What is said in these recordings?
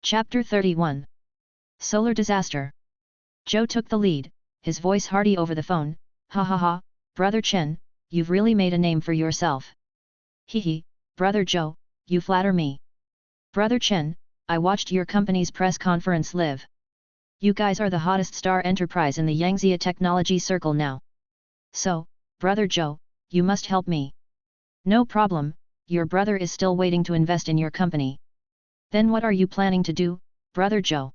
Chapter 31. Solar Disaster. Joe took the lead, his voice hearty over the phone. Ha ha ha, Brother Chen, you've really made a name for yourself. Hee hee, Brother Joe, you flatter me. Brother Chen, I watched your company's press conference live. You guys are the hottest star enterprise in the Yangzhia technology circle now. So, Brother Joe, you must help me. No problem, your brother is still waiting to invest in your company. Then what are you planning to do, Brother Joe?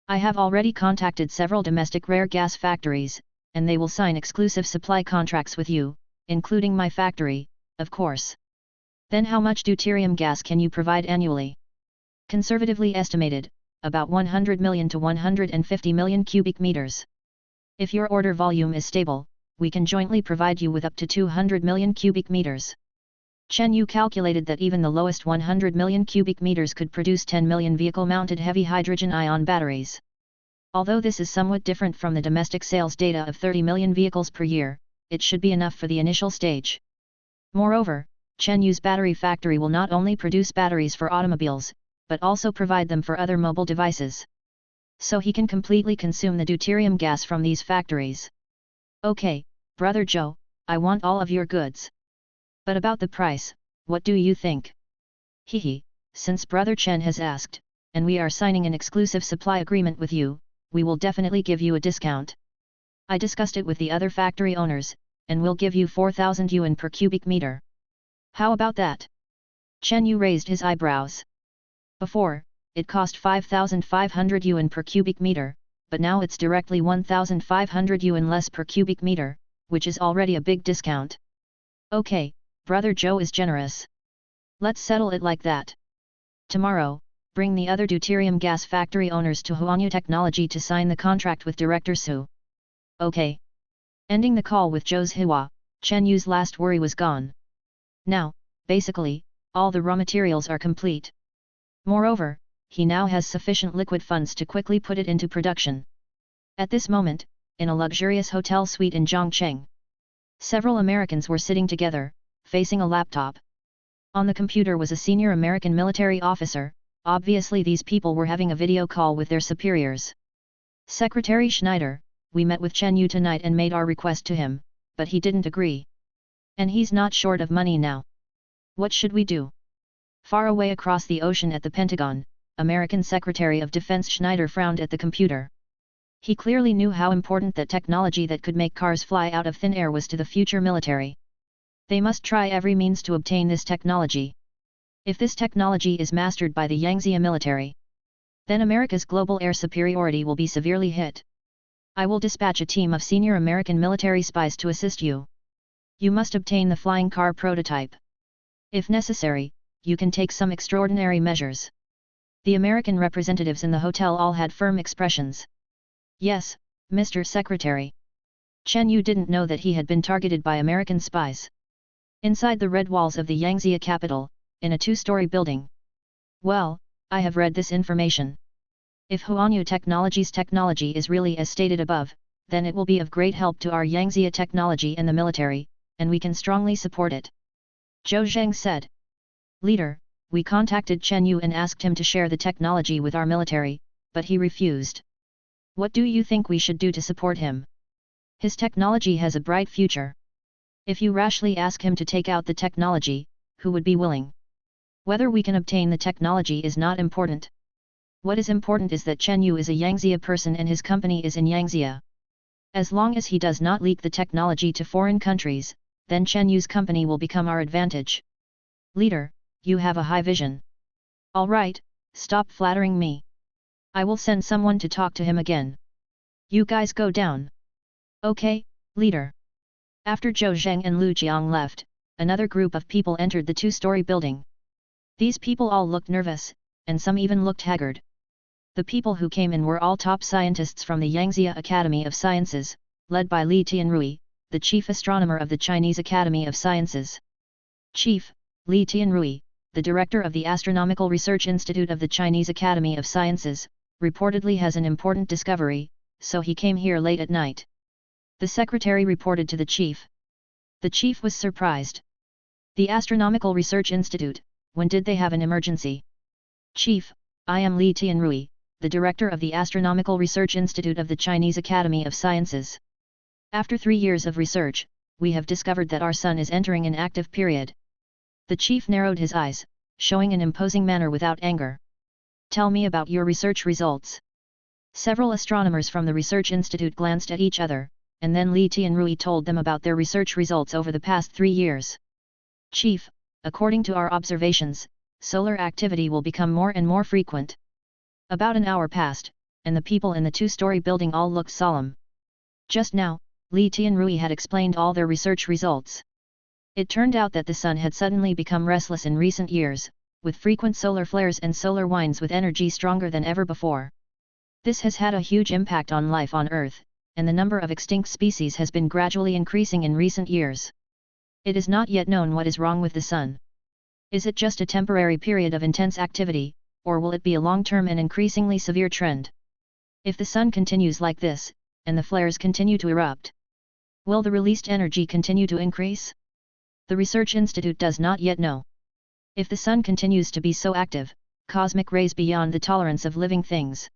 I have already contacted several domestic rare gas factories, and they will sign exclusive supply contracts with you, including my factory, of course. Then how much deuterium gas can you provide annually? Conservatively estimated, about 100 million to 150 million cubic meters. If your order volume is stable, we can jointly provide you with up to 200 million cubic meters. Chen Yu calculated that even the lowest 100 million cubic meters could produce 10 million vehicle-mounted heavy hydrogen-ion batteries. Although this is somewhat different from the domestic sales data of 30 million vehicles per year, it should be enough for the initial stage. Moreover, Chen Yu's battery factory will not only produce batteries for automobiles, but also provide them for other mobile devices. So he can completely consume the deuterium gas from these factories. Okay, Brother Joe, I want all of your goods. But about the price, what do you think? Hee, since Brother Chen has asked, and we are signing an exclusive supply agreement with you, we will definitely give you a discount. I discussed it with the other factory owners, and we'll give you 4,000 yuan per cubic meter. How about that? Chen Yu raised his eyebrows. Before, it cost 5,500 yuan per cubic meter, but now it's directly 1,500 yuan less per cubic meter, which is already a big discount. Okay, Brother Joe is generous. Let's settle it like that. Tomorrow, bring the other deuterium gas factory owners to Huanyu Technology to sign the contract with Director Su. Okay. Ending the call with Zhou's Hua, Chen Yu's last worry was gone. Now, basically, all the raw materials are complete. Moreover, he now has sufficient liquid funds to quickly put it into production. At this moment, in a luxurious hotel suite in Zhongcheng, several Americans were sitting together, facing a laptop. On the computer was a senior American military officer. Obviously these people were having a video call with their superiors. Secretary Schneider, we met with Chen Yu tonight and made our request to him, but he didn't agree. And he's not short of money now. What should we do? Far away across the ocean at the Pentagon, American Secretary of Defense Schneider frowned at the computer. He clearly knew how important that technology that could make cars fly out of thin air was to the future military. They must try every means to obtain this technology. If this technology is mastered by the Yangzhia military, then America's global air superiority will be severely hit. I will dispatch a team of senior American military spies to assist you. You must obtain the flying car prototype. If necessary, you can take some extraordinary measures. The American representatives in the hotel all had firm expressions. Yes, Mr. Secretary. Chen Yu didn't know that he had been targeted by American spies. Inside the red walls of the Yangzhia capital, in a two-story building. Well, I have read this information. If Huanyu Technology's technology is really as stated above, then it will be of great help to our Yangzhia technology and the military, and we can strongly support it. Zhou Zheng said. Leader, we contacted Chen Yu and asked him to share the technology with our military, but he refused. What do you think we should do to support him? His technology has a bright future. If you rashly ask him to take out the technology, who would be willing? Whether we can obtain the technology is not important. What is important is that Chen Yu is a Yangzhia person and his company is in Yangzhia. As long as he does not leak the technology to foreign countries, then Chen Yu's company will become our advantage. Leader, you have a high vision. All right, stop flattering me. I will send someone to talk to him again. You guys go down. Okay, leader. After Zhou Zheng and Lu Jiang left, another group of people entered the two-story building. These people all looked nervous, and some even looked haggard. The people who came in were all top scientists from the Yangzhia Academy of Sciences, led by Li Tianrui, the chief astronomer of the Chinese Academy of Sciences. Chief, Li Tianrui, the director of the Astronomical Research Institute of the Chinese Academy of Sciences, reportedly has an important discovery, so he came here late at night. The secretary reported to the chief. The chief was surprised. The Astronomical Research Institute, when did they have an emergency? Chief, I am Li Tianrui, the director of the Astronomical Research Institute of the Chinese Academy of Sciences. After 3 years of research, we have discovered that our sun is entering an active period. The chief narrowed his eyes, showing an imposing manner without anger. Tell me about your research results. Several astronomers from the research institute glanced at each other, and then Li Tianrui told them about their research results over the past 3 years. Chief, according to our observations, solar activity will become more and more frequent. About an hour passed, and the people in the 2-story building all looked solemn. Just now, Li Tianrui had explained all their research results. It turned out that the sun had suddenly become restless in recent years, with frequent solar flares and solar winds with energy stronger than ever before. This has had a huge impact on life on Earth, and the number of extinct species has been gradually increasing in recent years. It is not yet known what is wrong with the sun. Is it just a temporary period of intense activity, or will it be a long-term and increasingly severe trend? If the sun continues like this, and the flares continue to erupt, will the released energy continue to increase? The Research Institute does not yet know. If the sun continues to be so active, cosmic rays beyond the tolerance of living things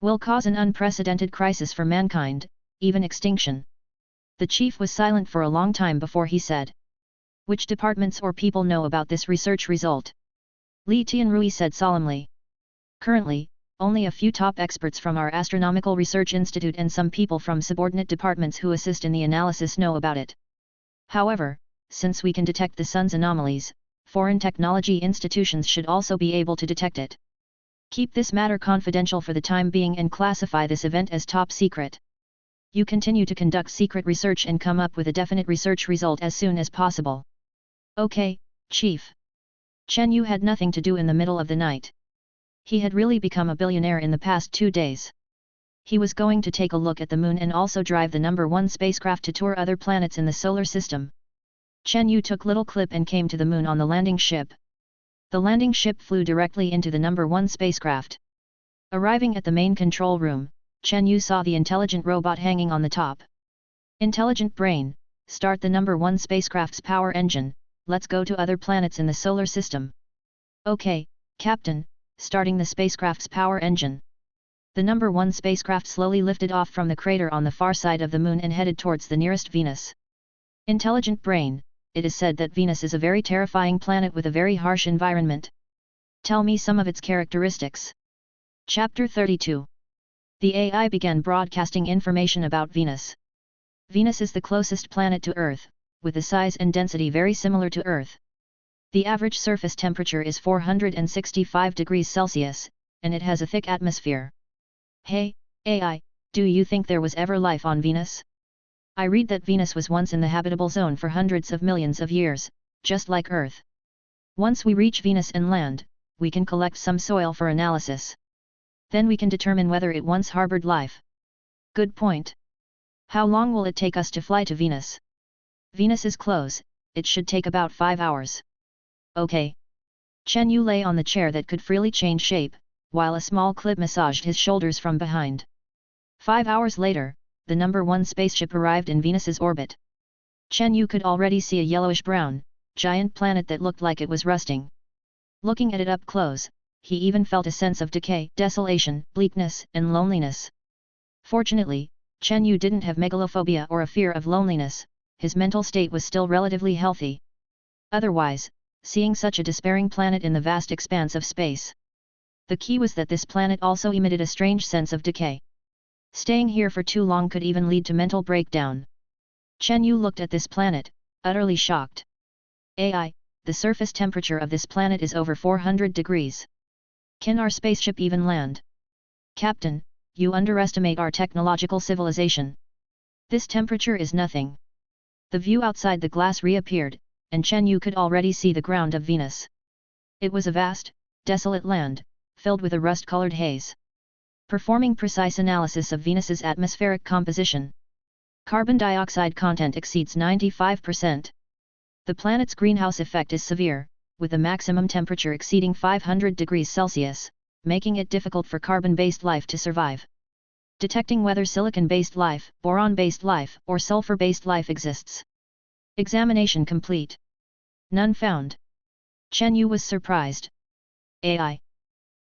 will cause an unprecedented crisis for mankind, even extinction. The chief was silent for a long time before he said, "Which departments or people know about this research result?" Li Tianrui said solemnly. "Currently, only a few top experts from our Astronomical Research Institute and some people from subordinate departments who assist in the analysis know about it. However, since we can detect the sun's anomalies, foreign technology institutions should also be able to detect it. Keep this matter confidential for the time being and classify this event as top secret. You continue to conduct secret research and come up with a definite research result as soon as possible." "Okay, Chief." Chen Yu had nothing to do in the middle of the night. He had really become a billionaire in the past 2 days. He was going to take a look at the moon and also drive the No. 1 spacecraft to tour other planets in the solar system. Chen Yu took little clip and came to the moon on the landing ship. The landing ship flew directly into the No. 1 spacecraft. Arriving at the main control room, Chen Yu saw the intelligent robot hanging on the top. "Intelligent brain, start the No. 1 spacecraft's power engine, let's go to other planets in the solar system." "Okay, Captain, starting the spacecraft's power engine." The No. 1 spacecraft slowly lifted off from the crater on the far side of the moon and headed towards the nearest Venus. "Intelligent brain, it is said that Venus is a very terrifying planet with a very harsh environment. Tell me some of its characteristics." Chapter 32. The AI began broadcasting information about Venus. Venus is the closest planet to Earth, with a size and density very similar to Earth. The average surface temperature is 465 degrees Celsius, and it has a thick atmosphere. "Hey, AI, do you think there was ever life on Venus? I read that Venus was once in the habitable zone for hundreds of millions of years, just like Earth. Once we reach Venus and land, we can collect some soil for analysis. Then we can determine whether it once harbored life." "Good point. How long will it take us to fly to Venus?" "Venus is close, it should take about 5 hours. "Okay." Chen Yu lay on the chair that could freely change shape, while a small clip massaged his shoulders from behind. 5 hours later, the No. 1 spaceship arrived in Venus's orbit. Chen Yu could already see a yellowish-brown, giant planet that looked like it was rusting. Looking at it up close, he even felt a sense of decay, desolation, bleakness, and loneliness. Fortunately, Chen Yu didn't have megalophobia or a fear of loneliness, his mental state was still relatively healthy. Otherwise, seeing such a despairing planet in the vast expanse of space. The key was that this planet also emitted a strange sense of decay. Staying here for too long could even lead to mental breakdown. Chen Yu looked at this planet, utterly shocked. "AI, the surface temperature of this planet is over 400 degrees. Can our spaceship even land?" "Captain, you underestimate our technological civilization. This temperature is nothing." The view outside the glass reappeared, and Chen Yu could already see the ground of Venus. It was a vast, desolate land, filled with a rust-colored haze. Performing precise analysis of Venus's atmospheric composition. Carbon dioxide content exceeds 95%. The planet's greenhouse effect is severe, with a maximum temperature exceeding 500 degrees Celsius, making it difficult for carbon-based life to survive. Detecting whether silicon-based life, boron-based life, or sulfur-based life exists. Examination complete. None found. Chen Yu was surprised. AI.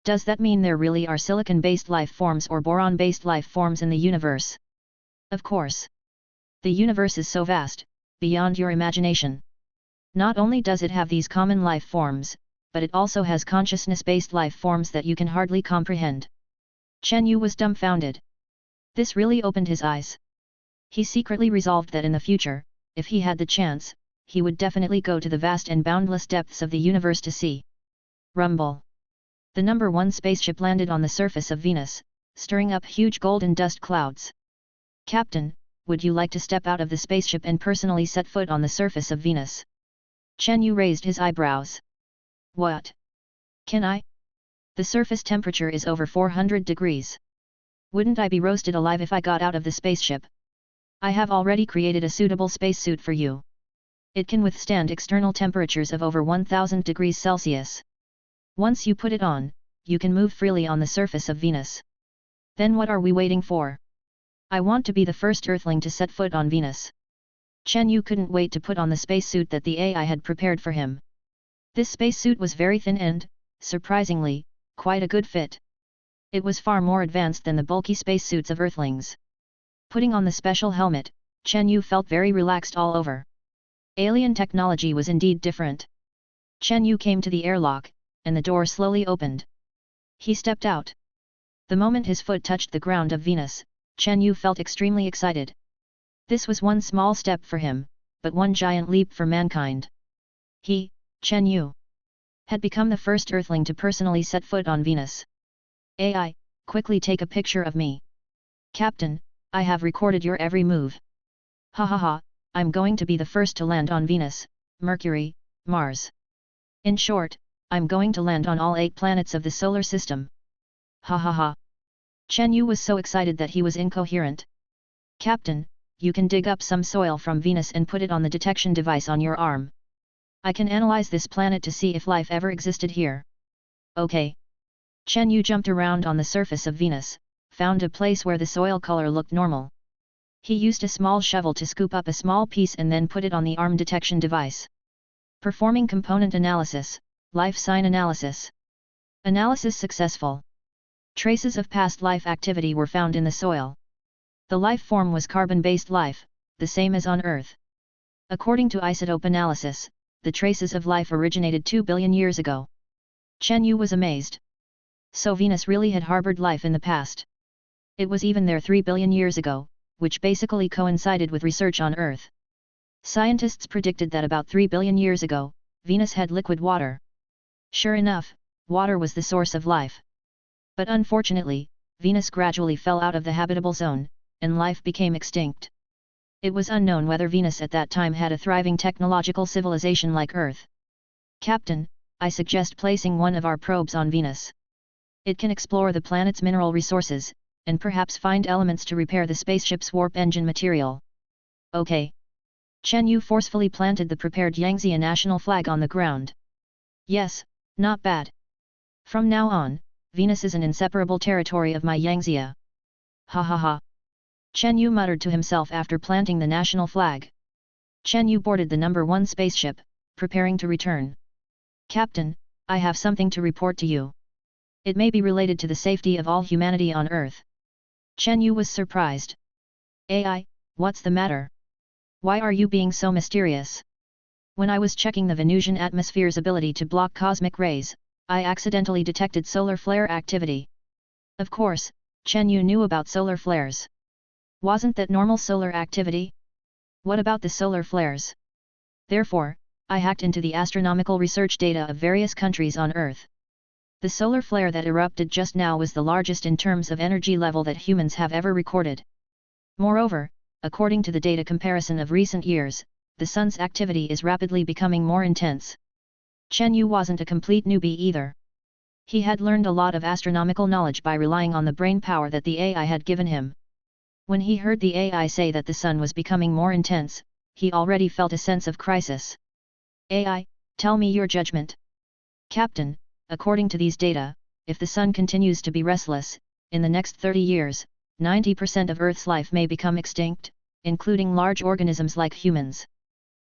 Does that mean there really are silicon-based life forms or boron-based life forms in the universe? Of course. The universe is so vast, beyond your imagination. Not only does it have these common life forms, but it also has consciousness-based life forms that you can hardly comprehend. Chen Yu was dumbfounded. This really opened his eyes. He secretly resolved that in the future, if he had the chance, he would definitely go to the vast and boundless depths of the universe to see. Rumble. The number 1 spaceship landed on the surface of Venus, stirring up huge golden dust clouds. Captain, would you like to step out of the spaceship and personally set foot on the surface of Venus? Chen Yu raised his eyebrows. What? Can I? The surface temperature is over 400 degrees. Wouldn't I be roasted alive if I got out of the spaceship? I have already created a suitable spacesuit for you. It can withstand external temperatures of over 1000 degrees Celsius. Once you put it on, you can move freely on the surface of Venus. Then what are we waiting for? I want to be the first Earthling to set foot on Venus. Chen Yu couldn't wait to put on the spacesuit that the AI had prepared for him. This spacesuit was very thin and, surprisingly, quite a good fit. It was far more advanced than the bulky spacesuits of Earthlings. Putting on the special helmet, Chen Yu felt very relaxed all over. Alien technology was indeed different. Chen Yu came to the airlock, and the door slowly opened. He stepped out. The moment his foot touched the ground of Venus, Chen Yu felt extremely excited. This was one small step for him, but one giant leap for mankind. He, Chen Yu, had become the first Earthling to personally set foot on Venus. AI, quickly take a picture of me. Captain, I have recorded your every move. Ha ha ha, I'm going to be the first to land on Venus, Mercury, Mars. In short, I'm going to land on all 8 planets of the solar system. Ha ha ha. Chen Yu was so excited that he was incoherent. Captain, you can dig up some soil from Venus and put it on the detection device on your arm. I can analyze this planet to see if life ever existed here. Okay. Chen Yu jumped around on the surface of Venus, found a place where the soil color looked normal. He used a small shovel to scoop up a small piece and then put it on the arm detection device. Performing component analysis, life sign analysis. Analysis successful. Traces of past life activity were found in the soil. The life form was carbon-based life, the same as on Earth. According to isotope analysis, the traces of life originated 2 billion years ago. Chen Yu was amazed. So Venus really had harbored life in the past. It was even there 3 billion years ago, which basically coincided with research on Earth. Scientists predicted that about 3 billion years ago, Venus had liquid water. Sure enough, water was the source of life. But unfortunately, Venus gradually fell out of the habitable zone, and life became extinct. It was unknown whether Venus at that time had a thriving technological civilization like Earth. Captain, I suggest placing one of our probes on Venus. It can explore the planet's mineral resources, and perhaps find elements to repair the spaceship's warp engine material. Okay. Chen Yu forcefully planted the prepared Yangtze national flag on the ground. Yes, not bad. From now on, Venus is an inseparable territory of my Yangtze. Ha ha ha. Chen Yu muttered to himself after planting the national flag. Chen Yu boarded the number 1 spaceship, preparing to return. Captain, I have something to report to you. It may be related to the safety of all humanity on Earth. Chen Yu was surprised. AI, what's the matter? Why are you being so mysterious? When I was checking the Venusian atmosphere's ability to block cosmic rays, I accidentally detected solar flare activity. Of course, Chen Yu knew about solar flares. Wasn't that normal solar activity? What about the solar flares? Therefore, I hacked into the astronomical research data of various countries on Earth. The solar flare that erupted just now was the largest in terms of energy level that humans have ever recorded. Moreover, according to the data comparison of recent years, the Sun's activity is rapidly becoming more intense. Chen Yu wasn't a complete newbie either. He had learned a lot of astronomical knowledge by relying on the brain power that the AI had given him. When he heard the AI say that the Sun was becoming more intense, he already felt a sense of crisis. AI, tell me your judgment. Captain, according to these data, if the Sun continues to be restless, in the next 30 years, 90% of Earth's life may become extinct, including large organisms like humans.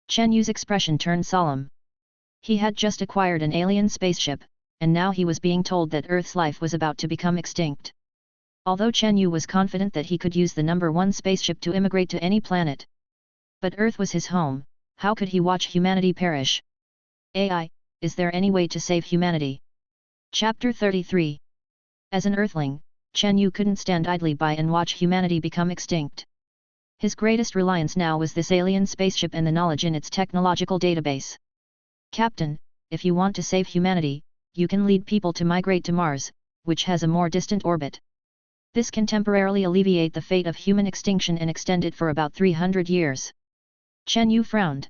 Chen Yu's expression turned solemn. He had just acquired an alien spaceship, and now he was being told that Earth's life was about to become extinct. Although Chen Yu was confident that he could use the number 1 spaceship to immigrate to any planet. But Earth was his home, how could he watch humanity perish? AI, is there any way to save humanity? Chapter 33. As an Earthling, Chen Yu couldn't stand idly by and watch humanity become extinct. His greatest reliance now was this alien spaceship and the knowledge in its technological database. Captain, if you want to save humanity, you can lead people to migrate to Mars, which has a more distant orbit. This can temporarily alleviate the fate of human extinction and extend it for about 300 years. Chen Yu frowned.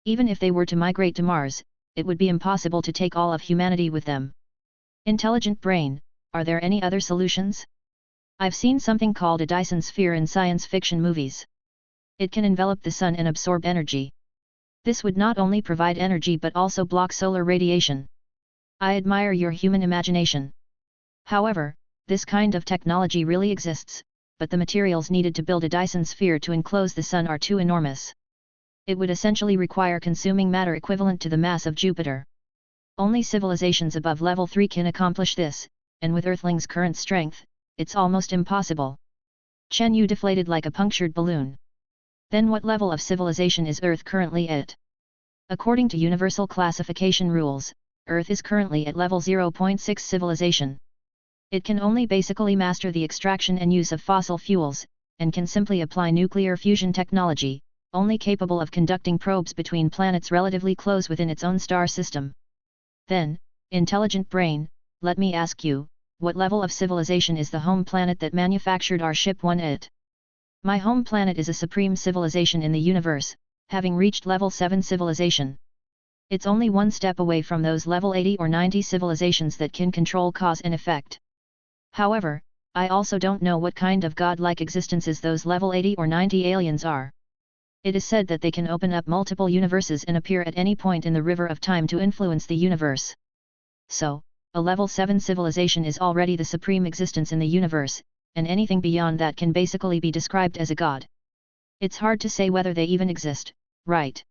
Even if they were to migrate to Mars, it would be impossible to take all of humanity with them. Intelligent brain, are there any other solutions? I've seen something called a Dyson sphere in science fiction movies. It can envelop the sun and absorb energy. This would not only provide energy but also block solar radiation. I admire your human imagination. However, this kind of technology really exists, but the materials needed to build a Dyson sphere to enclose the sun are too enormous. It would essentially require consuming matter equivalent to the mass of Jupiter. Only civilizations above level 3 can accomplish this, and with Earthlings' current strength, it's almost impossible. Chen Yu deflated like a punctured balloon. Then what level of civilization is Earth currently at? According to universal classification rules, Earth is currently at level 0.6 civilization. It can only basically master the extraction and use of fossil fuels, and can simply apply nuclear fusion technology, only capable of conducting probes between planets relatively close within its own star system. Then, intelligent brain, let me ask you, what level of civilization is the home planet that manufactured our ship 1 at? My home planet is a supreme civilization in the universe, having reached level 7 civilization. It's only one step away from those level 80 or 90 civilizations that can control cause and effect. However, I also don't know what kind of godlike existences those level 80 or 90 aliens are. It is said that they can open up multiple universes and appear at any point in the river of time to influence the universe. So, a level 7 civilization is already the supreme existence in the universe, and anything beyond that can basically be described as a god. It's hard to say whether they even exist, right?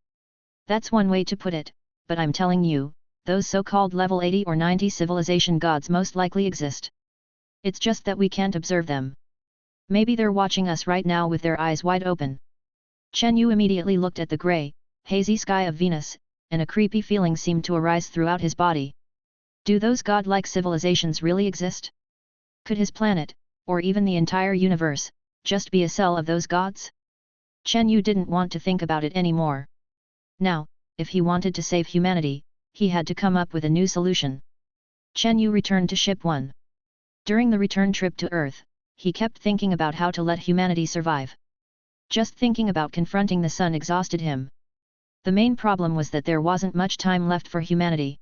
That's one way to put it, but I'm telling you, those so-called level 80 or 90 civilization gods most likely exist. It's just that we can't observe them. Maybe they're watching us right now with their eyes wide open. Chen Yu immediately looked at the grey, hazy sky of Venus, and a creepy feeling seemed to arise throughout his body. Do those godlike civilizations really exist? Could his planet, or even the entire universe, just be a cell of those gods? Chen Yu didn't want to think about it anymore. Now, if he wanted to save humanity, he had to come up with a new solution. Chen Yu returned to Ship 1. During the return trip to Earth, he kept thinking about how to let humanity survive. Just thinking about confronting the sun exhausted him. The main problem was that there wasn't much time left for humanity.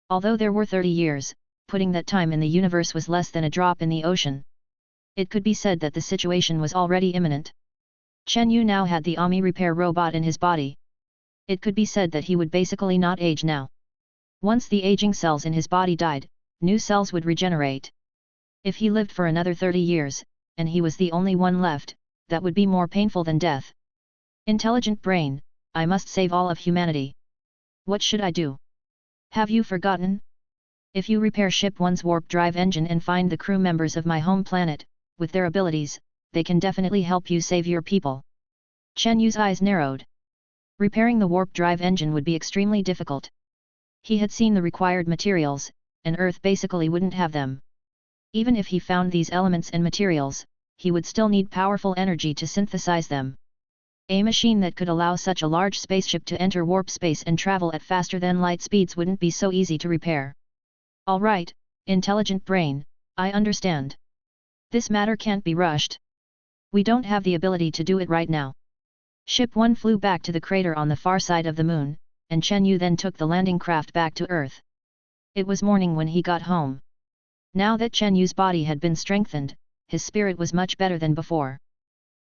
Although there were 30 years, putting that time in the universe was less than a drop in the ocean. It could be said that the situation was already imminent. Chen Yu now had the Ami repair robot in his body. It could be said that he would basically not age now. Once the aging cells in his body died, new cells would regenerate. If he lived for another 30 years, and he was the only one left, that would be more painful than death. Intelligent brain, I must save all of humanity. What should I do? Have you forgotten? If you repair Ship 1's warp drive engine and find the crew members of my home planet, with their abilities, they can definitely help you save your people. Chen Yu's eyes narrowed. Repairing the warp drive engine would be extremely difficult. He had seen the required materials, and Earth basically wouldn't have them. Even if he found these elements and materials, he would still need powerful energy to synthesize them. A machine that could allow such a large spaceship to enter warp space and travel at faster than light speeds wouldn't be so easy to repair. Alright, intelligent brain, I understand. This matter can't be rushed. We don't have the ability to do it right now. Ship 1 flew back to the crater on the far side of the moon, and Chen Yu then took the landing craft back to Earth. It was morning when he got home. Now that Chen Yu's body had been strengthened, his spirit was much better than before.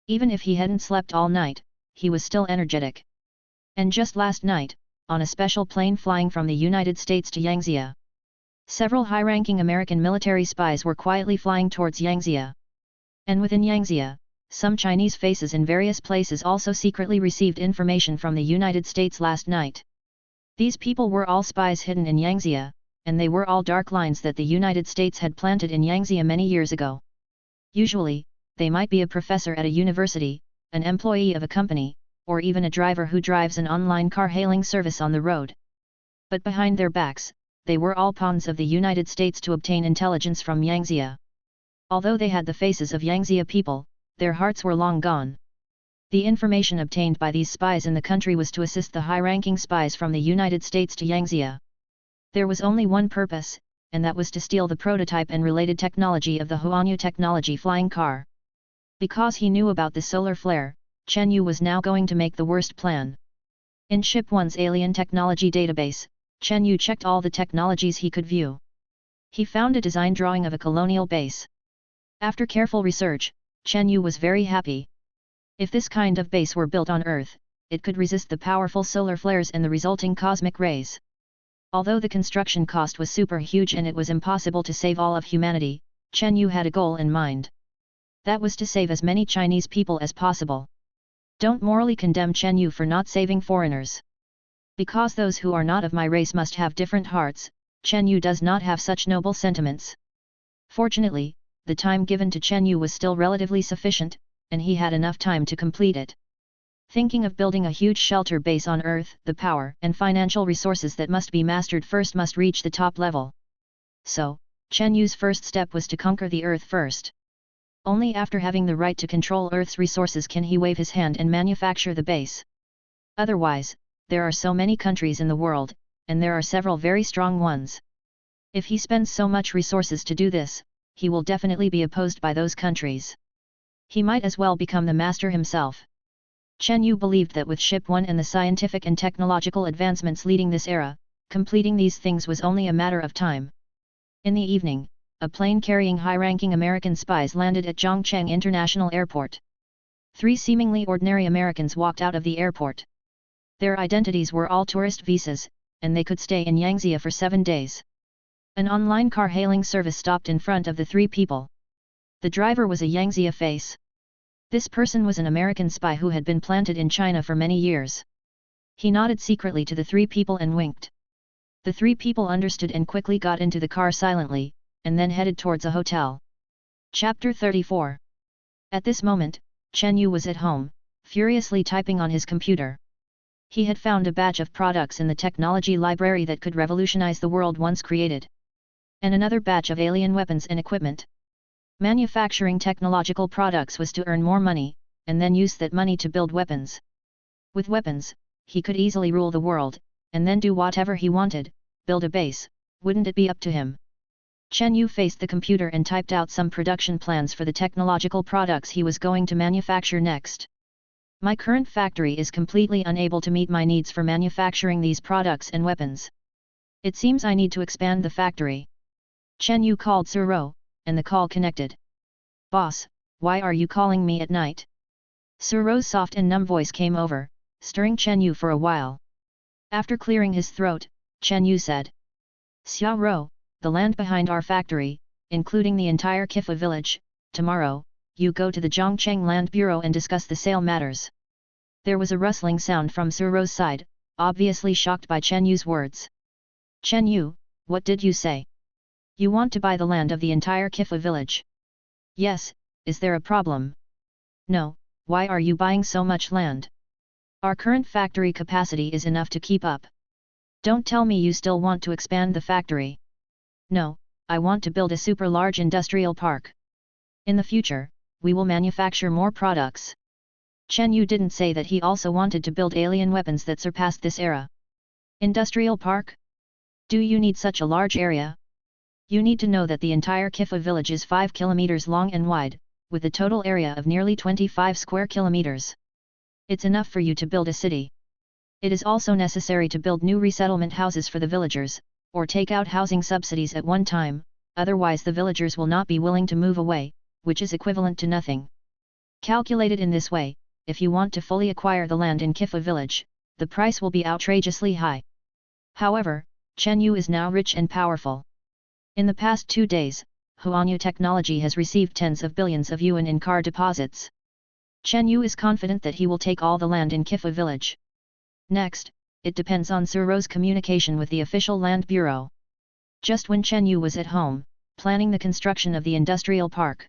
Even if he hadn't slept all night, he was still energetic. And just last night, on a special plane flying from the United States to Yangzhou, several high-ranking American military spies were quietly flying towards Yangzhou. And within Yangzhou, some Chinese faces in various places also secretly received information from the United States last night. These people were all spies hidden in Yangzhou, and they were all dark lines that the United States had planted in Yangtze many years ago. Usually, they might be a professor at a university, an employee of a company, or even a driver who drives an online car-hailing service on the road. But behind their backs, they were all pawns of the United States to obtain intelligence from Yangtze. Although they had the faces of Yangtze people, their hearts were long gone. The information obtained by these spies in the country was to assist the high-ranking spies from the United States to Yangtze. There was only one purpose, and that was to steal the prototype and related technology of the Huanyu technology flying car. Because he knew about the solar flare, Chen Yu was now going to make the worst plan. In Ship 1's alien technology database, Chen Yu checked all the technologies he could view. He found a design drawing of a colonial base. After careful research, Chen Yu was very happy. If this kind of base were built on Earth, it could resist the powerful solar flares and the resulting cosmic rays. Although the construction cost was super huge and it was impossible to save all of humanity, Chen Yu had a goal in mind. That was to save as many Chinese people as possible. Don't morally condemn Chen Yu for not saving foreigners. Because those who are not of my race must have different hearts, Chen Yu does not have such noble sentiments. Fortunately, the time given to Chen Yu was still relatively sufficient, and he had enough time to complete it. Thinking of building a huge shelter base on Earth, the power and financial resources that must be mastered first must reach the top level. So, Chen Yu's first step was to conquer the Earth first. Only after having the right to control Earth's resources can he wave his hand and manufacture the base. Otherwise, there are so many countries in the world, and there are several very strong ones. If he spends so much resources to do this, he will definitely be opposed by those countries. He might as well become the master himself. Chen Yu believed that with Ship 1 and the scientific and technological advancements leading this era, completing these things was only a matter of time. In the evening, a plane carrying high-ranking American spies landed at Zhongcheng International Airport. 3 seemingly ordinary Americans walked out of the airport. Their identities were all tourist visas, and they could stay in Yangtze for 7 days. An online car-hailing service stopped in front of the 3 people. The driver was a Yangtze face. This person was an American spy who had been planted in China for many years. He nodded secretly to the 3 people and winked. The 3 people understood and quickly got into the car silently, and then headed towards a hotel. Chapter 34. At this moment, Chen Yu was at home, furiously typing on his computer. He had found a batch of products in the technology library that could revolutionize the world once created. And another batch of alien weapons and equipment. Manufacturing technological products was to earn more money, and then use that money to build weapons. With weapons, he could easily rule the world, and then do whatever he wanted, build a base, wouldn't it be up to him? Chen Yu faced the computer and typed out some production plans for the technological products he was going to manufacture next. My current factory is completely unable to meet my needs for manufacturing these products and weapons. It seems I need to expand the factory. Chen Yu called Suro, and the call connected. Boss, why are you calling me at night? Suro's soft and numb voice came over, stirring Chen Yu for a while. After clearing his throat, Chen Yu said. Xiao Ro, the land behind our factory, including the entire Kifa village, tomorrow, you go to the Zhongcheng Land Bureau and discuss the sale matters. There was a rustling sound from Suro's side, obviously shocked by Chen Yu's words. Chen Yu, what did you say? You want to buy the land of the entire Kifa village? Yes, is there a problem? No, why are you buying so much land? Our current factory capacity is enough to keep up. Don't tell me you still want to expand the factory. No, I want to build a super large industrial park. In the future, we will manufacture more products. Chen Yu didn't say that he also wanted to build alien weapons that surpassed this era. Industrial park? Do you need such a large area? You need to know that the entire Kifa village is 5 kilometers long and wide, with a total area of nearly 25 square kilometers. It's enough for you to build a city. It is also necessary to build new resettlement houses for the villagers, or take out housing subsidies at one time, otherwise the villagers will not be willing to move away, which is equivalent to nothing. Calculated in this way, if you want to fully acquire the land in Kifa village, the price will be outrageously high. However, Chen Yu is now rich and powerful. In the past 2 days, Huanyu Technology has received tens of billions of yuan in car deposits. Chen Yu is confident that he will take all the land in Kifa village. Next, it depends on Suro's communication with the official land bureau. just when Chen Yu was at home, planning the construction of the industrial park.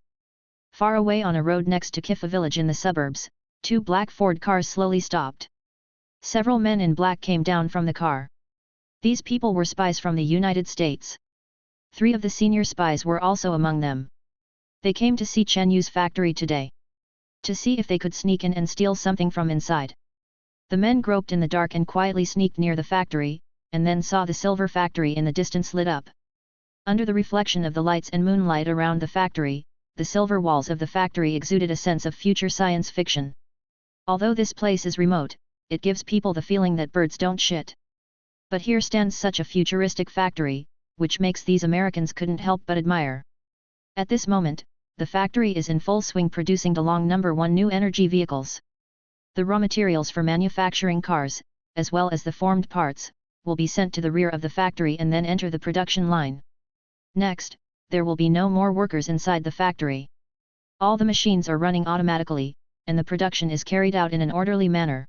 Far away on a road next to Kifa village in the suburbs, 2 black Ford cars slowly stopped. Several men in black came down from the car. These people were spies from the United States. 3 of the senior spies were also among them. They came to see Chen Yu's factory today, to see if they could sneak in and steal something from inside. The men groped in the dark and quietly sneaked near the factory, and then saw the silver factory in the distance lit up. Under the reflection of the lights and moonlight around the factory, the silver walls of the factory exuded a sense of future science fiction. Although this place is remote, it gives people the feeling that birds don't shit. But here stands such a futuristic factory, which makes these Americans couldn't help but admire. At this moment, the factory is in full swing producing DeLong No. 1 new energy vehicles. The raw materials for manufacturing cars, as well as the formed parts, will be sent to the rear of the factory and then enter the production line. Next, there will be no more workers inside the factory. All the machines are running automatically, and the production is carried out in an orderly manner.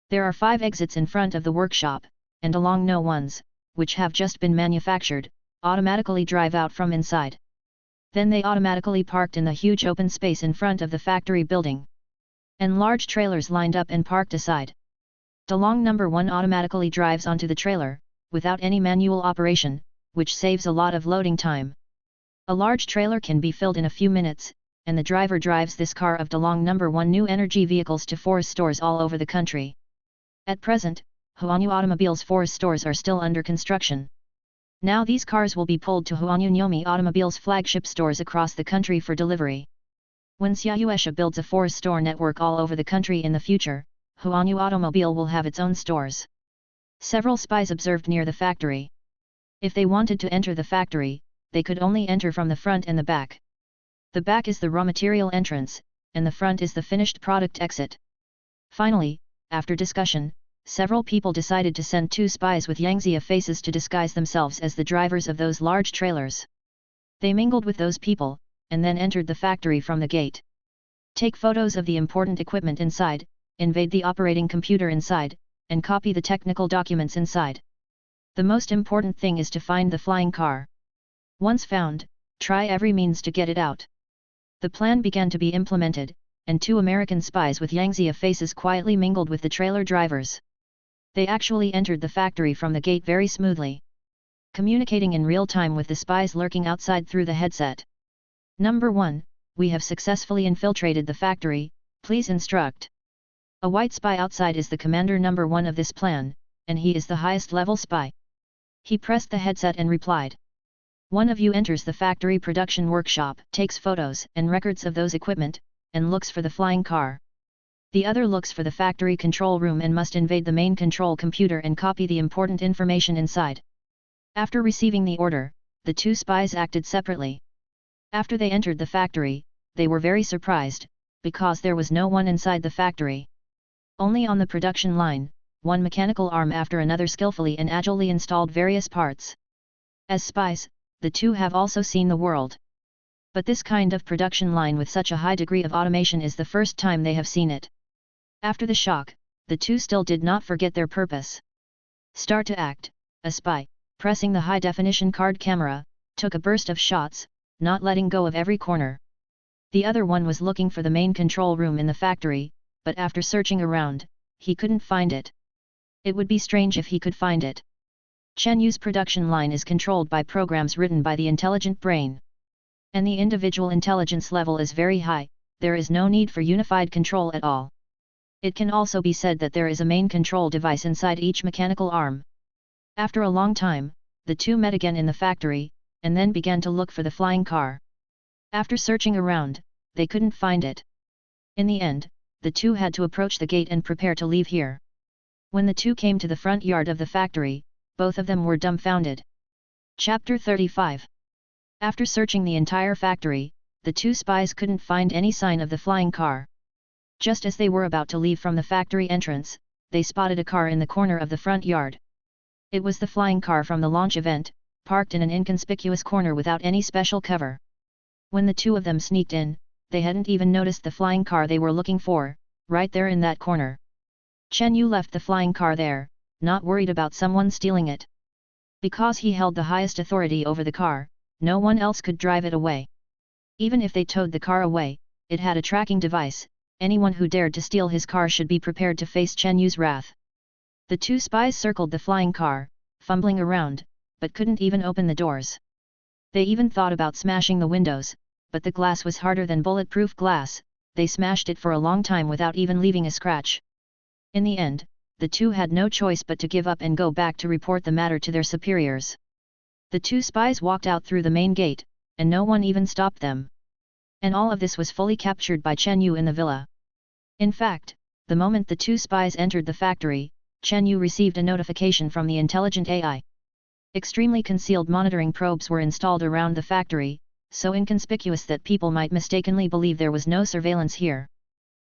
There are 5 exits in front of the workshop, and along no ones, which have just been manufactured, automatically drive out from inside. Then they automatically parked in the huge open space in front of the factory building. And large trailers lined up and parked aside. DeLong No. 1 automatically drives onto the trailer, without any manual operation, which saves a lot of loading time. A large trailer can be filled in a few minutes, and the driver drives this car of DeLong No. 1 new energy vehicles to Forest stores all over the country. At present, Huanyu Automobile's Forest stores are still under construction. Now these cars will be pulled to Huanyu Nyomi Automobile's flagship stores across the country for delivery. When Xiaoyuesha builds a Forest store network all over the country in the future, Huanyu Automobile will have its own stores. Several spies observed near the factory. If they wanted to enter the factory, they could only enter from the front and the back. The back is the raw material entrance, and the front is the finished product exit. Finally, after discussion, several people decided to send 2 spies with Yangzia faces to disguise themselves as the drivers of those large trailers. They mingled with those people, and then entered the factory from the gate. Take photos of the important equipment inside, invade the operating computer inside, and copy the technical documents inside. The most important thing is to find the flying car. Once found, try every means to get it out. The plan began to be implemented, and 2 American spies with Yangzia faces quietly mingled with the trailer drivers. They actually entered the factory from the gate very smoothly, communicating in real time with the spies lurking outside through the headset. Number 1, we have successfully infiltrated the factory, please instruct. A white spy outside is the commander number 1 of this plan, and he is the highest level spy. He pressed the headset and replied. One of you enters the factory production workshop, takes photos and records of those equipment, and looks for the flying car. The other looks for the factory control room and must invade the main control computer and copy the important information inside. After receiving the order, the 2 spies acted separately. After they entered the factory, they were very surprised, because there was no one inside the factory. Only on the production line, one mechanical arm after another skillfully and agilely installed various parts. As spies, the 2 have also seen the world. But this kind of production line with such a high degree of automation is the first time they have seen it. After the shock, the 2 still did not forget their purpose. Start to act, a spy, pressing the high-definition card camera, took a burst of shots, not letting go of every corner. The other one was looking for the main control room in the factory, but after searching around, he couldn't find it. It would be strange if he could find it. Chen Yu's production line is controlled by programs written by the intelligent brain. And the individual intelligence level is very high, there is no need for unified control at all. It can also be said that there is a main control device inside each mechanical arm. After a long time, the 2 met again in the factory, and then began to look for the flying car. After searching around, they couldn't find it. In the end, the 2 had to approach the gate and prepare to leave here. When the 2 came to the front yard of the factory, both of them were dumbfounded. Chapter 35. After searching the entire factory, the 2 spies couldn't find any sign of the flying car. Just as they were about to leave from the factory entrance, they spotted a car in the corner of the front yard. It was the flying car from the launch event, parked in an inconspicuous corner without any special cover. When the 2 of them sneaked in, they hadn't even noticed the flying car they were looking for, right there in that corner. Chen Yu left the flying car there, not worried about someone stealing it. Because he held the highest authority over the car, no one else could drive it away. Even if they towed the car away, it had a tracking device. Anyone who dared to steal his car should be prepared to face Chen Yu's wrath. The two spies circled the flying car, fumbling around, but couldn't even open the doors. They even thought about smashing the windows, but the glass was harder than bulletproof glass. They smashed it for a long time without even leaving a scratch. In the end, the two had no choice but to give up and go back to report the matter to their superiors. The two spies walked out through the main gate, and no one even stopped them. And all of this was fully captured by Chen Yu in the villa. In fact, the moment the two spies entered the factory, Chen Yu received a notification from the intelligent AI. Extremely concealed monitoring probes were installed around the factory, so inconspicuous that people might mistakenly believe there was no surveillance here.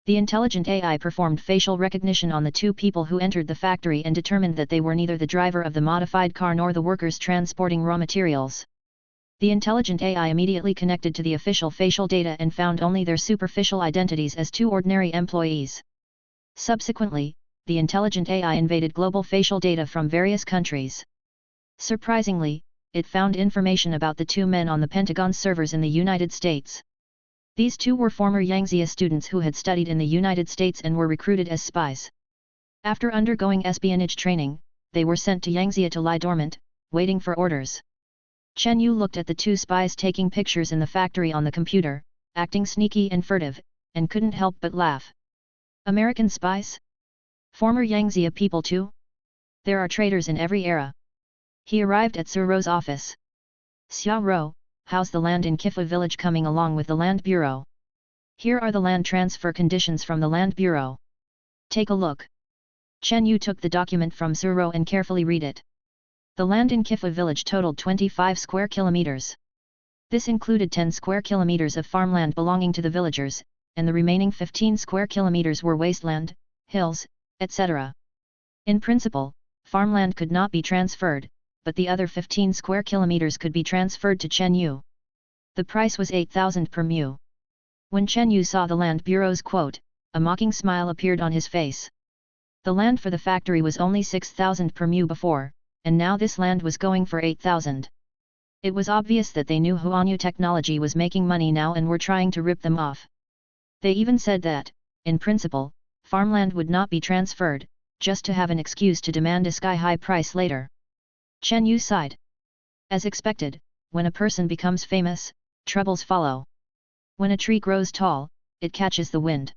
The intelligent AI performed facial recognition on the two people who entered the factory and determined that they were neither the driver of the modified car nor the workers transporting raw materials. The intelligent AI immediately connected to the official facial data and found only their superficial identities as two ordinary employees. Subsequently, the intelligent AI invaded global facial data from various countries. Surprisingly, it found information about the two men on the Pentagon servers in the United States. These two were former Yangzhia students who had studied in the United States and were recruited as spies. After undergoing espionage training, they were sent to Yangzhia to lie dormant, waiting for orders. Chen Yu looked at the two spies taking pictures in the factory on the computer, acting sneaky and furtive, and couldn't help but laugh. American spies? Former Yangzhia people too? There are traitors in every era. He arrived at Su Rou's office. Xiao Rou, how's the land in Kifa village coming along with the Land Bureau? Here are the land transfer conditions from the Land Bureau. Take a look. Chen Yu took the document from Su Rou and carefully read it. The land in Kifa village totaled 25 square kilometers. This included 10 square kilometers of farmland belonging to the villagers, and the remaining 15 square kilometers were wasteland, hills, etc. In principle, farmland could not be transferred, but the other 15 square kilometers could be transferred to Chen Yu. The price was 8,000 per mu. When Chen Yu saw the Land Bureau's quote, a mocking smile appeared on his face. The land for the factory was only 6,000 per mu before, and now this land was going for 8,000. It was obvious that they knew Huanyu Technology was making money now and were trying to rip them off. They even said that, in principle, farmland would not be transferred, just to have an excuse to demand a sky-high price later. Chen Yu sighed. As expected, when a person becomes famous, troubles follow. When a tree grows tall, it catches the wind.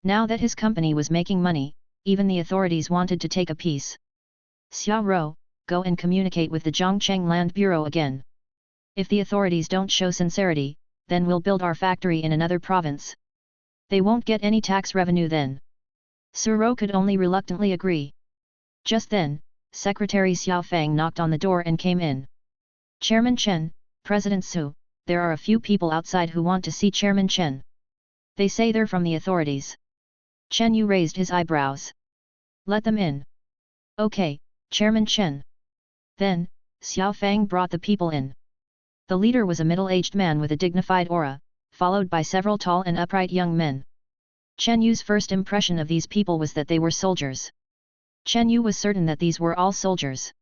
Now that his company was making money, even the authorities wanted to take a piece. Xiao Rou, go and communicate with the Zhongcheng Land Bureau again. If the authorities don't show sincerity, then we'll build our factory in another province. They won't get any tax revenue then. Su Rou could only reluctantly agree. Just then, Secretary Xiao Fang knocked on the door and came in. Chairman Chen, President Su, there are a few people outside who want to see Chairman Chen. They say they're from the authorities. Chen Yu raised his eyebrows. Let them in. Okay, Chairman Chen. Then, Xiao Fang brought the people in. The leader was a middle-aged man with a dignified aura, followed by several tall and upright young men. Chen Yu's first impression of these people was that they were soldiers. Chen Yu was certain that these were all soldiers.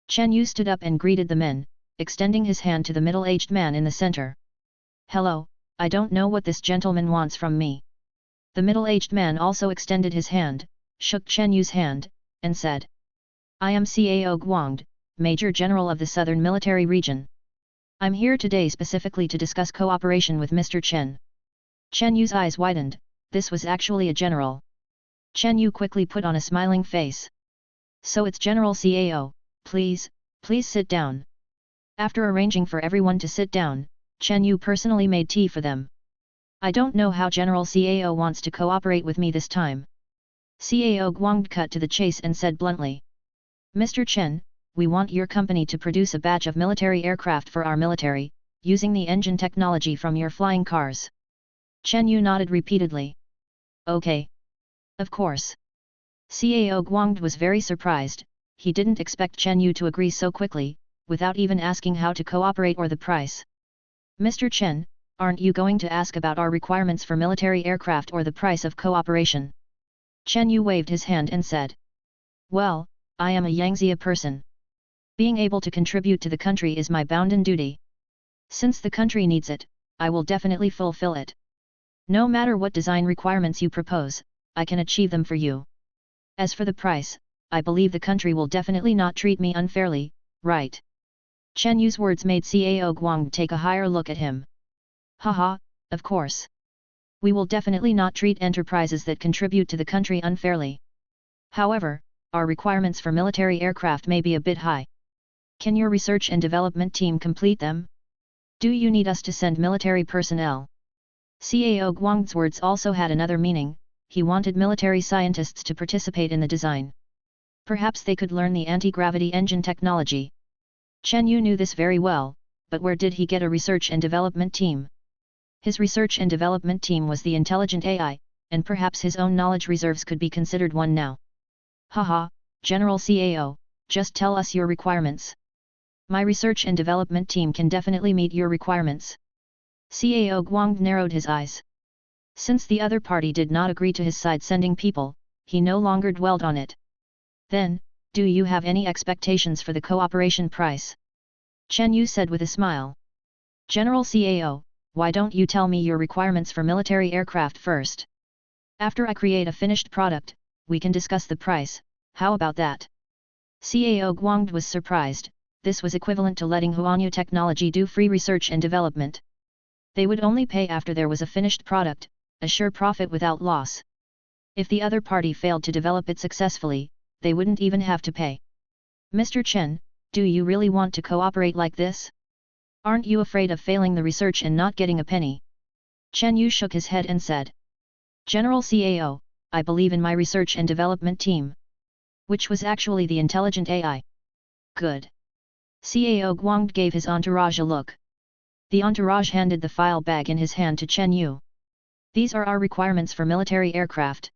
Chen Yu stood up and greeted the men, extending his hand to the middle-aged man in the center. Hello, I don't know what this gentleman wants from me. The middle-aged man also extended his hand, shook Chen Yu's hand, and said. I am Cao Guangde, Major General of the Southern Military Region. I'm here today specifically to discuss cooperation with Mr. Chen. Chen Yu's eyes widened, this was actually a general. Chen Yu quickly put on a smiling face. So it's General Cao, please sit down. After arranging for everyone to sit down, Chen Yu personally made tea for them. I don't know how General Cao wants to cooperate with me this time. Cao Guangde cut to the chase and said bluntly. Mr. Chen, we want your company to produce a batch of military aircraft for our military, using the engine technology from your flying cars. Chen Yu nodded repeatedly. Okay. Of course. Cao Guangde was very surprised, he didn't expect Chen Yu to agree so quickly, without even asking how to cooperate or the price. Mr. Chen, aren't you going to ask about our requirements for military aircraft or the price of cooperation? Chen Yu waved his hand and said. Well, I am a Yangzhia person. Being able to contribute to the country is my bounden duty. Since the country needs it, I will definitely fulfill it. No matter what design requirements you propose, I can achieve them for you. As for the price, I believe the country will definitely not treat me unfairly, right? Chen Yu's words made Cao Guang take a higher look at him. Haha, of course. We will definitely not treat enterprises that contribute to the country unfairly. However, our requirements for military aircraft may be a bit high. Can your research and development team complete them? Do you need us to send military personnel? Cao Guang's words also had another meaning. He wanted military scientists to participate in the design. Perhaps they could learn the anti-gravity engine technology. Chen Yu knew this very well, but where did he get a research and development team? His research and development team was the intelligent AI, and perhaps his own knowledge reserves could be considered one now. Haha, General Cao, just tell us your requirements. My research and development team can definitely meet your requirements. Cao Guang narrowed his eyes. Since the other party did not agree to his side sending people, he no longer dwelled on it. Then, do you have any expectations for the cooperation price? Chen Yu said with a smile. General Cao, why don't you tell me your requirements for military aircraft first? After I create a finished product, we can discuss the price, how about that? Cao Guang was surprised. This was equivalent to letting Huanyu Technology do free research and development. They would only pay after there was a finished product, a sure profit without loss. If the other party failed to develop it successfully, they wouldn't even have to pay. Mr. Chen, do you really want to cooperate like this? Aren't you afraid of failing the research and not getting a penny? Chen Yu shook his head and said. General Cao, I believe in my research and development team. Which was actually the intelligent AI. Good. Cao Guang gave his entourage a look. The entourage handed the file bag in his hand to Chen Yu. These are our requirements for military aircraft.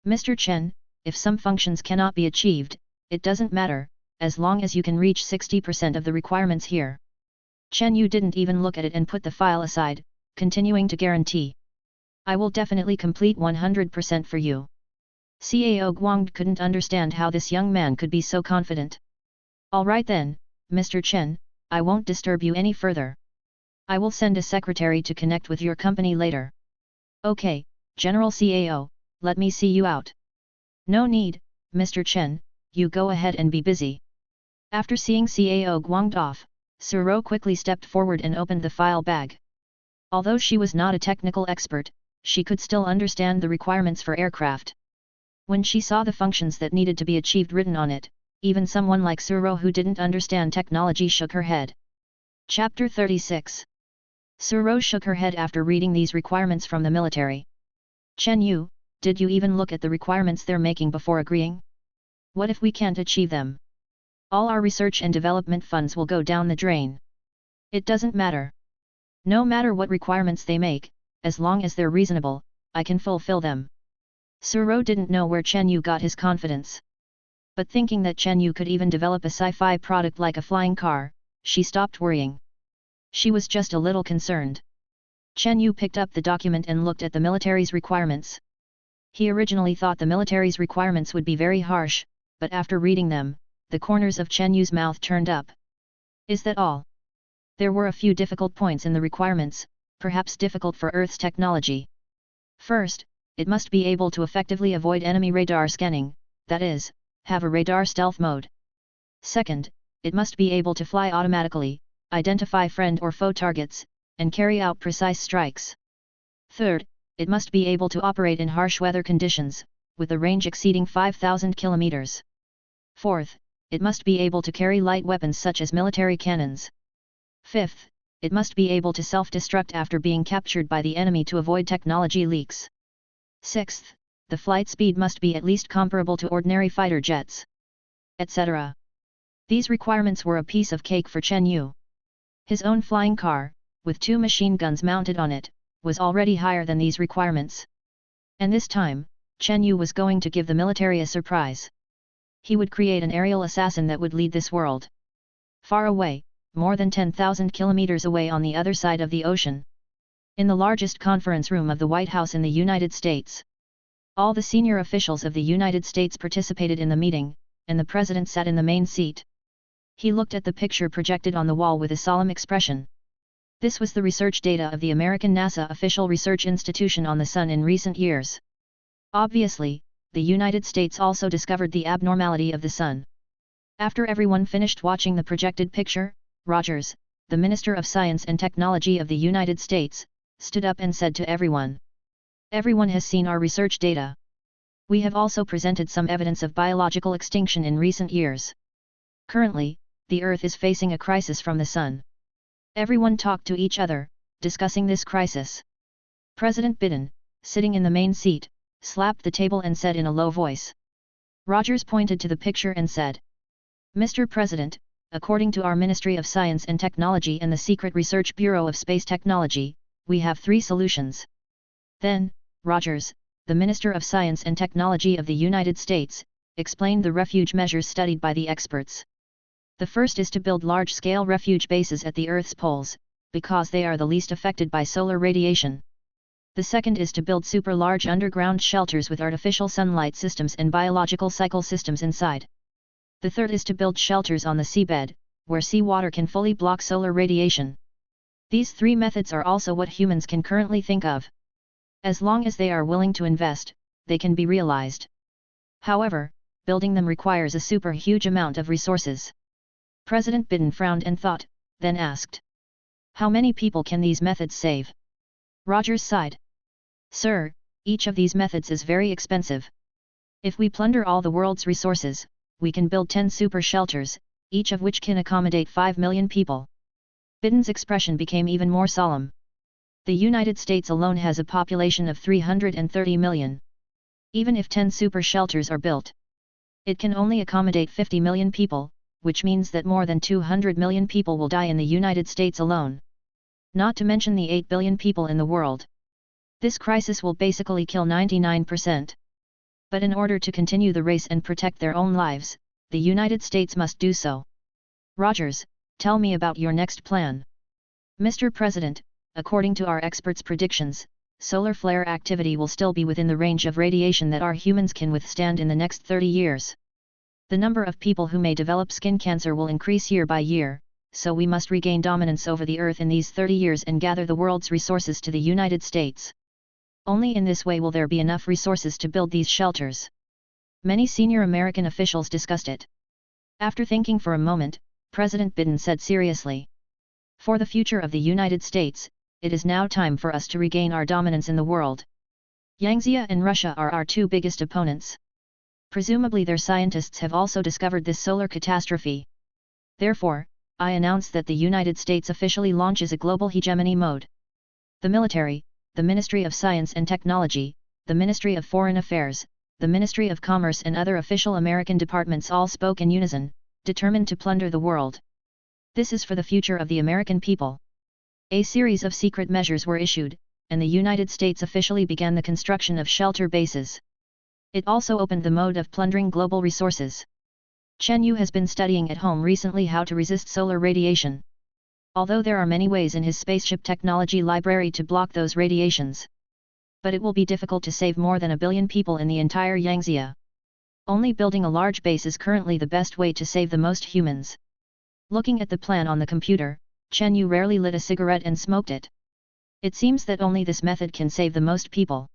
Mr. Chen, if some functions cannot be achieved, it doesn't matter, as long as you can reach 60% of the requirements here. Chen Yu didn't even look at it and put the file aside, continuing to guarantee. I will definitely complete 100% for you. Cao Guang couldn't understand how this young man could be so confident. Alright then, Mr. Chen, I won't disturb you any further. I will send a secretary to connect with your company later. Okay, General Cao, let me see you out. No need, Mr. Chen, you go ahead and be busy. After seeing Cao Guang off, Suro quickly stepped forward and opened the file bag. Although she was not a technical expert, she could still understand the requirements for aircraft. When she saw the functions that needed to be achieved written on it, even someone like Suro who didn't understand technology shook her head. Chapter 36. Suro shook her head after reading these requirements from the military. Chen Yu, did you even look at the requirements they're making before agreeing? What if we can't achieve them? All our research and development funds will go down the drain. It doesn't matter. No matter what requirements they make, as long as they're reasonable, I can fulfill them. Suro didn't know where Chen Yu got his confidence. But thinking that Chen Yu could even develop a sci-fi product like a flying car, she stopped worrying. She was just a little concerned. Chen Yu picked up the document and looked at the military's requirements. He originally thought the military's requirements would be very harsh, but after reading them, the corners of Chen Yu's mouth turned up. Is that all? There were a few difficult points in the requirements, perhaps difficult for Earth's technology. First, it must be able to effectively avoid enemy radar scanning, that is, have a radar stealth mode. Second, it must be able to fly automatically, identify friend or foe targets, and carry out precise strikes. Third, it must be able to operate in harsh weather conditions, with a range exceeding 5,000 kilometers. Fourth, it must be able to carry light weapons such as military cannons. Fifth, it must be able to self-destruct after being captured by the enemy to avoid technology leaks. Sixth, the flight speed must be at least comparable to ordinary fighter jets, etc. These requirements were a piece of cake for Chen Yu. His own flying car, with 2 machine guns mounted on it, was already higher than these requirements. And this time, Chen Yu was going to give the military a surprise. He would create an aerial assassin that would lead this world. Far away, more than 10,000 kilometers away on the other side of the ocean. In the largest conference room of the White House in the United States. All the senior officials of the United States participated in the meeting, and the president sat in the main seat. He looked at the picture projected on the wall with a solemn expression. This was the research data of the American NASA official research institution on the Sun in recent years. Obviously, the United States also discovered the abnormality of the Sun. After everyone finished watching the projected picture, Rogers, the Minister of Science and Technology of the United States, stood up and said to everyone, "Everyone has seen our research data. We have also presented some evidence of biological extinction in recent years. Currently, the Earth is facing a crisis from the Sun." Everyone talked to each other, discussing this crisis. President Biden, sitting in the main seat, slapped the table and said in a low voice. Rogers pointed to the picture and said, "Mr. President, according to our Ministry of Science and Technology and the Secret Research Bureau of Space Technology, we have 3 solutions." Then, Rogers, the Minister of Science and Technology of the United States, explained the refuge measures studied by the experts. The first is to build large-scale refuge bases at the Earth's poles, because they are the least affected by solar radiation. The second is to build super-large underground shelters with artificial sunlight systems and biological cycle systems inside. The third is to build shelters on the seabed, where seawater can fully block solar radiation. These 3 methods are also what humans can currently think of. As long as they are willing to invest, they can be realized. However, building them requires a super huge amount of resources. President Biden frowned and thought, then asked, "How many people can these methods save?" Rogers sighed. "Sir, each of these methods is very expensive. If we plunder all the world's resources, we can build 10 super shelters, each of which can accommodate 5 million people." Biden's expression became even more solemn. The United States alone has a population of 330 million. Even if 10 super shelters are built, it can only accommodate 50 million people, which means that more than 200 million people will die in the United States alone. Not to mention the 8 billion people in the world. This crisis will basically kill 99%. But in order to continue the race and protect their own lives, the United States must do so. Rogers, tell me about your next plan. Mr. President, according to our experts' predictions, solar flare activity will still be within the range of radiation that our humans can withstand in the next 30 years. The number of people who may develop skin cancer will increase year by year, so we must regain dominance over the Earth in these 30 years and gather the world's resources to the United States. Only in this way will there be enough resources to build these shelters. Many senior American officials discussed it. After thinking for a moment, President Biden said seriously, "For the future of the United States, it is now time for us to regain our dominance in the world. Yangtze and Russia are our 2 biggest opponents. Presumably their scientists have also discovered this solar catastrophe. Therefore, I announce that the United States officially launches a global hegemony mode." The military, the Ministry of Science and Technology, the Ministry of Foreign Affairs, the Ministry of Commerce and other official American departments all spoke in unison, determined to plunder the world. This is for the future of the American people. A series of secret measures were issued, and the United States officially began the construction of shelter bases. It also opened the mode of plundering global resources. Chen Yu has been studying at home recently how to resist solar radiation. Although there are many ways in his spaceship technology library to block those radiations. But it will be difficult to save more than 1 billion people in the entire Yangtze. Only building a large base is currently the best way to save the most humans. Looking at the plan on the computer, Chen Yu rarely lit a cigarette and smoked it. It seems that only this method can save the most people.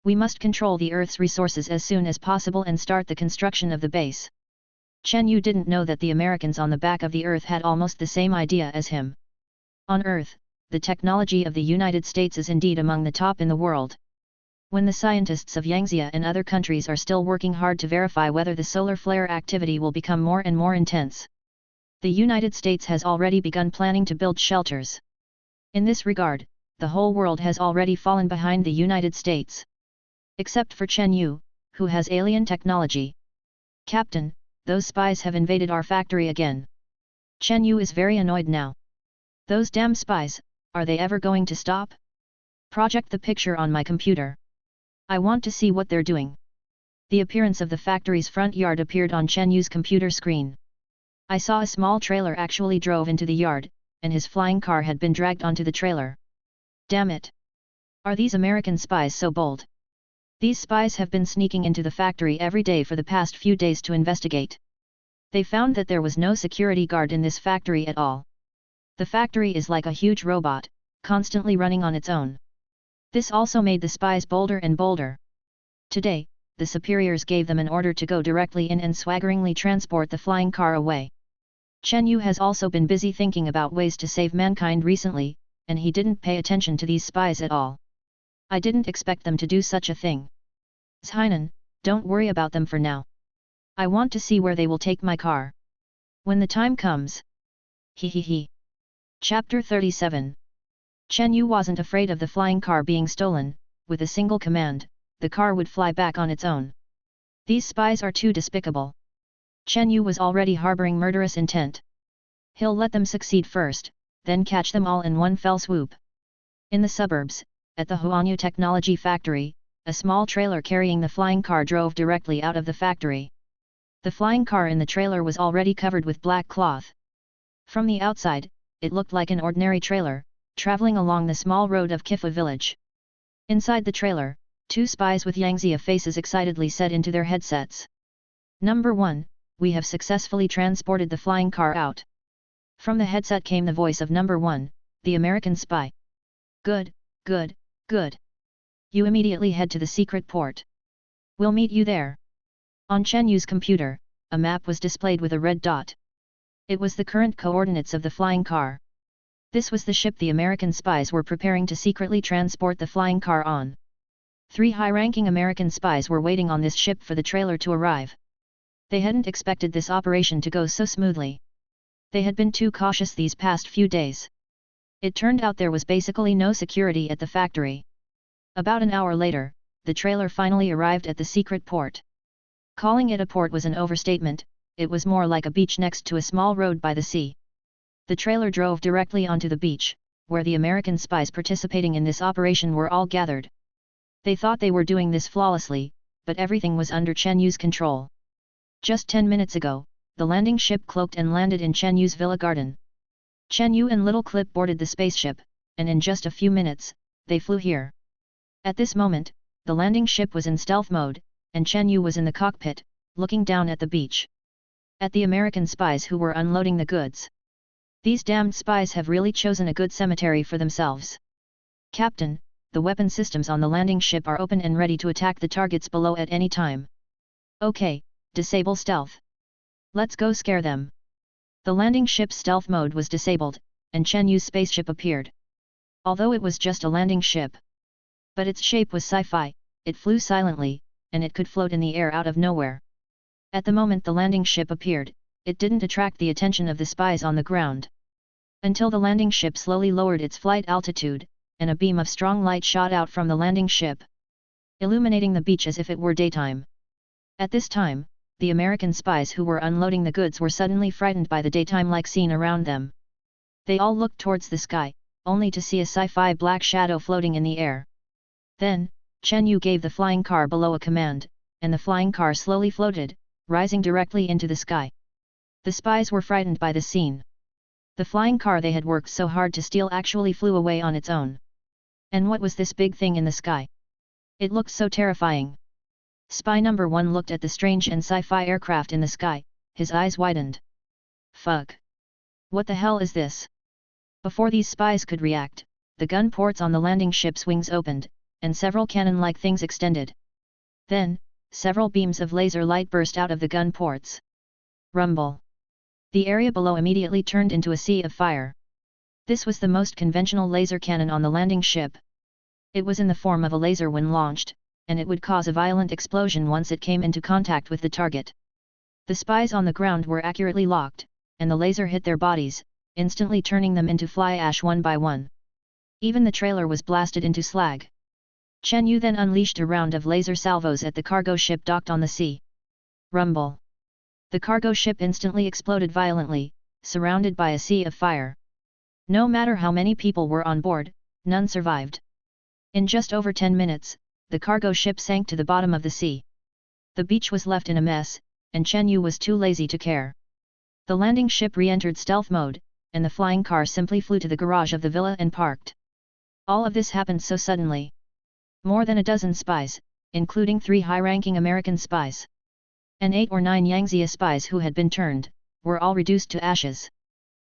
We must control the Earth's resources as soon as possible and start the construction of the base. Chen Yu didn't know that the Americans on the back of the Earth had almost the same idea as him. On Earth, the technology of the United States is indeed among the top in the world. When the scientists of Yangtze and other countries are still working hard to verify whether the solar flare activity will become more and more intense, the United States has already begun planning to build shelters. In this regard, the whole world has already fallen behind the United States. Except for Chen Yu, who has alien technology. "Captain, those spies have invaded our factory again." Chen Yu is very annoyed now. "Those damn spies, are they ever going to stop? Project the picture on my computer. I want to see what they're doing." The appearance of the factory's front yard appeared on Chen Yu's computer screen. "I saw a small trailer actually drove into the yard, and his flying car had been dragged onto the trailer. Damn it! Are these American spies so bold? These spies have been sneaking into the factory every day for the past few days to investigate. They found that there was no security guard in this factory at all. The factory is like a huge robot, constantly running on its own. This also made the spies bolder and bolder. Today, the superiors gave them an order to go directly in and swaggeringly transport the flying car away. Chen Yu has also been busy thinking about ways to save mankind recently, and he didn't pay attention to these spies at all. I didn't expect them to do such a thing. Hainan, don't worry about them for now. I want to see where they will take my car. When the time comes. He. Chapter 37. Chen Yu wasn't afraid of the flying car being stolen. With a single command, the car would fly back on its own. These spies are too despicable. Chen Yu was already harboring murderous intent. He'll let them succeed first, then catch them all in one fell swoop. In the suburbs, at the Huanyu Technology Factory, a small trailer carrying the flying car drove directly out of the factory. The flying car in the trailer was already covered with black cloth. From the outside, it looked like an ordinary trailer, traveling along the small road of Kifa village. Inside the trailer, two spies with Yangzia faces excitedly said into their headsets. Number 1, we have successfully transported the flying car out. From the headset came the voice of Number 1, the American spy. Good. You immediately head to the secret port. We'll meet you there. On Chen Yu's computer, a map was displayed with a red dot. It was the current coordinates of the flying car. This was the ship the American spies were preparing to secretly transport the flying car on. 3 high-ranking American spies were waiting on this ship for the trailer to arrive. They hadn't expected this operation to go so smoothly. They had been too cautious these past few days. It turned out there was basically no security at the factory. About an hour later, the trailer finally arrived at the secret port. Calling it a port was an overstatement, it was more like a beach next to a small road by the sea. The trailer drove directly onto the beach, where the American spies participating in this operation were all gathered. They thought they were doing this flawlessly, but everything was under Chen Yu's control. Just 10 minutes ago, the landing ship cloaked and landed in Chen Yu's villa garden. Chen Yu and Little Clip boarded the spaceship, and in just a few minutes, they flew here. At this moment, the landing ship was in stealth mode, and Chen Yu was in the cockpit, looking down at the beach. At the American spies who were unloading the goods. These damned spies have really chosen a good cemetery for themselves. Captain, the weapon systems on the landing ship are open and ready to attack the targets below at any time. Okay, disable stealth. Let's go scare them. The landing ship's stealth mode was disabled, and Chen Yu's spaceship appeared. Although it was just a landing ship. But its shape was sci-fi, it flew silently, and it could float in the air out of nowhere. At the moment the landing ship appeared, it didn't attract the attention of the spies on the ground. Until the landing ship slowly lowered its flight altitude, and a beam of strong light shot out from the landing ship, illuminating the beach as if it were daytime. At this time, the American spies who were unloading the goods were suddenly frightened by the daytime-like scene around them. They all looked towards the sky, only to see a sci-fi black shadow floating in the air. Then, Chen Yu gave the flying car below a command, and the flying car slowly floated, rising directly into the sky. The spies were frightened by the scene. The flying car they had worked so hard to steal actually flew away on its own. And what was this big thing in the sky? It looked so terrifying. Spy number 1 looked at the strange and sci-fi aircraft in the sky, his eyes widened. Fuck! What the hell is this? Before these spies could react, the gun ports on the landing ship's wings opened, and several cannon-like things extended. Then, several beams of laser light burst out of the gun ports. Rumble! The area below immediately turned into a sea of fire. This was the most conventional laser cannon on the landing ship. It was in the form of a laser when launched, and it would cause a violent explosion once it came into contact with the target. The spies on the ground were accurately locked, and the laser hit their bodies, instantly turning them into fly ash one by one. Even the trailer was blasted into slag. Chen Yu then unleashed a round of laser salvos at the cargo ship docked on the sea. Rumble! The cargo ship instantly exploded violently, surrounded by a sea of fire. No matter how many people were on board, none survived. In just over 10 minutes, the cargo ship sank to the bottom of the sea. The beach was left in a mess, and Chen Yu was too lazy to care. The landing ship re-entered stealth mode, and the flying car simply flew to the garage of the villa and parked. All of this happened so suddenly. More than a dozen spies, including 3 high-ranking American spies, and 8 or 9 Yangzia spies who had been turned, were all reduced to ashes.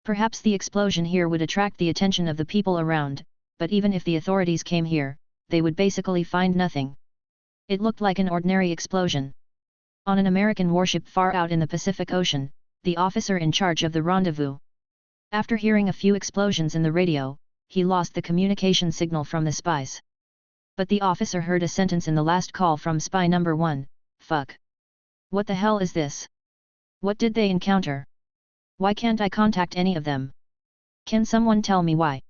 Perhaps the explosion here would attract the attention of the people around, but even if the authorities came here, they would basically find nothing. It looked like an ordinary explosion. On an American warship far out in the Pacific Ocean, the officer in charge of the rendezvous. After hearing a few explosions in the radio, he lost the communication signal from the spies. But the officer heard a sentence in the last call from spy number 1, "Fuck. What the hell is this? What did they encounter? Why can't I contact any of them? Can someone tell me why?"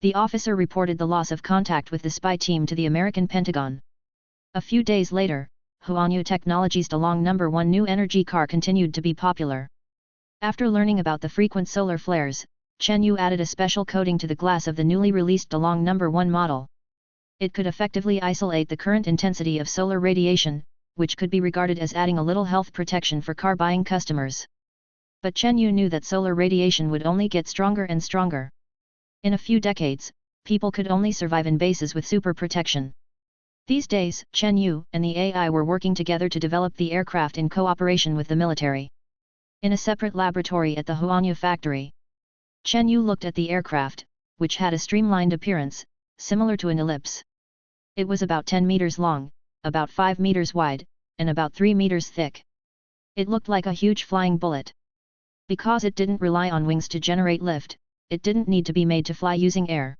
The officer reported the loss of contact with the spy team to the American Pentagon. A few days later, Huanyu Technology's DeLong No. 1 new energy car continued to be popular. After learning about the frequent solar flares, Chen Yu added a special coating to the glass of the newly released DeLong No. 1 model. It could effectively isolate the current intensity of solar radiation, which could be regarded as adding a little health protection for car-buying customers. But Chen Yu knew that solar radiation would only get stronger and stronger. In a few decades, people could only survive in bases with super protection. These days, Chen Yu and the AI were working together to develop the aircraft in cooperation with the military. In a separate laboratory at the Huanyu factory, Chen Yu looked at the aircraft, which had a streamlined appearance, similar to an ellipse. It was about 10 meters long, about 5 meters wide, and about 3 meters thick. It looked like a huge flying bullet. Because it didn't rely on wings to generate lift, it didn't need to be made to fly using air.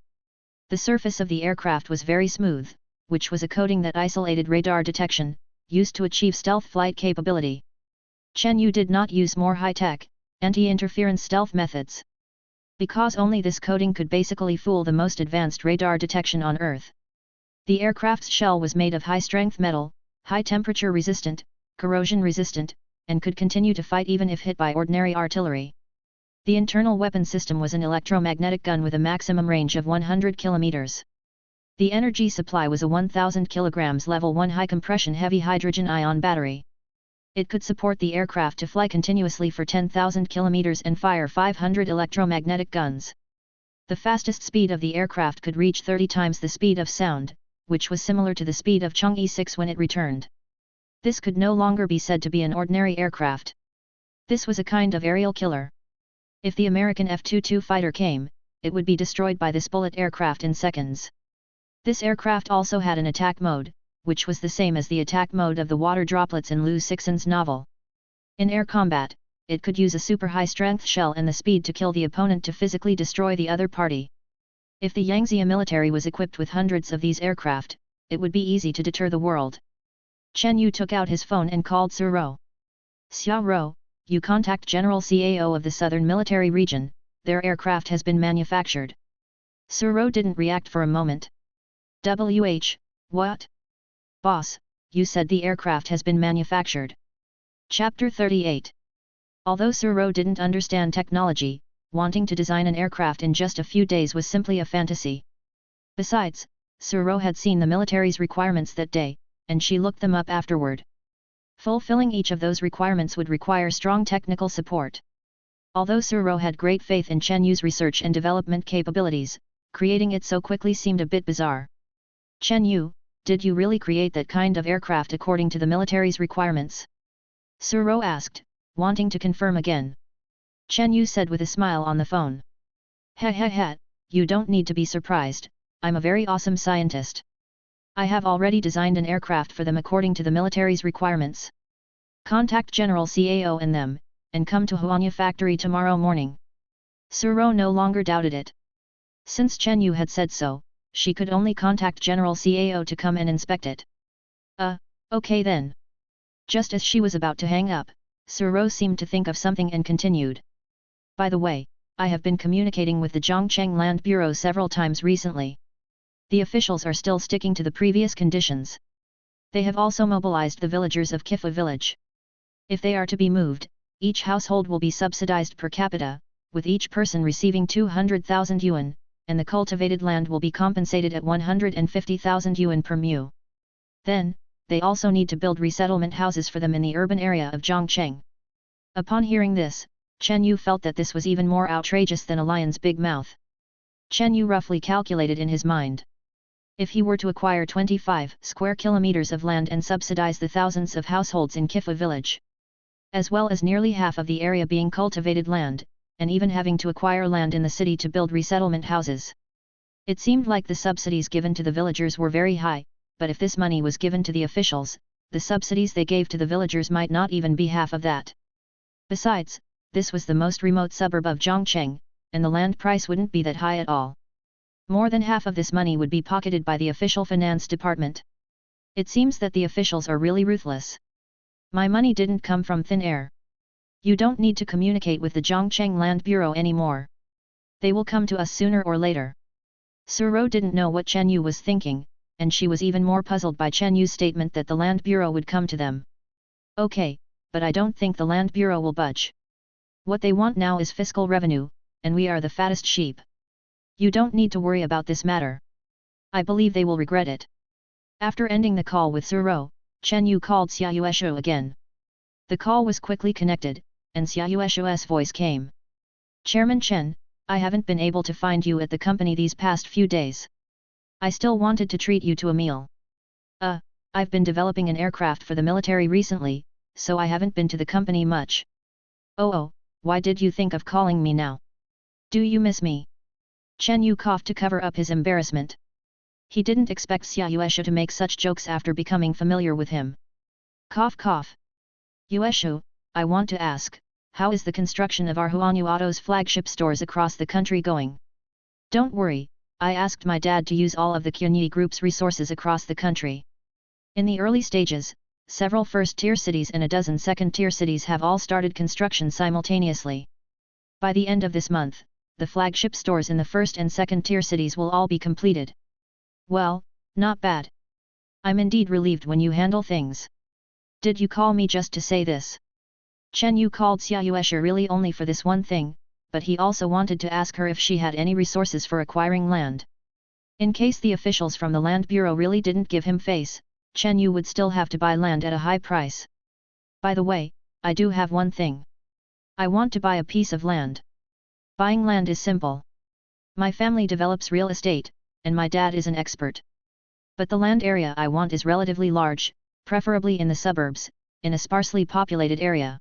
The surface of the aircraft was very smooth, which was a coating that isolated radar detection, used to achieve stealth flight capability. Chen Yu did not use more high-tech, anti-interference stealth methods. Because only this coating could basically fool the most advanced radar detection on Earth. The aircraft's shell was made of high-strength metal, high-temperature resistant, corrosion resistant, and could continue to fight even if hit by ordinary artillery. The internal weapon system was an electromagnetic gun with a maximum range of 100 kilometers. The energy supply was a 1000 kilograms level 1 high-compression heavy hydrogen ion battery. It could support the aircraft to fly continuously for 10,000 kilometers and fire 500 electromagnetic guns. The fastest speed of the aircraft could reach 30 times the speed of sound, which was similar to the speed of Chang'e 6 when it returned. This could no longer be said to be an ordinary aircraft. This was a kind of aerial killer. If the American F-22 fighter came, it would be destroyed by this bullet aircraft in seconds. This aircraft also had an attack mode, which was the same as the attack mode of the water droplets in Liu Cixin's novel. In air combat, it could use a super high-strength shell and the speed to kill the opponent to physically destroy the other party. If the Yangzia military was equipped with hundreds of these aircraft, it would be easy to deter the world. Chen Yu took out his phone and called Su Ro. "Xiao Ro, you contact General CAO of the Southern Military Region, their aircraft has been manufactured." Su Ro didn't react for a moment. What? Boss, you said the aircraft has been manufactured. Chapter 38. Although Su Ro didn't understand technology, wanting to design an aircraft in just a few days was simply a fantasy. Besides, Su Ro had seen the military's requirements that day, and she looked them up afterward. Fulfilling each of those requirements would require strong technical support. Although Su Ro had great faith in Chen Yu's research and development capabilities, creating it so quickly seemed a bit bizarre. "Chen Yu, did you really create that kind of aircraft according to the military's requirements?" Su Ro asked, wanting to confirm again. Chen Yu said with a smile on the phone. "Heh, you don't need to be surprised, I'm a very awesome scientist. I have already designed an aircraft for them according to the military's requirements. Contact General CAO and them, and come to Huanyu factory tomorrow morning." Su Ro no longer doubted it. Since Chen Yu had said so, she could only contact General CAO to come and inspect it. Okay then. Just as she was about to hang up, Su Ro seemed to think of something and continued. "By the way, I have been communicating with the Zhongcheng Land Bureau several times recently. The officials are still sticking to the previous conditions. They have also mobilized the villagers of Kifa village. If they are to be moved, each household will be subsidized per capita, with each person receiving 200,000 yuan, and the cultivated land will be compensated at 150,000 yuan per mu. Then, they also need to build resettlement houses for them in the urban area of Zhongcheng." Upon hearing this, Chen Yu felt that this was even more outrageous than a lion's big mouth. Chen Yu roughly calculated in his mind. If he were to acquire 25 square kilometers of land and subsidize the thousands of households in Kifa village, as well as nearly half of the area being cultivated land, and even having to acquire land in the city to build resettlement houses. It seemed like the subsidies given to the villagers were very high, but if this money was given to the officials, the subsidies they gave to the villagers might not even be half of that. Besides, this was the most remote suburb of Zhongcheng, and the land price wouldn't be that high at all. More than half of this money would be pocketed by the official finance department. It seems that the officials are really ruthless. My money didn't come from thin air. You don't need to communicate with the Zhongcheng Land Bureau anymore. They will come to us sooner or later. Suro didn't know what Chen Yu was thinking, and she was even more puzzled by Chen Yu's statement that the Land Bureau would come to them. Okay, but I don't think the Land Bureau will budge. What they want now is fiscal revenue, and we are the fattest sheep. You don't need to worry about this matter. I believe they will regret it. After ending the call with Suro, Chen Yu called Xia Yueshu again. The call was quickly connected, and Xia Yueshu's voice came. Chairman Chen, I haven't been able to find you at the company these past few days. I still wanted to treat you to a meal. I've been developing an aircraft for the military recently, so I haven't been to the company much. Oh, why did you think of calling me now? Do you miss me? Chen Yu coughed to cover up his embarrassment. He didn't expect Xia Yueshu to make such jokes after becoming familiar with him. Cough cough. Yueshu, I want to ask, how is the construction of our Huanyu Auto's flagship stores across the country going? Don't worry, I asked my dad to use all of the Qunyi Group's resources across the country. In the early stages, several first-tier cities and a dozen second-tier cities have all started construction simultaneously. By the end of this month, the flagship stores in the first and second-tier cities will all be completed. Well, not bad. I'm indeed relieved when you handle things. Did you call me just to say this? Chen Yu called Xia Yueshu really only for this one thing, but he also wanted to ask her if she had any resources for acquiring land. In case the officials from the Land Bureau really didn't give him face, Chen Yu would still have to buy land at a high price. By the way, I do have one thing. I want to buy a piece of land. Buying land is simple. My family develops real estate, and my dad is an expert. But the land area I want is relatively large, preferably in the suburbs, in a sparsely populated area.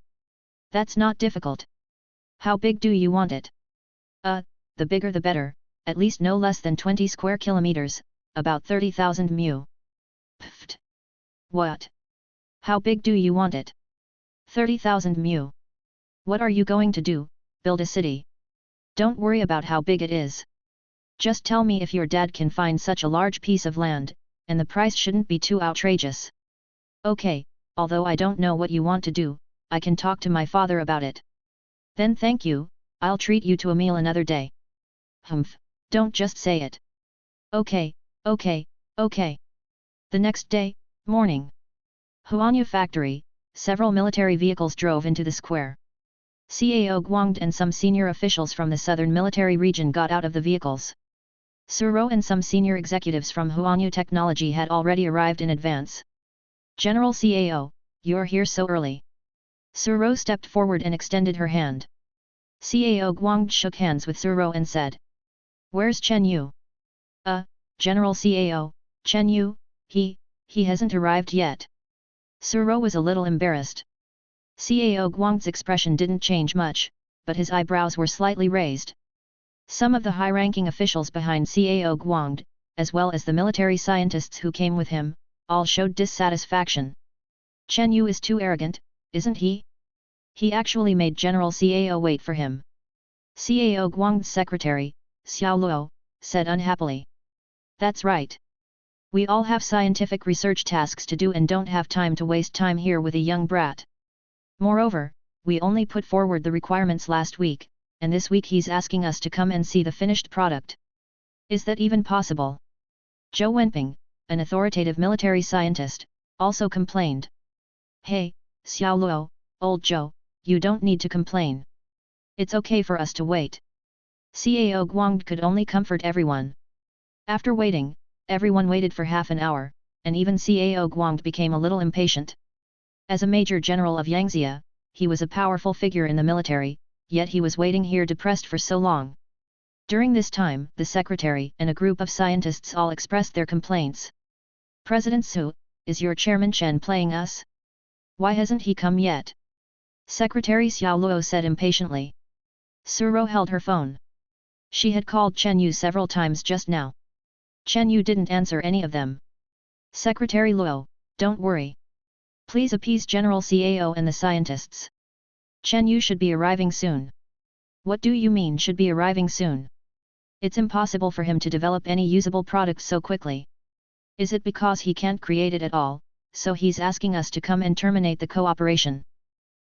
That's not difficult. How big do you want it? The bigger the better, at least no less than 20 square kilometers, about 30,000 mu. Pfft. What? How big do you want it? 30,000 mu. What are you going to do, build a city? Don't worry about how big it is. Just tell me if your dad can find such a large piece of land, and the price shouldn't be too outrageous. Okay, although I don't know what you want to do, I can talk to my father about it. Then thank you, I'll treat you to a meal another day. Humph, don't just say it. Okay. The next day, morning. Huanyu factory, several military vehicles drove into the square. Cao Guangde and some senior officials from the southern military region got out of the vehicles. Suro and some senior executives from Huanyu Technology had already arrived in advance. General Cao, you're here so early. Suro stepped forward and extended her hand. Cao Guangde shook hands with Suro and said, "Where's Chen Yu?" General Cao, Chen Yu, he hasn't arrived yet." Suro was a little embarrassed. Cao Guangde's expression didn't change much, but his eyebrows were slightly raised. Some of the high-ranking officials behind Cao Guangde, as well as the military scientists who came with him, all showed dissatisfaction. Chen Yu is too arrogant, isn't he? He actually made General Cao wait for him. Cao Guangde's secretary, Xiao Luo, said unhappily. That's right. We all have scientific research tasks to do and don't have time to waste time here with a young brat. Moreover, we only put forward the requirements last week, and this week he's asking us to come and see the finished product. Is that even possible? Zhou Wenping, an authoritative military scientist, also complained. Hey, Xiao Luo, old Zhou, you don't need to complain. It's okay for us to wait. Cao Guangde could only comfort everyone. After waiting, everyone waited for half an hour, and even Cao Guangde became a little impatient. As a major general of Yangzia, he was a powerful figure in the military, yet he was waiting here depressed for so long. During this time, the secretary and a group of scientists all expressed their complaints. President Su, is your chairman Chen playing us? Why hasn't he come yet? Secretary Xiao Luo said impatiently. Suro held her phone. She had called Chen Yu several times just now. Chen Yu didn't answer any of them. Secretary Luo, don't worry. Please appease General Cao and the scientists. Chen Yu should be arriving soon. What do you mean should be arriving soon? It's impossible for him to develop any usable products so quickly. Is it because he can't create it at all, so he's asking us to come and terminate the cooperation?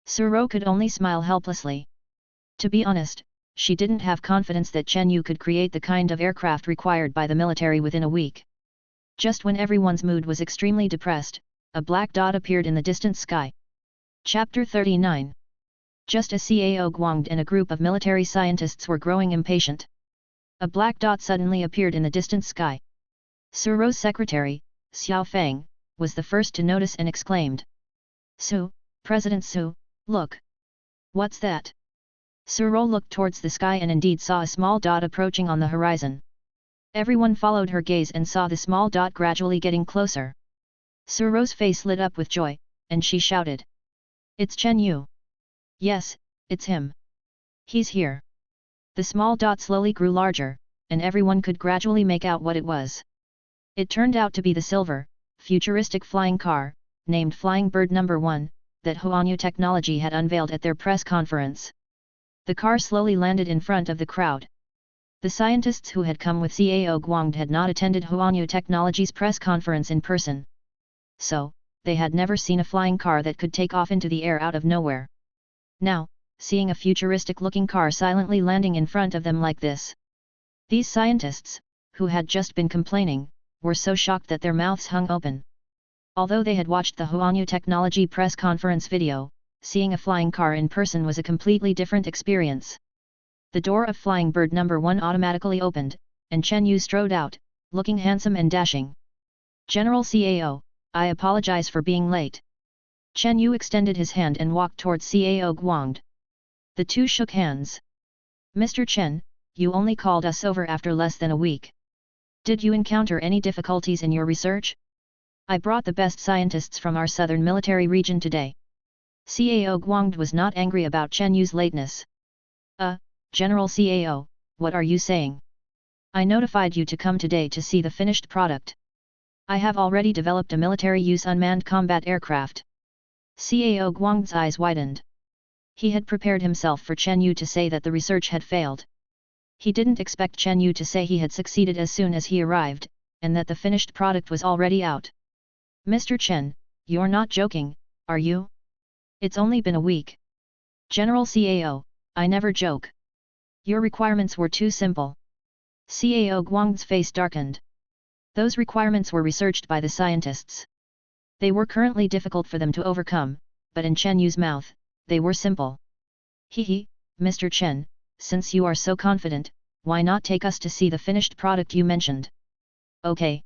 Suro could only smile helplessly. To be honest, she didn't have confidence that Chen Yu could create the kind of aircraft required by the military within a week. Just when everyone's mood was extremely depressed, a black dot appeared in the distant sky. Chapter 39. Just as Cao Guangde and a group of military scientists were growing impatient, a black dot suddenly appeared in the distant sky. Suro's secretary, Xiao Feng, was the first to notice and exclaimed. Su, President Su, look! What's that? Suro looked towards the sky and indeed saw a small dot approaching on the horizon. Everyone followed her gaze and saw the small dot gradually getting closer. Suro's face lit up with joy, and she shouted. It's Chen Yu. Yes, it's him. He's here. The small dot slowly grew larger, and everyone could gradually make out what it was. It turned out to be the silver, futuristic flying car, named Flying Bird No. 1, that Huanyu Technology had unveiled at their press conference. The car slowly landed in front of the crowd. The scientists who had come with Cao Guangde had not attended Huanyu Technology's press conference in person. So, they had never seen a flying car that could take off into the air out of nowhere. Now, seeing a futuristic-looking car silently landing in front of them like this. These scientists, who had just been complaining, were so shocked that their mouths hung open. Although they had watched the Huanyu Technology press conference video, seeing a flying car in person was a completely different experience. The door of Flying Bird No. 1 automatically opened, and Chen Yu strode out, looking handsome and dashing. General Cao, I apologize for being late. Chen Yu extended his hand and walked towards Cao Guangde. The two shook hands. Mr. Chen, you only called us over after less than a week. Did you encounter any difficulties in your research? I brought the best scientists from our southern military region today. Cao Guangde was not angry about Chen Yu's lateness. General Cao, what are you saying? I notified you to come today to see the finished product. I have already developed a military-use unmanned combat aircraft. Cao Guangde's eyes widened. He had prepared himself for Chen Yu to say that the research had failed. He didn't expect Chen Yu to say he had succeeded as soon as he arrived, and that the finished product was already out. Mr. Chen, you're not joking, are you? It's only been a week. General Cao, I never joke. Your requirements were too simple. Cao Guangde's face darkened. Those requirements were researched by the scientists. They were currently difficult for them to overcome, but in Chen Yu's mouth, they were simple. Mr. Chen, since you are so confident, why not take us to see the finished product you mentioned? Okay.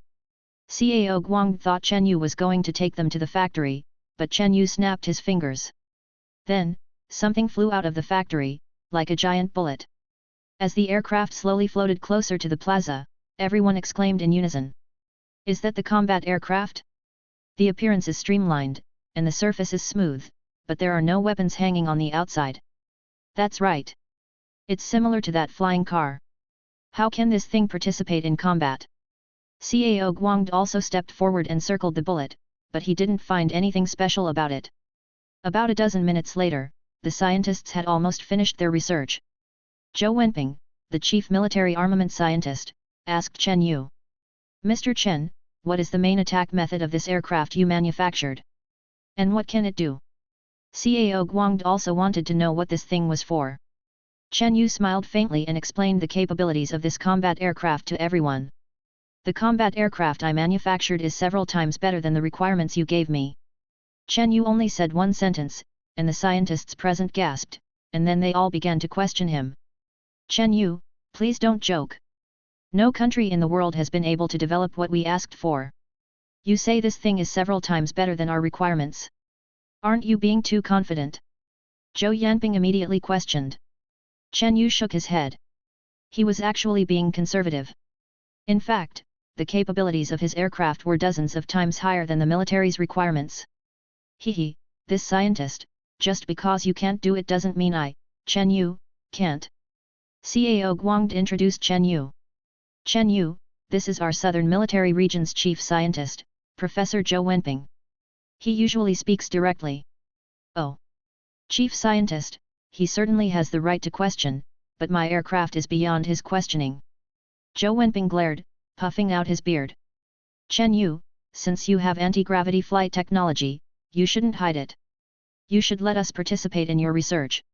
Cao Guangde thought Chen Yu was going to take them to the factory, but Chen Yu snapped his fingers. Then, something flew out of the factory, like a giant bullet. As the aircraft slowly floated closer to the plaza, everyone exclaimed in unison. Is that the combat aircraft? The appearance is streamlined, and the surface is smooth, but there are no weapons hanging on the outside. That's right. It's similar to that flying car. How can this thing participate in combat? Cao Guangde also stepped forward and circled the bullet, but he didn't find anything special about it. About a dozen minutes later, the scientists had almost finished their research. Zhou Wenping, the chief military armament scientist, asked Chen Yu. Mr. Chen, what is the main attack method of this aircraft you manufactured? And what can it do? Cao Guangde also wanted to know what this thing was for. Chen Yu smiled faintly and explained the capabilities of this combat aircraft to everyone. The combat aircraft I manufactured is several times better than the requirements you gave me. Chen Yu only said one sentence, and the scientists present gasped, and then they all began to question him. Chen Yu, please don't joke. No country in the world has been able to develop what we asked for. You say this thing is several times better than our requirements. Aren't you being too confident? Zhou Yanping immediately questioned. Chen Yu shook his head. He was actually being conservative. In fact, the capabilities of his aircraft were dozens of times higher than the military's requirements. Hehe, this scientist, just because you can't do it doesn't mean Chen Yu, can't. Cao Guangde introduced Chen Yu. Chen Yu, this is our Southern Military Region's chief scientist, Professor Zhou Wenping. He usually speaks directly. Oh. Chief scientist, he certainly has the right to question, but my aircraft is beyond his questioning. Zhou Wenping glared, puffing out his beard. Chen Yu, since you have anti-gravity flight technology, you shouldn't hide it. You should let us participate in your research.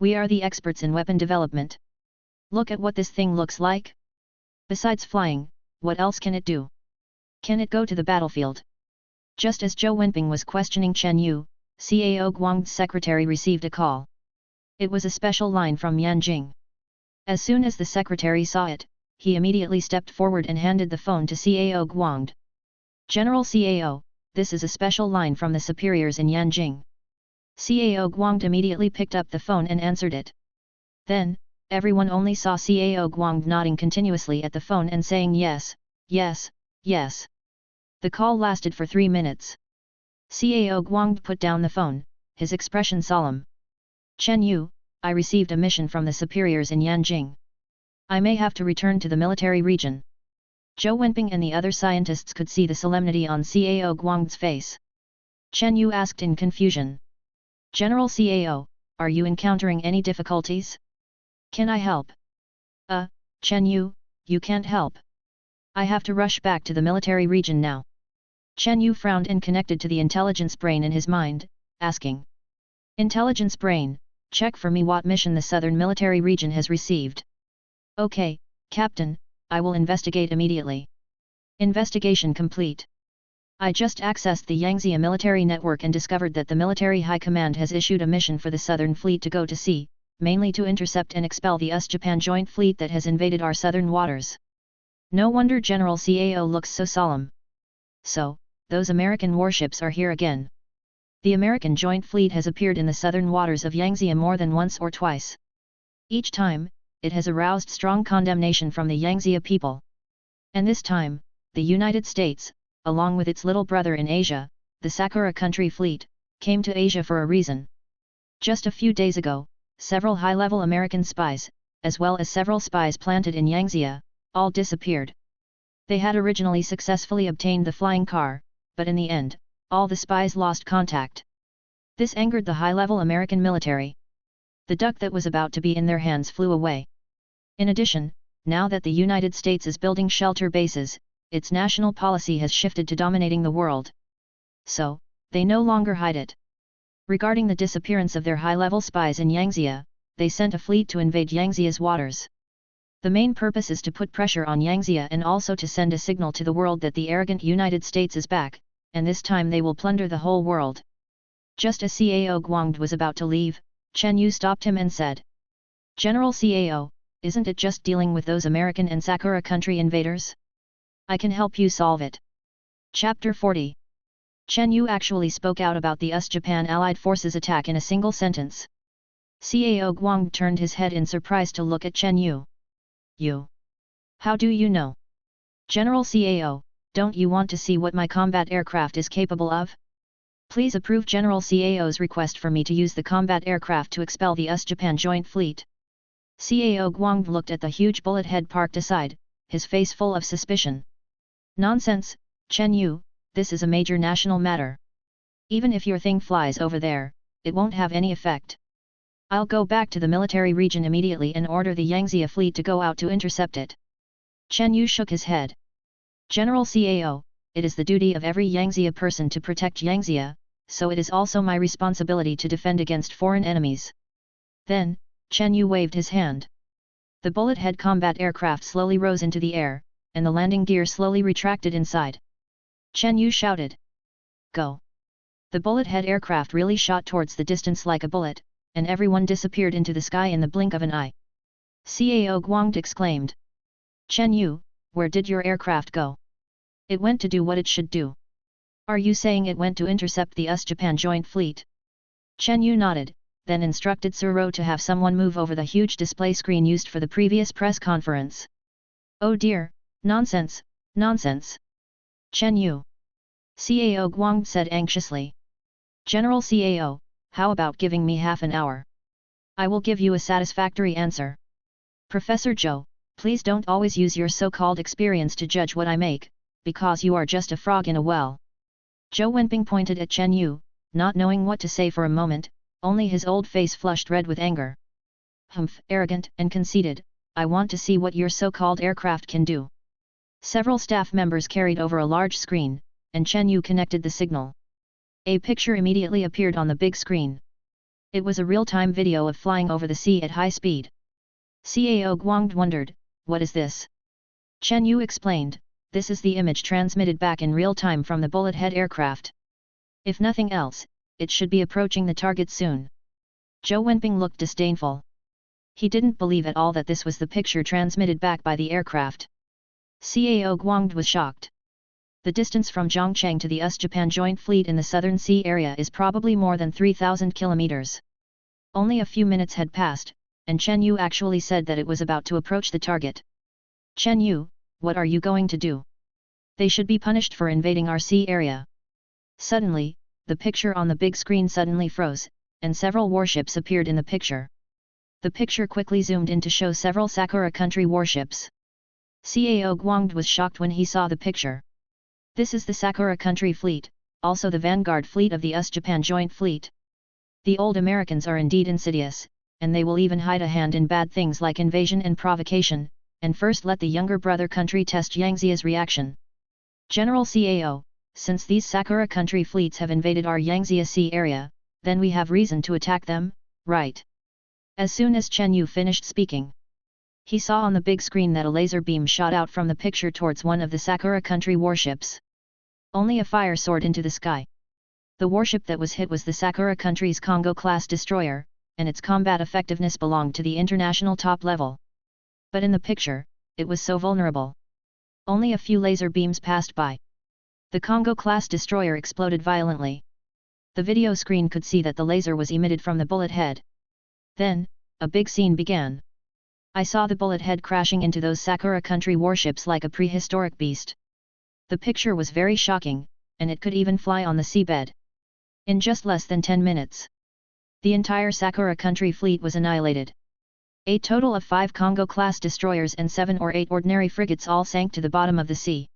We are the experts in weapon development. Look at what this thing looks like. Besides flying, what else can it do? Can it go to the battlefield? Just as Zhou Wenping was questioning Chen Yu, Cao Guangde's secretary received a call. It was a special line from Yan Jing. As soon as the secretary saw it, he immediately stepped forward and handed the phone to Cao Guangde. General Cao, this is a special line from the superiors in Yanjing. Cao Guangde immediately picked up the phone and answered it. Then, everyone only saw Cao Guangde nodding continuously at the phone and saying yes, yes, yes. The call lasted for 3 minutes. Cao Guangde put down the phone, his expression solemn. Chen Yu, I received a mission from the superiors in Yanjing. I may have to return to the military region. Zhou Wenping and the other scientists could see the solemnity on Cao Guangde's face. Chen Yu asked in confusion. General Cao, are you encountering any difficulties? Can I help? Chen Yu, you can't help. I have to rush back to the military region now. Chen Yu frowned and connected to the intelligence brain in his mind, asking. Intelligence brain, check for me what mission the Southern Military Region has received. Okay, Captain, I will investigate immediately. Investigation complete. I just accessed the Yangtze military network and discovered that the Military High Command has issued a mission for the Southern Fleet to go to sea, mainly to intercept and expel the US-Japan Joint Fleet that has invaded our southern waters. No wonder General Cao looks so solemn. So, those American warships are here again. The American Joint Fleet has appeared in the southern waters of Yangtze more than once or twice. Each time, it has aroused strong condemnation from the Yangtze people. And this time, the United States, along with its little brother in Asia, the Sakura Country Fleet, came to Asia for a reason. Just a few days ago, several high-level American spies, as well as several spies planted in Yangtze, all disappeared. They had originally successfully obtained the flying car, but in the end, all the spies lost contact. This angered the high-level American military. The duck that was about to be in their hands flew away. In addition, now that the United States is building shelter bases, its national policy has shifted to dominating the world. So, they no longer hide it. Regarding the disappearance of their high-level spies in Yangtze, they sent a fleet to invade Yangtze's waters. The main purpose is to put pressure on Yangtze and also to send a signal to the world that the arrogant United States is back, and this time they will plunder the whole world. Just as Cao Guangde was about to leave, Chen Yu stopped him and said. General Cao, isn't it just dealing with those American and Sakura country invaders? I can help you solve it. Chapter 40. Chen Yu actually spoke out about the US-Japan Allied Forces attack in a single sentence. Cao Guangde turned his head in surprise to look at Chen Yu. You? How do you know? General Cao, don't you want to see what my combat aircraft is capable of? Please approve General Cao's request for me to use the combat aircraft to expel the US-Japan Joint Fleet. Cao Guangde looked at the huge bullet head parked aside, his face full of suspicion. Nonsense, Chen Yu, this is a major national matter. Even if your thing flies over there, it won't have any effect. I'll go back to the military region immediately and order the Yangtze fleet to go out to intercept it. Chen Yu shook his head. General Cao, it is the duty of every Yangtze person to protect Yangtze, so it is also my responsibility to defend against foreign enemies. Then, Chen Yu waved his hand. The bullet-head combat aircraft slowly rose into the air, and the landing gear slowly retracted inside. Chen Yu shouted. Go! The bullet-head aircraft really shot towards the distance like a bullet, and everyone disappeared into the sky in the blink of an eye. Cao Guangde exclaimed. Chen Yu, where did your aircraft go? It went to do what it should do. Are you saying it went to intercept the US-Japan Joint Fleet? Chen Yu nodded, then instructed Suro to have someone move over the huge display screen used for the previous press conference. Oh dear, nonsense, nonsense. Chen Yu. CAO Guang said anxiously. General CAO, how about giving me half an hour? I will give you a satisfactory answer. Professor Zhou, please don't always use your so-called experience to judge what I make, because you are just a frog in a well. Zhou Wenping pointed at Chen Yu, not knowing what to say for a moment, only his old face flushed red with anger. Humph, arrogant and conceited, I want to see what your so-called aircraft can do. Several staff members carried over a large screen, and Chen Yu connected the signal. A picture immediately appeared on the big screen. It was a real-time video of flying over the sea at high speed. CAO Guang wondered, what is this? Chen Yu explained, this is the image transmitted back in real time from the bullet-head aircraft. If nothing else, it should be approaching the target soon. Zhou Wenping looked disdainful. He didn't believe at all that this was the picture transmitted back by the aircraft. CAO Guang was shocked. The distance from Zhongcheng to the US-Japan Joint Fleet in the Southern Sea area is probably more than 3,000 kilometers. Only a few minutes had passed, and Chen Yu actually said that it was about to approach the target. Chen Yu, what are you going to do? They should be punished for invading our sea area. Suddenly, the picture on the big screen suddenly froze, and several warships appeared in the picture. The picture quickly zoomed in to show several Sakura country warships. CAO Guang was shocked when he saw the picture. This is the Sakura country fleet, also the vanguard fleet of the US-Japan Joint Fleet. The old Americans are indeed insidious, and they will even hide a hand in bad things like invasion and provocation, and first let the younger brother country test Yangtze's reaction. General CAO, since these Sakura country fleets have invaded our Yangtze Sea area, then we have reason to attack them, right? As soon as Chen Yu finished speaking, he saw on the big screen that a laser beam shot out from the picture towards one of the Sakura country warships. Only a fire soared into the sky. The warship that was hit was the Sakura country's Congo-class destroyer, and its combat effectiveness belonged to the international top level. But in the picture, it was so vulnerable. Only a few laser beams passed by. The Congo-class destroyer exploded violently. The video screen could see that the laser was emitted from the bullet head. Then, a big scene began. I saw the bullet head crashing into those Sakura country warships like a prehistoric beast. The picture was very shocking, and it could even fly on the seabed. In just less than 10 minutes, the entire Sakura country fleet was annihilated. A total of 5 Congo-class destroyers and 7 or 8 ordinary frigates all sank to the bottom of the sea.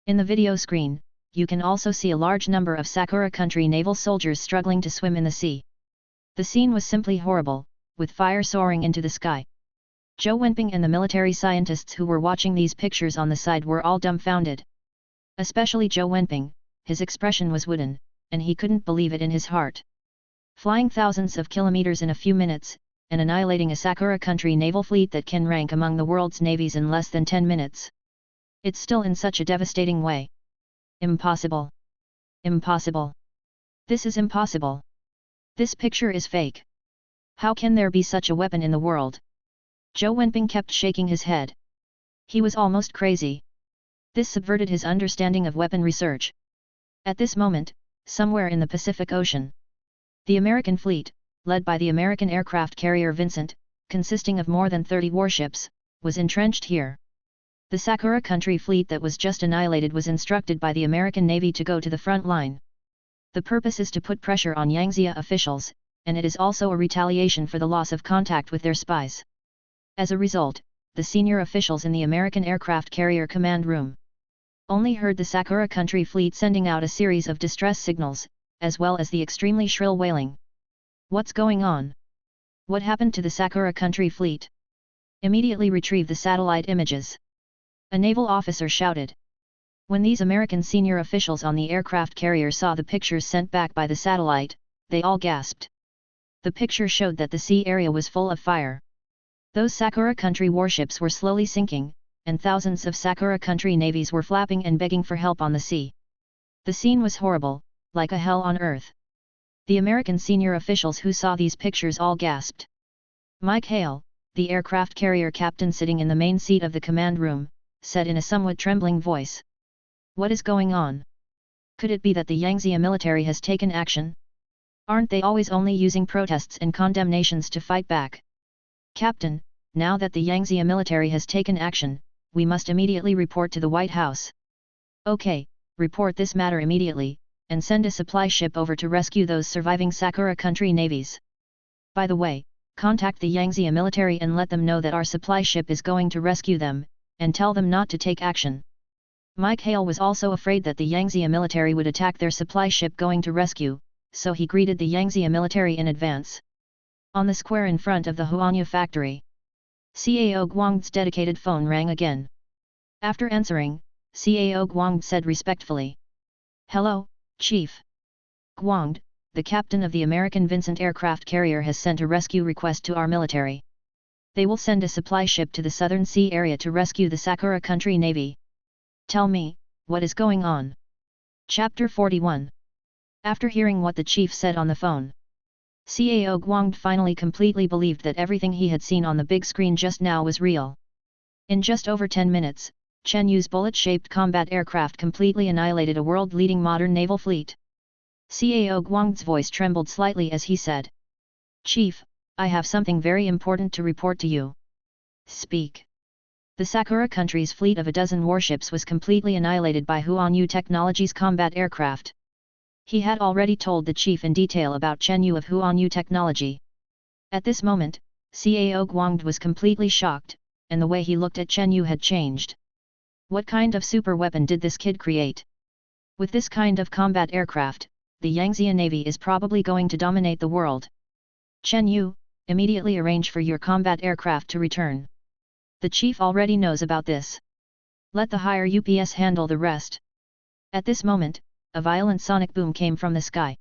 In the video screen, you can also see a large number of Sakura country naval soldiers struggling to swim in the sea. The scene was simply horrible, with fire soaring into the sky. Zhou Wenping and the military scientists who were watching these pictures on the side were all dumbfounded. Especially Zhou Wenping, his expression was wooden, and he couldn't believe it in his heart. Flying thousands of kilometers in a few minutes, and annihilating a Sakura country naval fleet that can rank among the world's navies in less than 10 minutes. It's still in such a devastating way. Impossible. Impossible. This is impossible. This picture is fake. How can there be such a weapon in the world? Zhou Wenping kept shaking his head. He was almost crazy. This subverted his understanding of weapon research. At this moment, somewhere in the Pacific Ocean, the American fleet, led by the American aircraft carrier Vincent, consisting of more than 30 warships, was entrenched here. The Sakura country fleet that was just annihilated was instructed by the American Navy to go to the front line. The purpose is to put pressure on Yangtze officials, and it is also a retaliation for the loss of contact with their spies. As a result, the senior officials in the American aircraft carrier command room only heard the Sakura country fleet sending out a series of distress signals, as well as the extremely shrill wailing. What's going on? What happened to the Sakura country fleet? Immediately retrieve the satellite images. A naval officer shouted. When these American senior officials on the aircraft carrier saw the pictures sent back by the satellite, they all gasped. The picture showed that the sea area was full of fire. Those Sakura country warships were slowly sinking, and thousands of Sakura country navies were flapping and begging for help on the sea. The scene was horrible, like a hell on earth. The American senior officials who saw these pictures all gasped. Mike Hale, the aircraft carrier captain sitting in the main seat of the command room, said in a somewhat trembling voice. What is going on? Could it be that the Yangtze military has taken action? Aren't they always only using protests and condemnations to fight back? Captain, now that the Yangtze military has taken action, we must immediately report to the White House. Okay, report this matter immediately, and send a supply ship over to rescue those surviving Sakura country navies. By the way, contact the Yangtze military and let them know that our supply ship is going to rescue them, and tell them not to take action. Mike Hale was also afraid that the Yangtze military would attack their supply ship going to rescue, so he greeted the Yangtze military in advance. On the square in front of the Huanya factory, Cao Guang's dedicated phone rang again. After answering, Cao Guang said respectfully, "Hello, Chief. Guang, the captain of the American Vincent aircraft carrier has sent a rescue request to our military. They will send a supply ship to the Southern Sea area to rescue the Sakura country navy. Tell me, what is going on?" Chapter 41. After hearing what the chief said on the phone, Cao Guang finally completely believed that everything he had seen on the big screen just now was real. In just over 10 minutes, Chen Yu's bullet-shaped combat aircraft completely annihilated a world-leading modern naval fleet. Cao Guang's voice trembled slightly as he said, "Chief, I have something very important to report to you." "Speak." The Sakura country's fleet of a dozen warships was completely annihilated by Huanyu Technology's combat aircraft. He had already told the chief in detail about Chen Yu of Huanyu Technology. At this moment, Cao Guang was completely shocked, and the way he looked at Chen Yu had changed. What kind of super weapon did this kid create? With this kind of combat aircraft, the Yangtze Navy is probably going to dominate the world. Chen Yu, immediately arrange for your combat aircraft to return. The chief already knows about this. Let the higher UPS handle the rest. At this moment, a violent sonic boom came from the sky.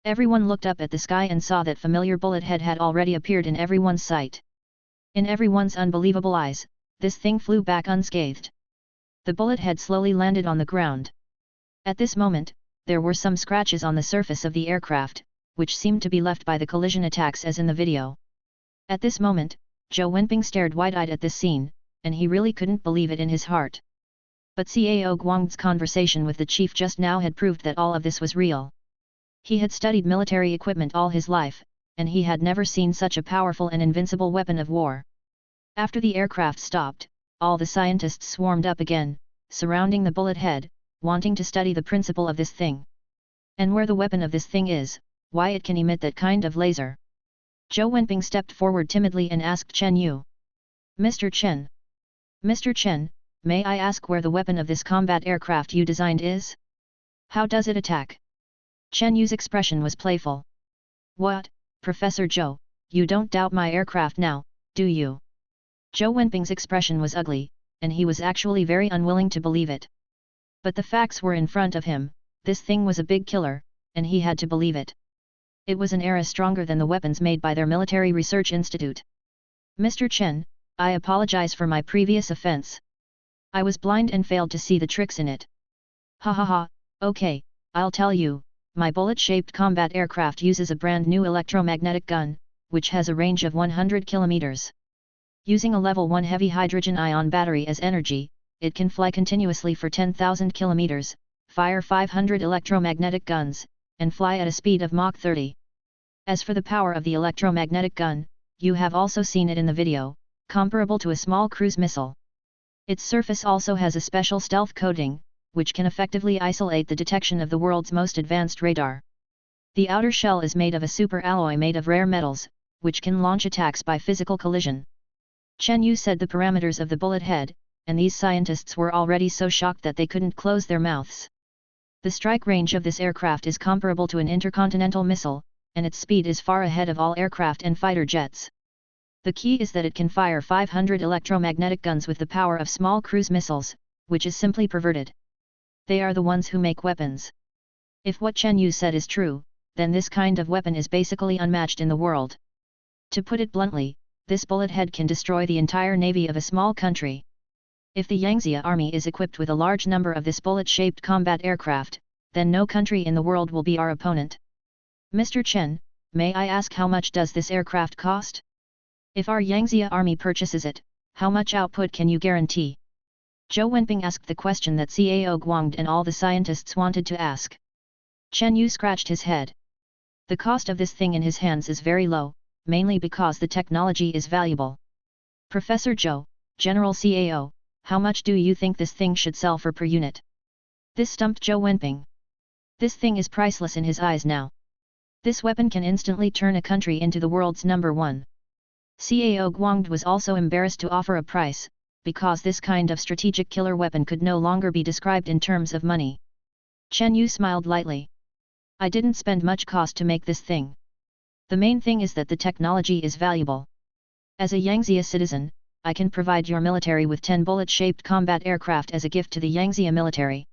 Everyone looked up at the sky and saw that familiar bullet head had already appeared in everyone's sight. In everyone's unbelievable eyes, this thing flew back unscathed. The bullet head slowly landed on the ground. At this moment, there were some scratches on the surface of the aircraft, which seemed to be left by the collision attacks as in the video. At this moment, Zhou Wenping stared wide-eyed at this scene, and he really couldn't believe it in his heart. But Cao Guang's conversation with the chief just now had proved that all of this was real. He had studied military equipment all his life, and he had never seen such a powerful and invincible weapon of war. After the aircraft stopped, all the scientists swarmed up again, surrounding the bullet head, wanting to study the principle of this thing. And where the weapon of this thing is, why it can emit that kind of laser. Zhou Wenping stepped forward timidly and asked Chen Yu. "Mr. Chen. Mr. Chen, may I ask where the weapon of this combat aircraft you designed is? How does it attack?" Chen Yu's expression was playful. "What, Professor Zhou, you don't doubt my aircraft now, do you?" Zhou Wenping's expression was ugly, and he was actually very unwilling to believe it. But the facts were in front of him, this thing was a big killer, and he had to believe it. It was an era stronger than the weapons made by their military research institute. "Mr. Chen, I apologize for my previous offense. I was blind and failed to see the tricks in it." "Ha ha ha, okay, I'll tell you, my bullet-shaped combat aircraft uses a brand new electromagnetic gun, which has a range of 100 kilometers. Using a level 1 heavy hydrogen-ion battery as energy, it can fly continuously for 10,000 kilometers, fire 500 electromagnetic guns, and fly at a speed of Mach 30. As for the power of the electromagnetic gun, you have also seen it in the video, comparable to a small cruise missile. Its surface also has a special stealth coating, which can effectively isolate the detection of the world's most advanced radar. The outer shell is made of a super alloy made of rare metals, which can launch attacks by physical collision." Chen Yu said the parameters of the bullet head, and these scientists were already so shocked that they couldn't close their mouths. The strike range of this aircraft is comparable to an intercontinental missile, and its speed is far ahead of all aircraft and fighter jets. The key is that it can fire 500 electromagnetic guns with the power of small cruise missiles, which is simply perverted. They are the ones who make weapons. If what Chen Yu said is true, then this kind of weapon is basically unmatched in the world. To put it bluntly, this bullet head can destroy the entire navy of a small country. If the Yangtze army is equipped with a large number of this bullet-shaped combat aircraft, then no country in the world will be our opponent. "Mr. Chen, may I ask how much does this aircraft cost? If our Yangtze army purchases it, how much output can you guarantee?" Zhou Wenping asked the question that Cao Guang and all the scientists wanted to ask. Chen Yu scratched his head. The cost of this thing in his hands is very low, mainly because the technology is valuable. Professor Zhou, General CAO, how much do you think this thing should sell for per unit? This stumped Zhou Wenping. This thing is priceless in his eyes now. This weapon can instantly turn a country into the world's #1. CAO Guangde was also embarrassed to offer a price, because this kind of strategic killer weapon could no longer be described in terms of money. Chen Yu smiled lightly. I didn't spend much cost to make this thing. The main thing is that the technology is valuable. As a Yangzia citizen, I can provide your military with 10 bullet-shaped combat aircraft as a gift to the Yangzia military.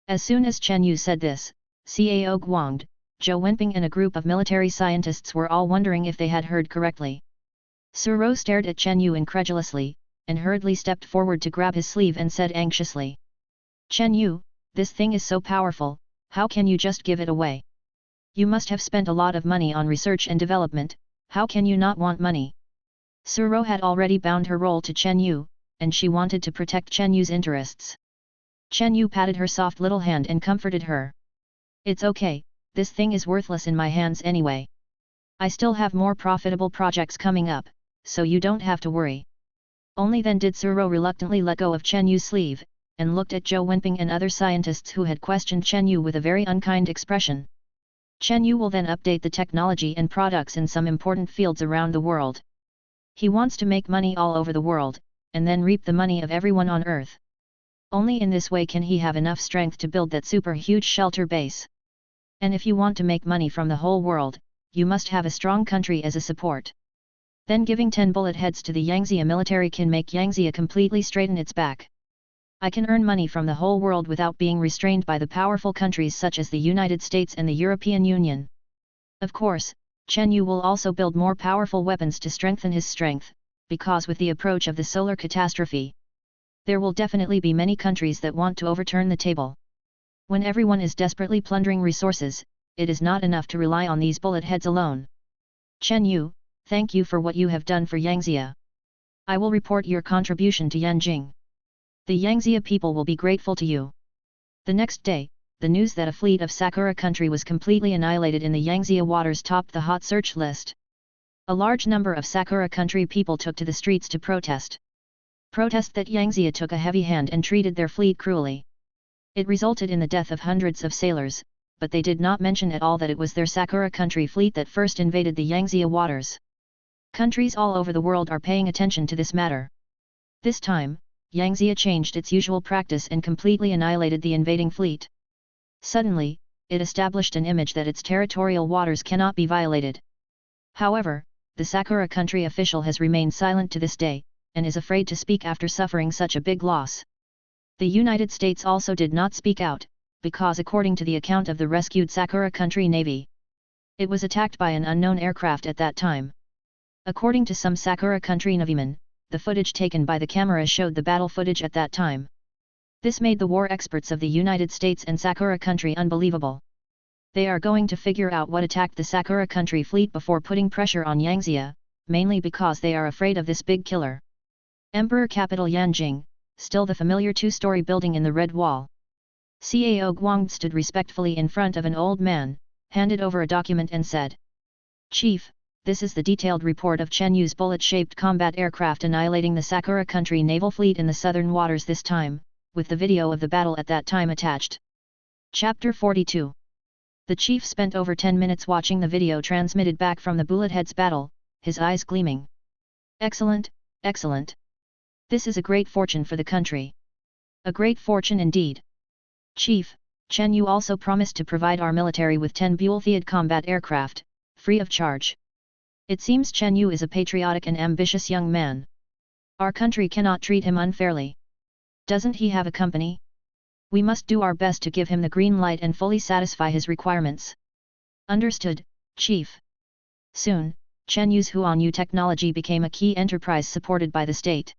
As soon as Chen Yu said this, CAO Guangde, Zhou Wenping and a group of military scientists were all wondering if they had heard correctly. Suro stared at Chen Yu incredulously, and hurriedly stepped forward to grab his sleeve and said anxiously. Chen Yu, this thing is so powerful, how can you just give it away? You must have spent a lot of money on research and development, how can you not want money? Suro had already bound her role to Chen Yu, and she wanted to protect Chen Yu's interests. Chen Yu patted her soft little hand and comforted her. It's okay, this thing is worthless in my hands anyway. I still have more profitable projects coming up, so you don't have to worry. Only then did Suro reluctantly let go of Chen Yu's sleeve, and looked at Zhou Wenping and other scientists who had questioned Chen Yu with a very unkind expression. Chen Yu will then update the technology and products in some important fields around the world. He wants to make money all over the world, and then reap the money of everyone on Earth. Only in this way can he have enough strength to build that super huge shelter base. And if you want to make money from the whole world, you must have a strong country as a support. Then giving 10 bullet heads to the Yangzia military can make Yangzia completely straighten its back. I can earn money from the whole world without being restrained by the powerful countries such as the United States and the European Union. Of course, Chen Yu will also build more powerful weapons to strengthen his strength, because with the approach of the solar catastrophe, there will definitely be many countries that want to overturn the table. When everyone is desperately plundering resources, it is not enough to rely on these bullet heads alone. Chen Yu, thank you for what you have done for Yangzia. I will report your contribution to Yanjing. The Yangzia people will be grateful to you. The next day, the news that a fleet of Sakura country was completely annihilated in the Yangzia waters topped the hot search list. A large number of Sakura country people took to the streets to protest. Protest that Yangzia took a heavy hand and treated their fleet cruelly. It resulted in the death of hundreds of sailors, but they did not mention at all that it was their Sakura country fleet that first invaded the Yangzia waters. Countries all over the world are paying attention to this matter. This time, Yangzia changed its usual practice and completely annihilated the invading fleet. Suddenly, it established an image that its territorial waters cannot be violated. However, the Sakura country official has remained silent to this day, and is afraid to speak after suffering such a big loss. The United States also did not speak out, because according to the account of the rescued Sakura country Navy, it was attacked by an unknown aircraft at that time. According to some Sakura country Navimen, the footage taken by the camera showed the battle footage at that time. This made the war experts of the United States and Sakura country unbelievable. They are going to figure out what attacked the Sakura country fleet before putting pressure on Yangzia, mainly because they are afraid of this big killer. Emperor capital Yanjing, still the familiar two-story building in the Red Wall. Cao Guangde stood respectfully in front of an old man, handed over a document and said, "Chief, this is the detailed report of Chen Yu's bullet-shaped combat aircraft annihilating the Sakura country naval fleet in the southern waters this time, with the video of the battle at that time attached." Chapter 42. The chief spent over 10 minutes watching the video transmitted back from the Bullethead's battle, his eyes gleaming. Excellent, excellent. This is a great fortune for the country. A great fortune indeed. Chief, Chen Yu also promised to provide our military with 10 Bullthead combat aircraft, free of charge. It seems Chen Yu is a patriotic and ambitious young man. Our country cannot treat him unfairly. Doesn't he have a company? We must do our best to give him the green light and fully satisfy his requirements. Understood, Chief. Soon, Chen Yu's Huanyu technology became a key enterprise supported by the state.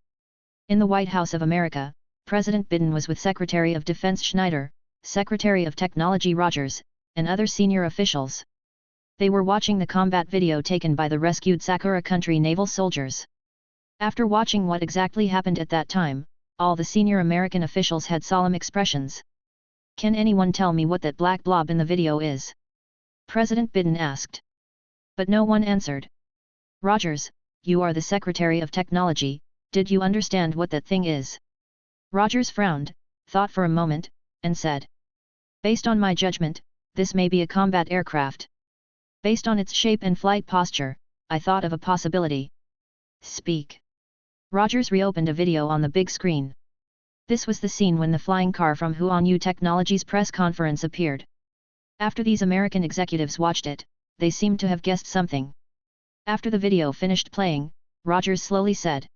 In the White House of America, President Biden was with Secretary of Defense Schneider, Secretary of Technology Rogers, and other senior officials. They were watching the combat video taken by the rescued Sakura country naval soldiers. After watching what exactly happened at that time, all the senior American officials had solemn expressions. Can anyone tell me what that black blob in the video is? President Biden asked. But no one answered. Rogers, you are the Secretary of Technology, did you understand what that thing is? Rogers frowned, thought for a moment, and said. Based on my judgment, this may be a combat aircraft. Based on its shape and flight posture, I thought of a possibility. Speak. Rogers reopened a video on the big screen. This was the scene when the flying car from Huanyu Technologies press conference appeared. After these American executives watched it, they seemed to have guessed something. After the video finished playing, Rogers slowly said.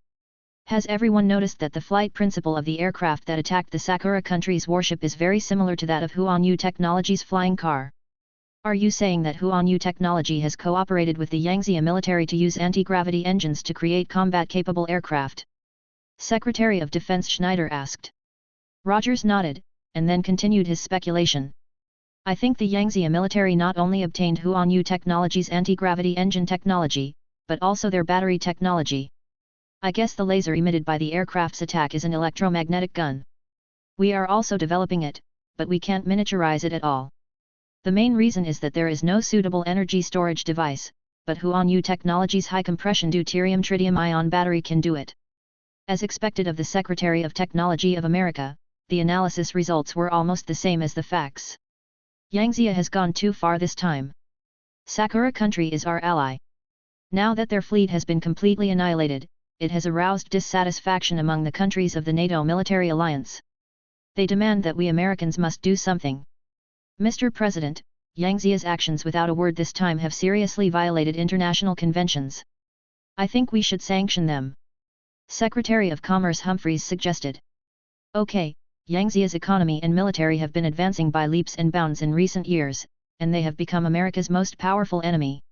Has everyone noticed that the flight principle of the aircraft that attacked the Sakura country's warship is very similar to that of Huanyu Technologies' flying car? Are you saying that Huanyu Technology has cooperated with the Yangtze military to use anti-gravity engines to create combat-capable aircraft? Secretary of Defense Schneider asked. Rogers nodded, and then continued his speculation. I think the Yangtze military not only obtained Huanyu Technology's anti-gravity engine technology, but also their battery technology. I guess the laser emitted by the aircraft's attack is an electromagnetic gun. We are also developing it, but we can't miniaturize it at all. The main reason is that there is no suitable energy storage device, but Huanyu Technology's high-compression deuterium-tritium-ion battery can do it. As expected of the Secretary of Technology of America, the analysis results were almost the same as the facts. Yangtze has gone too far this time. Sakura country is our ally. Now that their fleet has been completely annihilated, it has aroused dissatisfaction among the countries of the NATO military alliance. They demand that we Americans must do something. Mr. President, Yangtze's actions without a word this time have seriously violated international conventions. I think we should sanction them. Secretary of Commerce Humphreys suggested. Okay, Yangtze's economy and military have been advancing by leaps and bounds in recent years, and they have become America's most powerful enemy.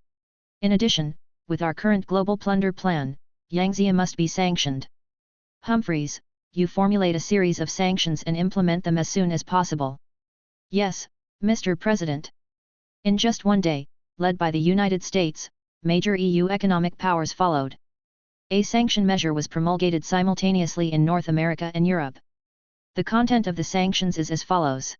In addition, with our current global plunder plan, Yangtze must be sanctioned. Humphreys, you formulate a series of sanctions and implement them as soon as possible. Yes, Mr. President. In just one day, led by the United States, major EU economic powers followed. A sanction measure was promulgated simultaneously in North America and Europe. The content of the sanctions is as follows.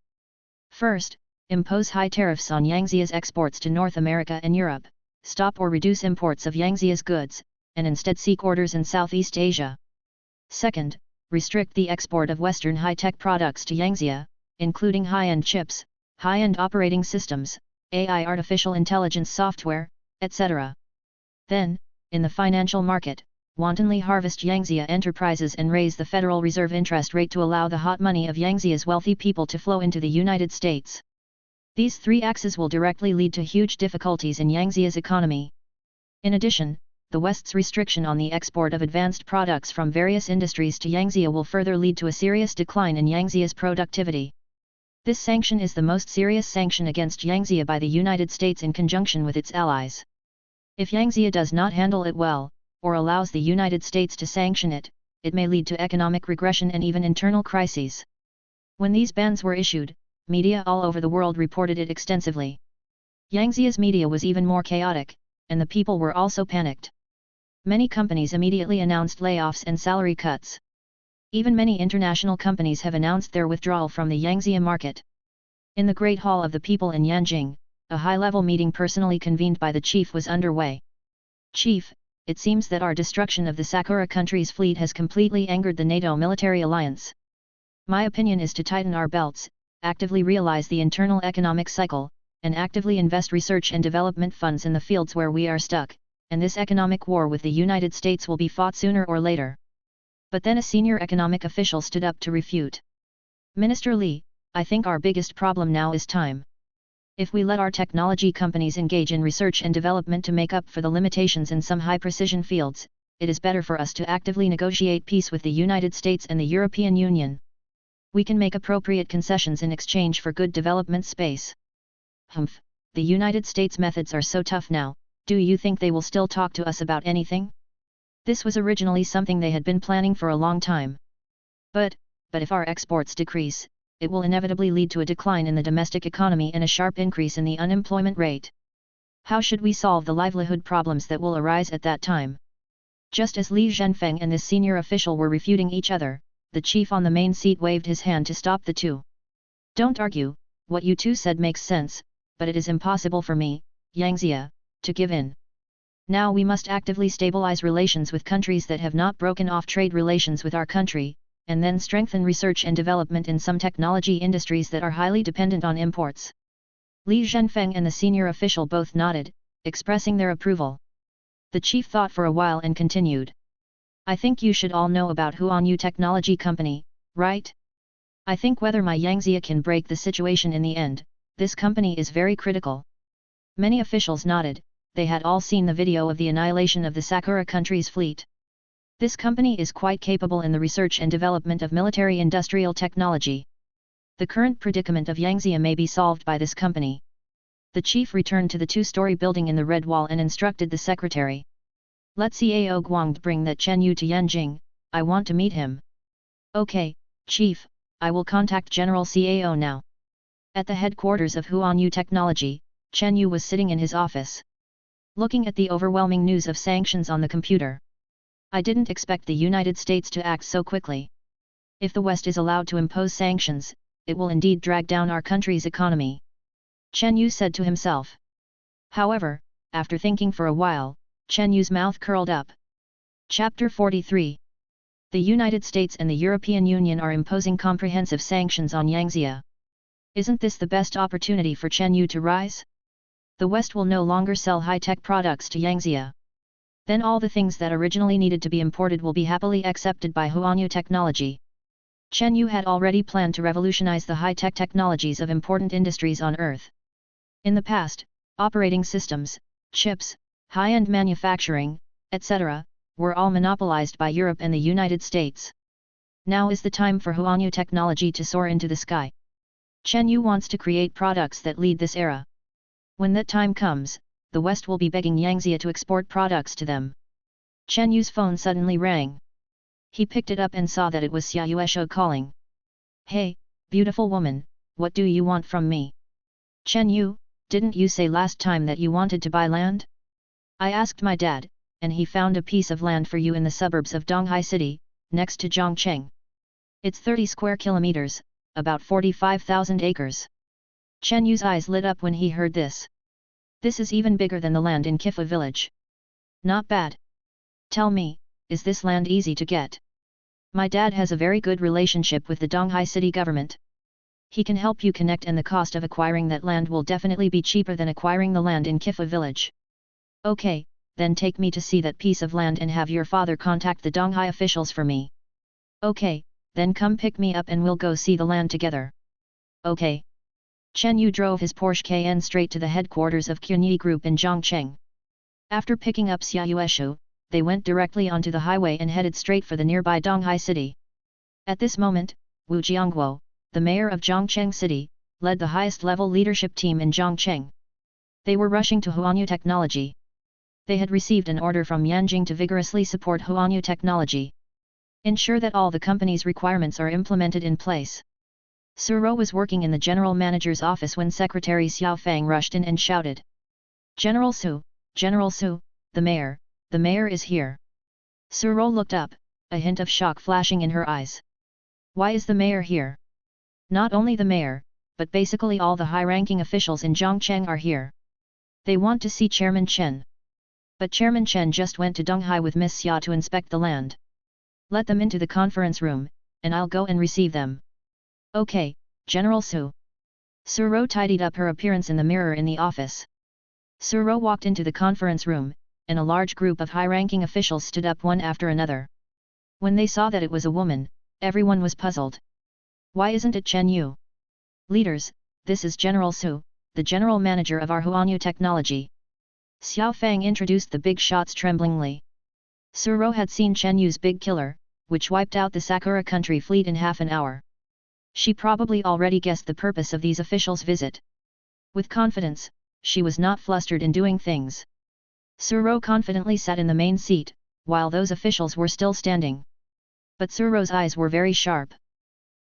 First, impose high tariffs on Yangtze's exports to North America and Europe, stop or reduce imports of Yangtze's goods, and instead seek orders in Southeast Asia. Second, restrict the export of Western high-tech products to Yangtze, including high-end chips, high-end operating systems, AI artificial intelligence software, etc. Then, in the financial market, wantonly harvest Yangtze enterprises and raise the Federal Reserve interest rate to allow the hot money of Yangtze's wealthy people to flow into the United States. These three axes will directly lead to huge difficulties in Yangtze's economy. In addition, the West's restriction on the export of advanced products from various industries to Yangtze will further lead to a serious decline in Yangtze's productivity. This sanction is the most serious sanction against Yangtze by the United States in conjunction with its allies. If Yangtze does not handle it well, or allows the United States to sanction it, it may lead to economic regression and even internal crises. When these bans were issued, media all over the world reported it extensively. Yangtze's media was even more chaotic, and the people were also panicked. Many companies immediately announced layoffs and salary cuts. Even many international companies have announced their withdrawal from the Yangtze market. In the Great Hall of the People in Yanjing, a high-level meeting personally convened by the chief was underway. Chief, it seems that our destruction of the Sakura country's fleet has completely angered the NATO military alliance. My opinion is to tighten our belts, actively realize the internal economic cycle, and actively invest research and development funds in the fields where we are stuck, and this economic war with the United States will be fought sooner or later. But then a senior economic official stood up to refute. Minister Lee, I think our biggest problem now is time. If we let our technology companies engage in research and development to make up for the limitations in some high-precision fields, it is better for us to actively negotiate peace with the United States and the European Union. We can make appropriate concessions in exchange for good development space. Humph, the United States methods are so tough now, do you think they will still talk to us about anything? This was originally something they had been planning for a long time. But if our exports decrease, it will inevitably lead to a decline in the domestic economy and a sharp increase in the unemployment rate. How should we solve the livelihood problems that will arise at that time? Just as Li Zhenfeng and this senior official were refuting each other, the chief on the main seat waved his hand to stop the two. Don't argue, what you two said makes sense, but it is impossible for me, Yangzia, to give in. Now we must actively stabilize relations with countries that have not broken off trade relations with our country, and then strengthen research and development in some technology industries that are highly dependent on imports. Li Zhenfeng and the senior official both nodded, expressing their approval. The chief thought for a while and continued. I think you should all know about Huanyu Technology Company, right? I think whether my Yangzia can break the situation in the end, this company is very critical. Many officials nodded. They had all seen the video of the annihilation of the Sakura country's fleet. This company is quite capable in the research and development of military-industrial technology. The current predicament of Yangzia may be solved by this company. The chief returned to the two-story building in the Red Wall and instructed the secretary. Let Cao Guangde bring that Chen Yu to Yanjing, I want to meet him. Okay, chief, I will contact General Cao now. At the headquarters of Huanyu Technology, Chen Yu was sitting in his office, looking at the overwhelming news of sanctions on the computer. I didn't expect the United States to act so quickly. If the West is allowed to impose sanctions, it will indeed drag down our country's economy, Chen Yu said to himself. However, after thinking for a while, Chen Yu's mouth curled up. Chapter 43. The United States and the European Union are imposing comprehensive sanctions on Yangzia. Isn't this the best opportunity for Chen Yu to rise? The West will no longer sell high-tech products to Yangzia. Then all the things that originally needed to be imported will be happily accepted by Huanyu Technology. Chen Yu had already planned to revolutionize the high-tech technologies of important industries on Earth. In the past, operating systems, chips, high-end manufacturing, etc., were all monopolized by Europe and the United States. Now is the time for Huanyu Technology to soar into the sky. Chen Yu wants to create products that lead this era. When that time comes, the West will be begging Yangzia to export products to them. Chen Yu's phone suddenly rang. He picked it up and saw that it was Xia Yuesho calling. Hey, beautiful woman, what do you want from me? Chen Yu, didn't you say last time that you wanted to buy land? I asked my dad, and he found a piece of land for you in the suburbs of Donghai City, next to Zhongcheng. It's 30 square kilometers, about 45,000 acres. Chen Yu's eyes lit up when he heard this. This is even bigger than the land in Kifa village. Not bad. Tell me, is this land easy to get? My dad has a very good relationship with the Donghai city government. He can help you connect, and the cost of acquiring that land will definitely be cheaper than acquiring the land in Kifa village. Okay, then take me to see that piece of land and have your father contact the Donghai officials for me. Okay, then come pick me up and we'll go see the land together. Okay. Chen Yu drove his Porsche Cayenne straight to the headquarters of Qunyi Group in Zhongcheng. After picking up Xia Yueshu, they went directly onto the highway and headed straight for the nearby Donghai city. At this moment, Wu Jiangguo, the mayor of Zhongcheng City, led the highest-level leadership team in Zhongcheng. They were rushing to Huanyu Technology. They had received an order from Yanjing to vigorously support Huanyu Technology. Ensure that all the company's requirements are implemented in place. Suro was working in the general manager's office when Secretary Xiao Fang rushed in and shouted. General Su, the mayor is here. Suro looked up, a hint of shock flashing in her eyes. Why is the mayor here? Not only the mayor, but basically all the high-ranking officials in Zhongcheng are here. They want to see Chairman Chen. But Chairman Chen just went to Donghai with Miss Xia to inspect the land. Let them into the conference room, and I'll go and receive them. Okay, General Su. Suro tidied up her appearance in the mirror in the office. Suro walked into the conference room, and a large group of high-ranking officials stood up one after another. When they saw that it was a woman, everyone was puzzled. Why isn't it Chen Yu? Leaders, this is General Su, the general manager of our Huanyu Technology. Xiao Fang introduced the big shots tremblingly. Suro had seen Chen Yu's big killer, which wiped out the Sakura country fleet in half an hour. She probably already guessed the purpose of these officials' visit. With confidence, she was not flustered in doing things. Suro confidently sat in the main seat, while those officials were still standing. But Suro's eyes were very sharp.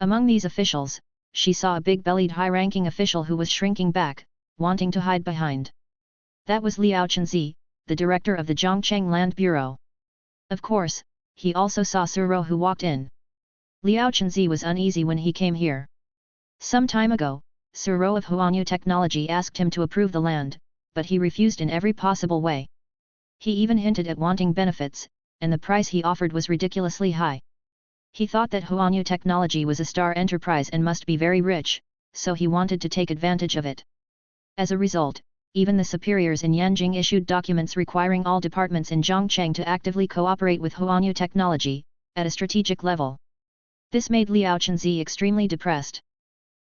Among these officials, she saw a big-bellied high-ranking official who was shrinking back, wanting to hide behind. That was Liao Chenzi, the director of the Zhongcheng Land Bureau. Of course, he also saw Suro who walked in. Liao Chenzi was uneasy when he came here. Some time ago, Suro of Huanyu Technology asked him to approve the land, but he refused in every possible way. He even hinted at wanting benefits, and the price he offered was ridiculously high. He thought that Huanyu Technology was a star enterprise and must be very rich, so he wanted to take advantage of it. As a result, even the superiors in Yanjing issued documents requiring all departments in Zhongcheng to actively cooperate with Huanyu Technology, at a strategic level. This made Liao Chenzi extremely depressed.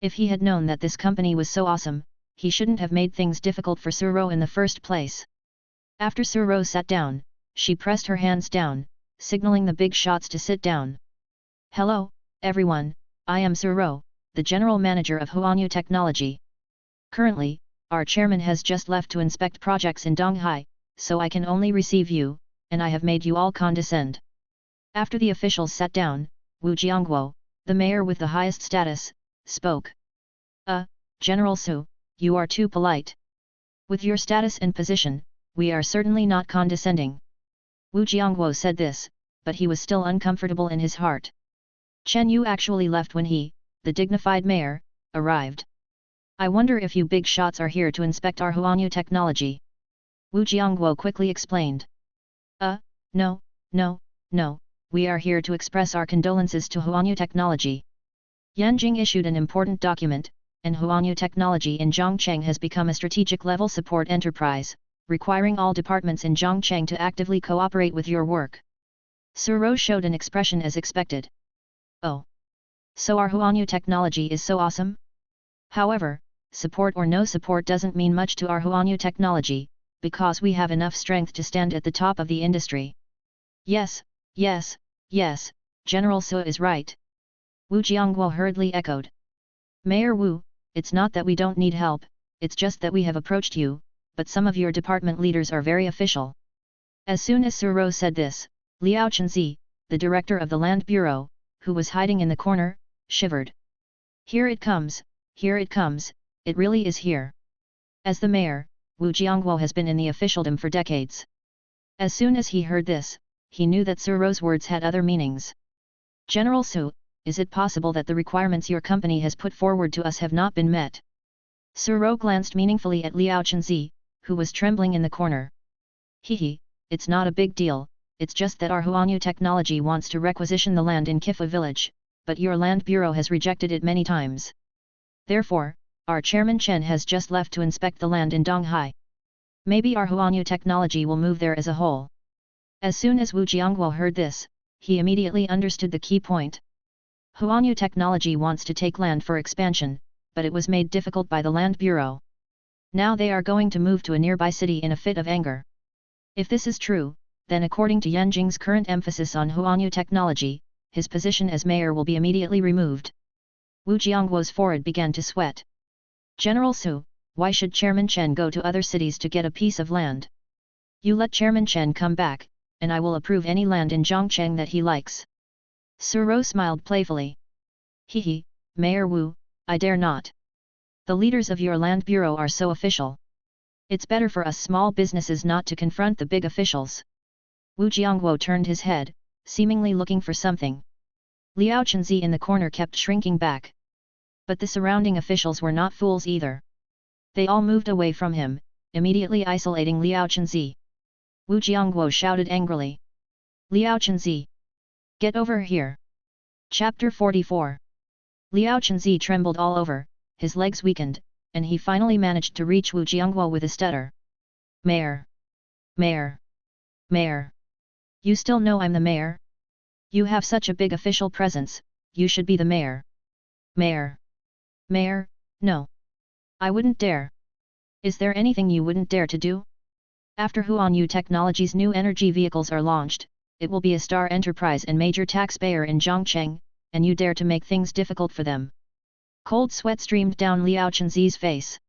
If he had known that this company was so awesome, he shouldn't have made things difficult for Suro in the first place. After Suro sat down, she pressed her hands down, signaling the big shots to sit down. Hello, everyone, I am Suro, the general manager of Huanyu Technology. Currently, our chairman has just left to inspect projects in Donghai, so I can only receive you, and I have made you all condescend. After the officials sat down, Wu Jiangguo, the mayor with the highest status, spoke. General Su, you are too polite. With your status and position, we are certainly not condescending. Wu Jiangguo said this, but he was still uncomfortable in his heart. Chen Yu actually left when he, the dignified mayor, arrived. I wonder if you big shots are here to inspect our Huanyu Technology. Wu Jiangguo quickly explained. No, we are here to express our condolences to Huanyu Technology. Yanjing issued an important document, and Huanyu Technology in Zhongcheng has become a strategic-level support enterprise, requiring all departments in Zhongcheng to actively cooperate with your work. Suro showed an expression as expected. Oh. So our Huanyu Technology is so awesome? However, support or no support doesn't mean much to our Huanyu Technology, because we have enough strength to stand at the top of the industry. Yes, General Su is right. Wu Jiangguo hurriedly echoed. Mayor Wu, it's not that we don't need help, it's just that we have approached you, but some of your department leaders are very official. As soon as Suro said this, Liao Chenzi, the director of the Land Bureau, who was hiding in the corner, shivered. Here it comes, it really is here. As the mayor, Wu Jiangguo has been in the officialdom for decades. As soon as he heard this, he knew that Suro's words had other meanings. General Su, is it possible that the requirements your company has put forward to us have not been met? Suro glanced meaningfully at Liao Chenzi, who was trembling in the corner. It's not a big deal, it's just that our Huanyu Technology wants to requisition the land in Kifa village, but your land bureau has rejected it many times. Therefore, our chairman Chen has just left to inspect the land in Donghai. Maybe our Huanyu Technology will move there as a whole. As soon as Wu Jiangguo heard this, he immediately understood the key point. Huanyu Technology wants to take land for expansion, but it was made difficult by the Land Bureau. Now they are going to move to a nearby city in a fit of anger. If this is true, then according to Yanjing's current emphasis on Huanyu Technology, his position as mayor will be immediately removed. Wu Jiangguo's forehead began to sweat. General Su, why should Chairman Chen go to other cities to get a piece of land? You let Chairman Chen come back, and I will approve any land in Zhongcheng that he likes. Suro smiled playfully. Mayor Wu, I dare not. The leaders of your land bureau are so official. It's better for us small businesses not to confront the big officials. Wu Jiangguo turned his head, seemingly looking for something. Liao Chenzi in the corner kept shrinking back. But the surrounding officials were not fools either. They all moved away from him, immediately isolating Liao Chenzi. Wu Jiangguo shouted angrily. Liao Chenzi! Get over here! Chapter 44. Liao Chenzi trembled all over, his legs weakened, and he finally managed to reach Wu Jiangguo with a stutter. Mayor! Mayor! Mayor! You still know I'm the mayor? You have such a big official presence, you should be the mayor. Mayor! Mayor, no. I wouldn't dare. Is there anything you wouldn't dare to do? After Huanyu Technology's new energy vehicles are launched, it will be a star enterprise and major taxpayer in Zhongcheng, and you dare to make things difficult for them. Cold sweat streamed down Liao Chenzi's face.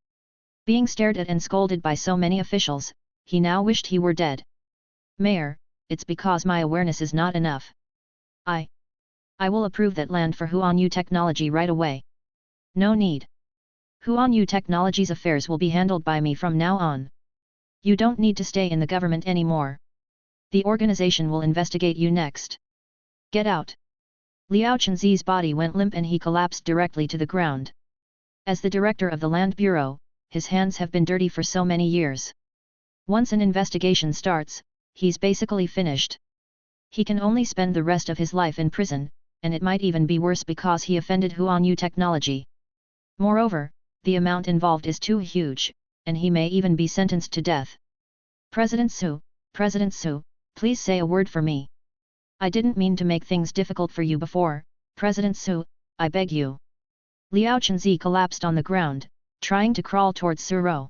Being stared at and scolded by so many officials, he now wished he were dead. Mayor, it's because my awareness is not enough. I will approve that land for Huanyu Technology right away. No need. Huanyu Technology's affairs will be handled by me from now on. You don't need to stay in the government anymore. The organization will investigate you next. Get out. Liao Chenzi's body went limp and he collapsed directly to the ground. As the director of the Land Bureau, his hands have been dirty for so many years. Once an investigation starts, he's basically finished. He can only spend the rest of his life in prison, and it might even be worse because he offended Huanyu technology. Moreover, the amount involved is too huge, and he may even be sentenced to death. President Su, please say a word for me. I didn't mean to make things difficult for you before, President Su, I beg you. Liao Chenzi collapsed on the ground, trying to crawl towards Suro.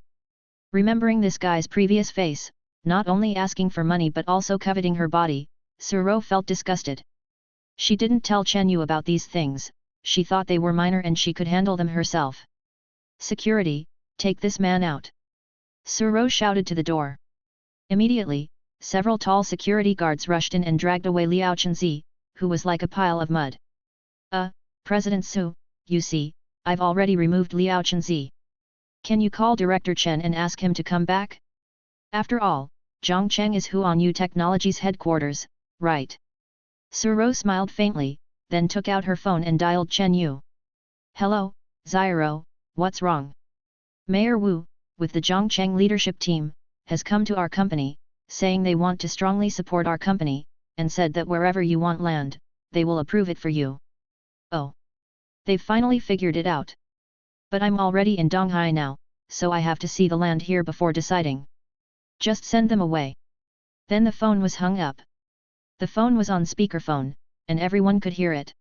Remembering this guy's previous face, not only asking for money but also coveting her body, Suro felt disgusted. She didn't tell Chen Yu about these things, she thought they were minor and she could handle them herself. Security, take this man out. Suro shouted to the door. Immediately, several tall security guards rushed in and dragged away Liao Chenzi, who was like a pile of mud. President Su, you see, I've already removed Liao Chenzi. Can you call Director Chen and ask him to come back? After all, Zhongcheng is Huanyu Technology's headquarters, right? Suro smiled faintly, then took out her phone and dialed Chen Yu. Hello, Zyro, what's wrong? Mayor Wu, with the Zhongcheng leadership team, has come to our company, saying they want to strongly support our company, and said that wherever you want land, they will approve it for you. Oh. They've finally figured it out. But I'm already in Donghai now, so I have to see the land here before deciding. Just send them away. Then the phone was hung up. The phone was on speakerphone, and everyone could hear it.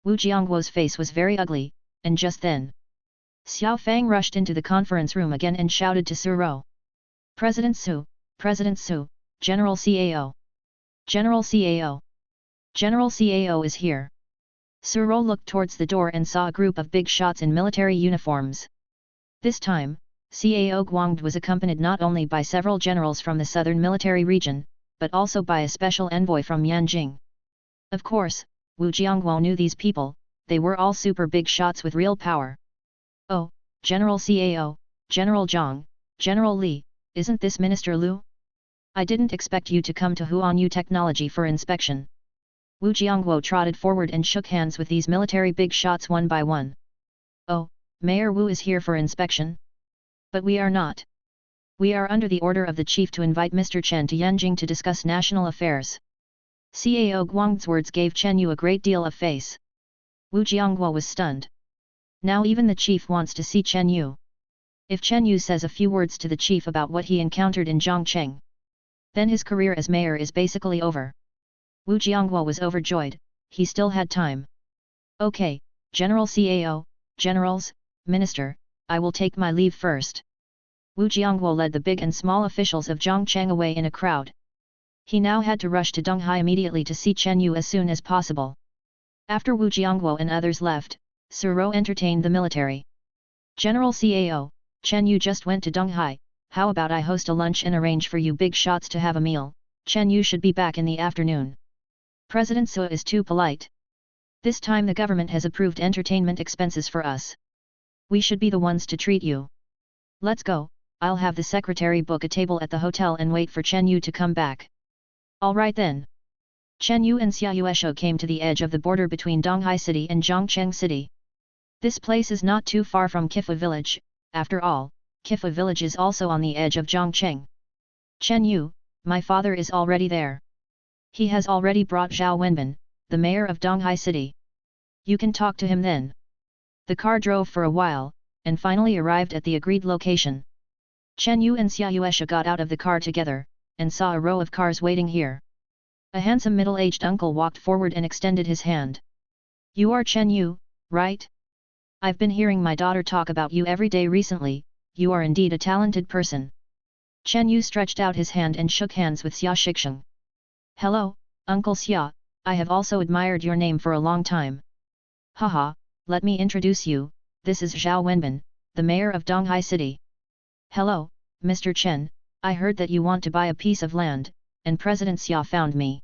Wu Jiangguo's face was very ugly, and just then, Xiao Fang rushed into the conference room again and shouted to Suro. President Su, General CAO. General CAO. General CAO is here. Suro looked towards the door and saw a group of big shots in military uniforms. This time, CAO Guangde was accompanied not only by several generals from the southern military region, but also by a special envoy from Yanjing. Of course, Wu Jiangguo knew these people, they were all super big shots with real power. Oh, General CAO, General Zhang, General Li, isn't this Minister Liu? I didn't expect you to come to Huanyu Technology for inspection. Wu Jiangguo trotted forward and shook hands with these military big shots one by one. Oh, Mayor Wu is here for inspection? But we are not. We are under the order of the chief to invite Mr. Chen to Yanjing to discuss national affairs. Cao Guangde's words gave Chen Yu a great deal of face. Wu Jiangguo was stunned. Now even the chief wants to see Chen Yu. If Chen Yu says a few words to the chief about what he encountered in Zhongcheng, then his career as mayor is basically over. Wu Jiangguo was overjoyed, he still had time. Okay, General CAO, Generals, Minister, I will take my leave first. Wu Jiangguo led the big and small officials of Zhongcheng away in a crowd. He now had to rush to Donghai immediately to see Chen Yu as soon as possible. After Wu Jiangguo and others left, Suro entertained the military. General CAO, Chen Yu just went to Donghai, how about I host a lunch and arrange for you big shots to have a meal? Chen Yu should be back in the afternoon. President Su is too polite. This time the government has approved entertainment expenses for us. We should be the ones to treat you. Let's go, I'll have the secretary book a table at the hotel and wait for Chen Yu to come back. Alright then. Chen Yu and Xia Yuesho came to the edge of the border between Donghai City and Zhongcheng City. This place is not too far from Kifa Village, after all, Kifa Village is also on the edge of Zhongcheng. Chen Yu, my father is already there. He has already brought Zhao Wenbin, the mayor of Donghai City. You can talk to him then. The car drove for a while, and finally arrived at the agreed location. Chen Yu and Xia Yuesha got out of the car together, and saw a row of cars waiting here. A handsome middle-aged uncle walked forward and extended his hand. You are Chen Yu, right? I've been hearing my daughter talk about you every day recently, you are indeed a talented person. Chen Yu stretched out his hand and shook hands with Xia Shixing. Hello, Uncle Xia, I have also admired your name for a long time. Haha, let me introduce you, this is Zhao Wenbin, the mayor of Donghai City. Hello, Mr. Chen, I heard that you want to buy a piece of land, and President Xia found me.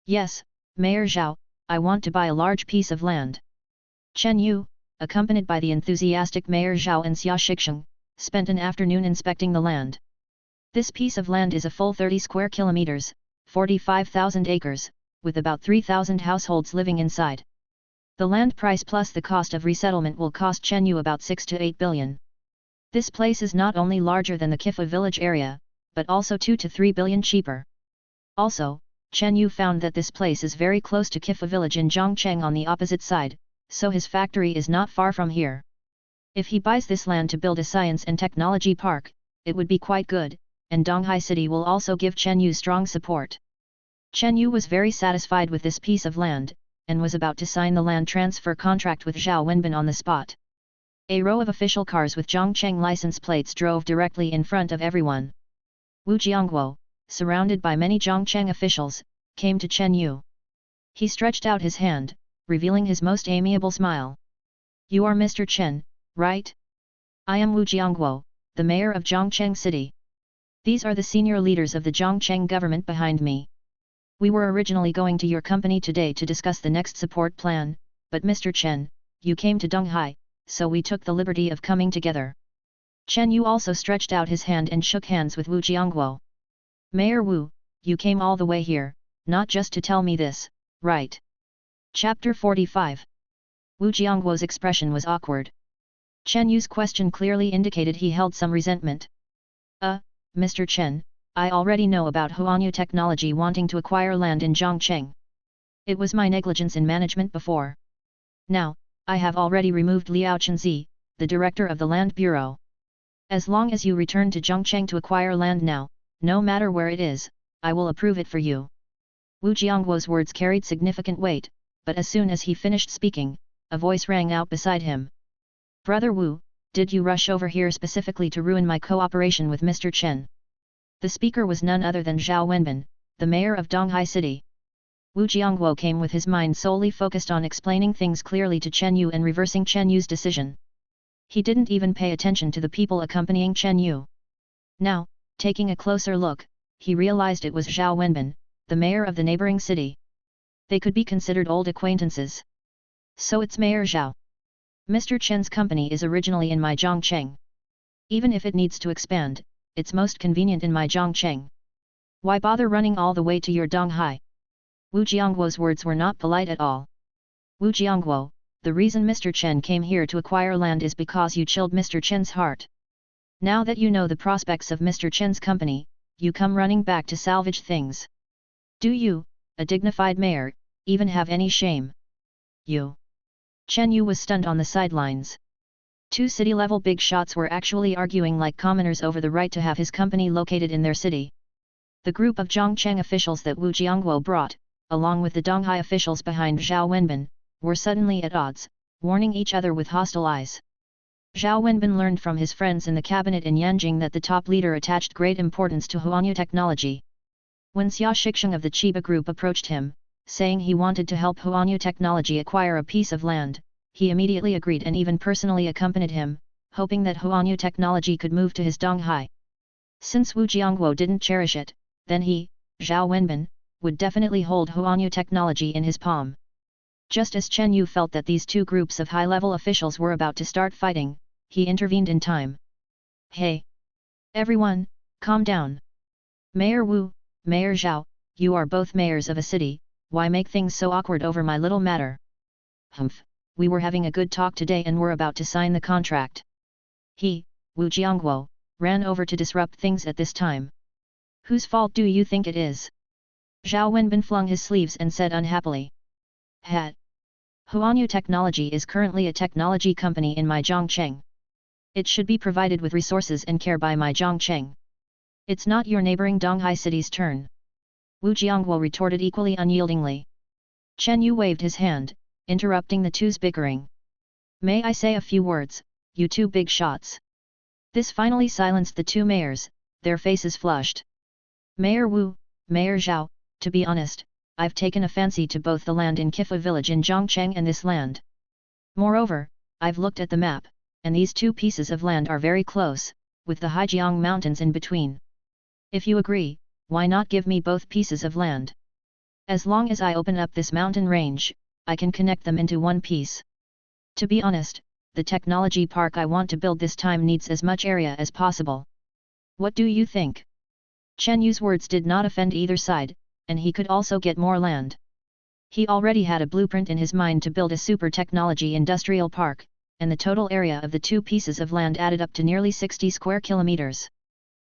Yes, Mayor Zhao, I want to buy a large piece of land. Chen Yu, accompanied by the enthusiastic Mayor Zhao and Xia Shixing, spent an afternoon inspecting the land. This piece of land is a full 30 square kilometers, 45,000 acres, with about 3,000 households living inside. The land price plus the cost of resettlement will cost Chen Yu about 6 to 8 billion. This place is not only larger than the Kifa village area, but also 2 to 3 billion cheaper. Also, Chen Yu found that this place is very close to Kifa village in Zhongcheng on the opposite side, so his factory is not far from here. If he buys this land to build a science and technology park, it would be quite good, and Donghai City will also give Chen Yu strong support. Chen Yu was very satisfied with this piece of land, and was about to sign the land transfer contract with Zhao Wenbin on the spot. A row of official cars with Zhongcheng license plates drove directly in front of everyone. Wu Jiangguo, surrounded by many Zhongcheng officials, came to Chen Yu. He stretched out his hand, revealing his most amiable smile. "You are Mr. Chen, right? I am Wu Jiangguo, the mayor of Zhongcheng City. These are the senior leaders of the Zhongcheng government behind me. We were originally going to your company today to discuss the next support plan, but Mr. Chen, you came to Donghai, so we took the liberty of coming together." Chen Yu also stretched out his hand and shook hands with Wu Jiangguo. "Mayor Wu, you came all the way here, not just to tell me this, right?" Chapter 45. Wu Jiangguo's expression was awkward. Chen Yu's question clearly indicated he held some resentment. Mr. Chen, I already know about Huanyu Technology wanting to acquire land in Zhongcheng. It was my negligence in management before. Now, I have already removed Liao Chenzi, the director of the Land Bureau. As long as you return to Zhongcheng to acquire land now, no matter where it is, I will approve it for you." Wu Jiangguo's words carried significant weight, but as soon as he finished speaking, a voice rang out beside him. "Brother Wu, did you rush over here specifically to ruin my cooperation with Mr. Chen?" The speaker was none other than Zhao Wenbin, the mayor of Donghai City. Wu Jiangguo came with his mind solely focused on explaining things clearly to Chen Yu and reversing Chen Yu's decision. He didn't even pay attention to the people accompanying Chen Yu. Now, taking a closer look, he realized it was Zhao Wenbin, the mayor of the neighboring city. They could be considered old acquaintances. "So it's Mayor Zhao. Mr. Chen's company is originally in my Zhongcheng. Even if it needs to expand, it's most convenient in my Zhongcheng. Why bother running all the way to your Donghai?" Wu Jiangguo's words were not polite at all. "Wu Jiangguo, the reason Mr. Chen came here to acquire land is because you chilled Mr. Chen's heart. Now that you know the prospects of Mr. Chen's company, you come running back to salvage things. Do you, a dignified mayor, even have any shame? You." Chen Yu was stunned on the sidelines. Two city-level big shots were actually arguing like commoners over the right to have his company located in their city. The group of Zhongcheng officials that Wu Jiangguo brought, along with the Donghai officials behind Zhao Wenbin, were suddenly at odds, warning each other with hostile eyes. Zhao Wenbin learned from his friends in the cabinet in Yanjing that the top leader attached great importance to Huanyu Technology. When Xia Shixing of the Chiba group approached him, saying he wanted to help Huanyu Technology acquire a piece of land, he immediately agreed and even personally accompanied him, hoping that Huanyu Technology could move to his Donghai. Since Wu Jiangguo didn't cherish it, then he, Zhao Wenbin, would definitely hold Huanyu Technology in his palm. Just as Chen Yu felt that these two groups of high-level officials were about to start fighting, he intervened in time. "Hey! Everyone, calm down. Mayor Wu, Mayor Zhao, you are both mayors of a city, why make things so awkward over my little matter? Humph, we were having a good talk today and were about to sign the contract. He, Wu Jiangguo, ran over to disrupt things at this time. Whose fault do you think it is?" Zhao Wenbin flung his sleeves and said unhappily. Huanyu Technology is currently a technology company in my Zhongcheng. It should be provided with resources and care by my Zhongcheng. It's not your neighboring Donghai city's turn." Wu Jiangguo retorted equally unyieldingly. Chen Yu waved his hand, interrupting the two's bickering. "May I say a few words, you two big shots?" This finally silenced the two mayors, their faces flushed. "Mayor Wu, Mayor Zhao, to be honest, I've taken a fancy to both the land in Kifa village in Zhongcheng and this land. Moreover, I've looked at the map, and these two pieces of land are very close, with the Haijiang mountains in between. If you agree, why not give me both pieces of land? As long as I open up this mountain range, I can connect them into one piece. To be honest, the technology park I want to build this time needs as much area as possible. What do you think?" Chen Yu's words did not offend either side, and he could also get more land. He already had a blueprint in his mind to build a super technology industrial park, and the total area of the two pieces of land added up to nearly 60 square kilometers.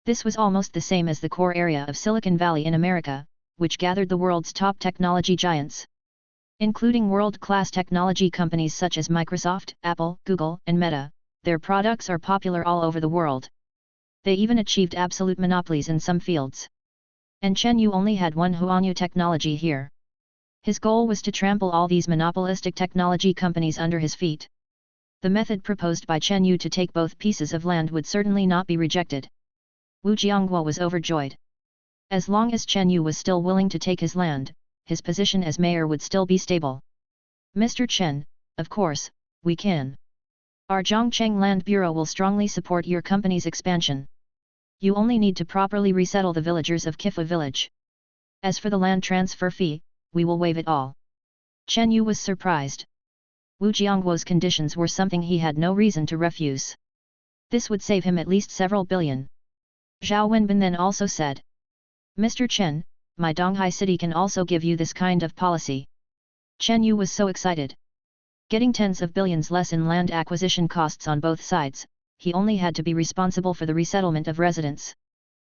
This was almost the same as the core area of Silicon Valley in America, which gathered the world's top technology giants, including world-class technology companies such as Microsoft, Apple, Google, and Meta. Their products are popular all over the world. They even achieved absolute monopolies in some fields. And Chen Yu only had one Huanyu technology here. His goal was to trample all these monopolistic technology companies under his feet. The method proposed by Chen Yu to take both pieces of land would certainly not be rejected. Wu Jianguo was overjoyed. As long as Chen Yu was still willing to take his land, his position as mayor would still be stable. Mr. Chen, of course, we can. Our Zhongcheng Land Bureau will strongly support your company's expansion. You only need to properly resettle the villagers of Kifa village. As for the land transfer fee, we will waive it all. Chen Yu was surprised. Wu Jianguo's conditions were something he had no reason to refuse. This would save him at least several billion. Zhao Wenbin then also said, Mr. Chen, my Donghai city can also give you this kind of policy. Chen Yu was so excited. Getting tens of billions less in land acquisition costs on both sides, he only had to be responsible for the resettlement of residents.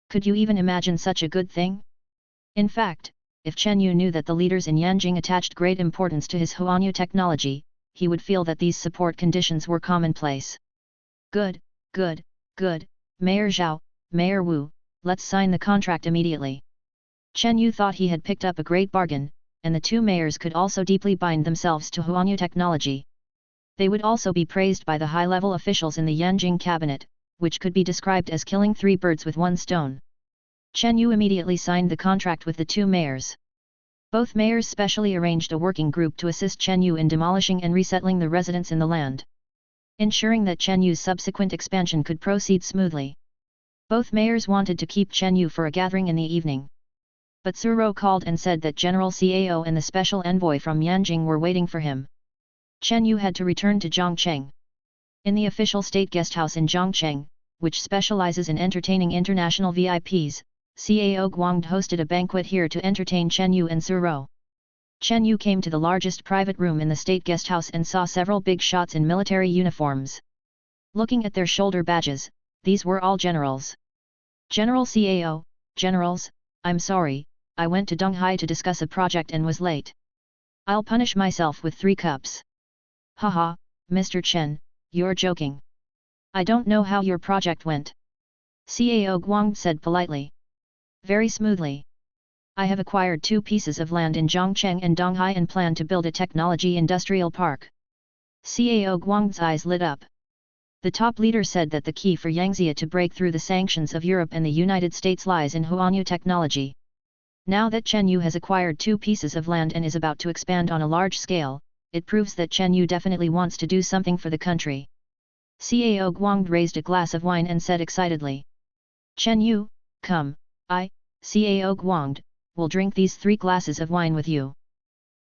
Could you even imagine such a good thing? In fact, if Chen Yu knew that the leaders in Yanjing attached great importance to his Huanyu technology, he would feel that these support conditions were commonplace. Good, good, good, Mayor Zhao, Mayor Wu, let's sign the contract immediately. Chen Yu thought he had picked up a great bargain, and the two mayors could also deeply bind themselves to Huanyu technology. They would also be praised by the high-level officials in the Yanjing cabinet, which could be described as killing three birds with one stone. Chen Yu immediately signed the contract with the two mayors. Both mayors specially arranged a working group to assist Chen Yu in demolishing and resettling the residents in the land, ensuring that Chen Yu's subsequent expansion could proceed smoothly. Both mayors wanted to keep Chen Yu for a gathering in the evening. But Suro called and said that General Cao and the special envoy from Yanjing were waiting for him. Chen Yu had to return to Zhongcheng. In the official state guest house in Zhongcheng, which specializes in entertaining international VIPs, Cao Guangde hosted a banquet here to entertain Chen Yu and Suro. Chen Yu came to the largest private room in the state guest house and saw several big shots in military uniforms. Looking at their shoulder badges, these were all generals. General Cao, generals, I'm sorry, I went to Donghai to discuss a project and was late. I'll punish myself with 3 cups. Haha, Mr. Chen, you're joking. I don't know how your project went. Cao Guangde said politely. Very smoothly. I have acquired 2 pieces of land in Zhongcheng and Donghai and plan to build a technology industrial park. Cao Guangde's eyes lit up. The top leader said that the key for Yangzhia to break through the sanctions of Europe and the United States lies in Huanyu technology. Now that Chen Yu has acquired 2 pieces of land and is about to expand on a large scale, it proves that Chen Yu definitely wants to do something for the country. Cao Guangde raised a glass of wine and said excitedly. Chen Yu, come, Cao Guangde, will drink these 3 glasses of wine with you.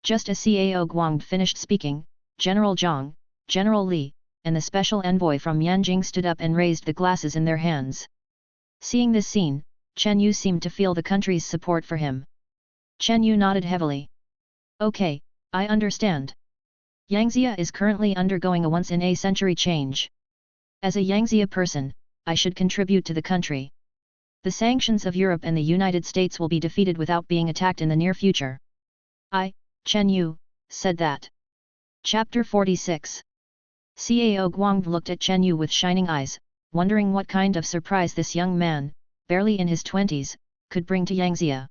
Just as Cao Guangde finished speaking, General Zhang, General Li, and the special envoy from Yanjing stood up and raised the glasses in their hands. Seeing this scene, Chen Yu seemed to feel the country's support for him. Chen Yu nodded heavily. Okay, I understand. Yangzhia is currently undergoing a once-in-a-century change. As a Yangzhia person, I should contribute to the country. The sanctions of Europe and the United States will be defeated without being attacked in the near future. Chen Yu, said that. Chapter 46. Cao Guangde looked at Chen Yu with shining eyes, wondering what kind of surprise this young man, barely in his 20s, could bring to Yangzhia.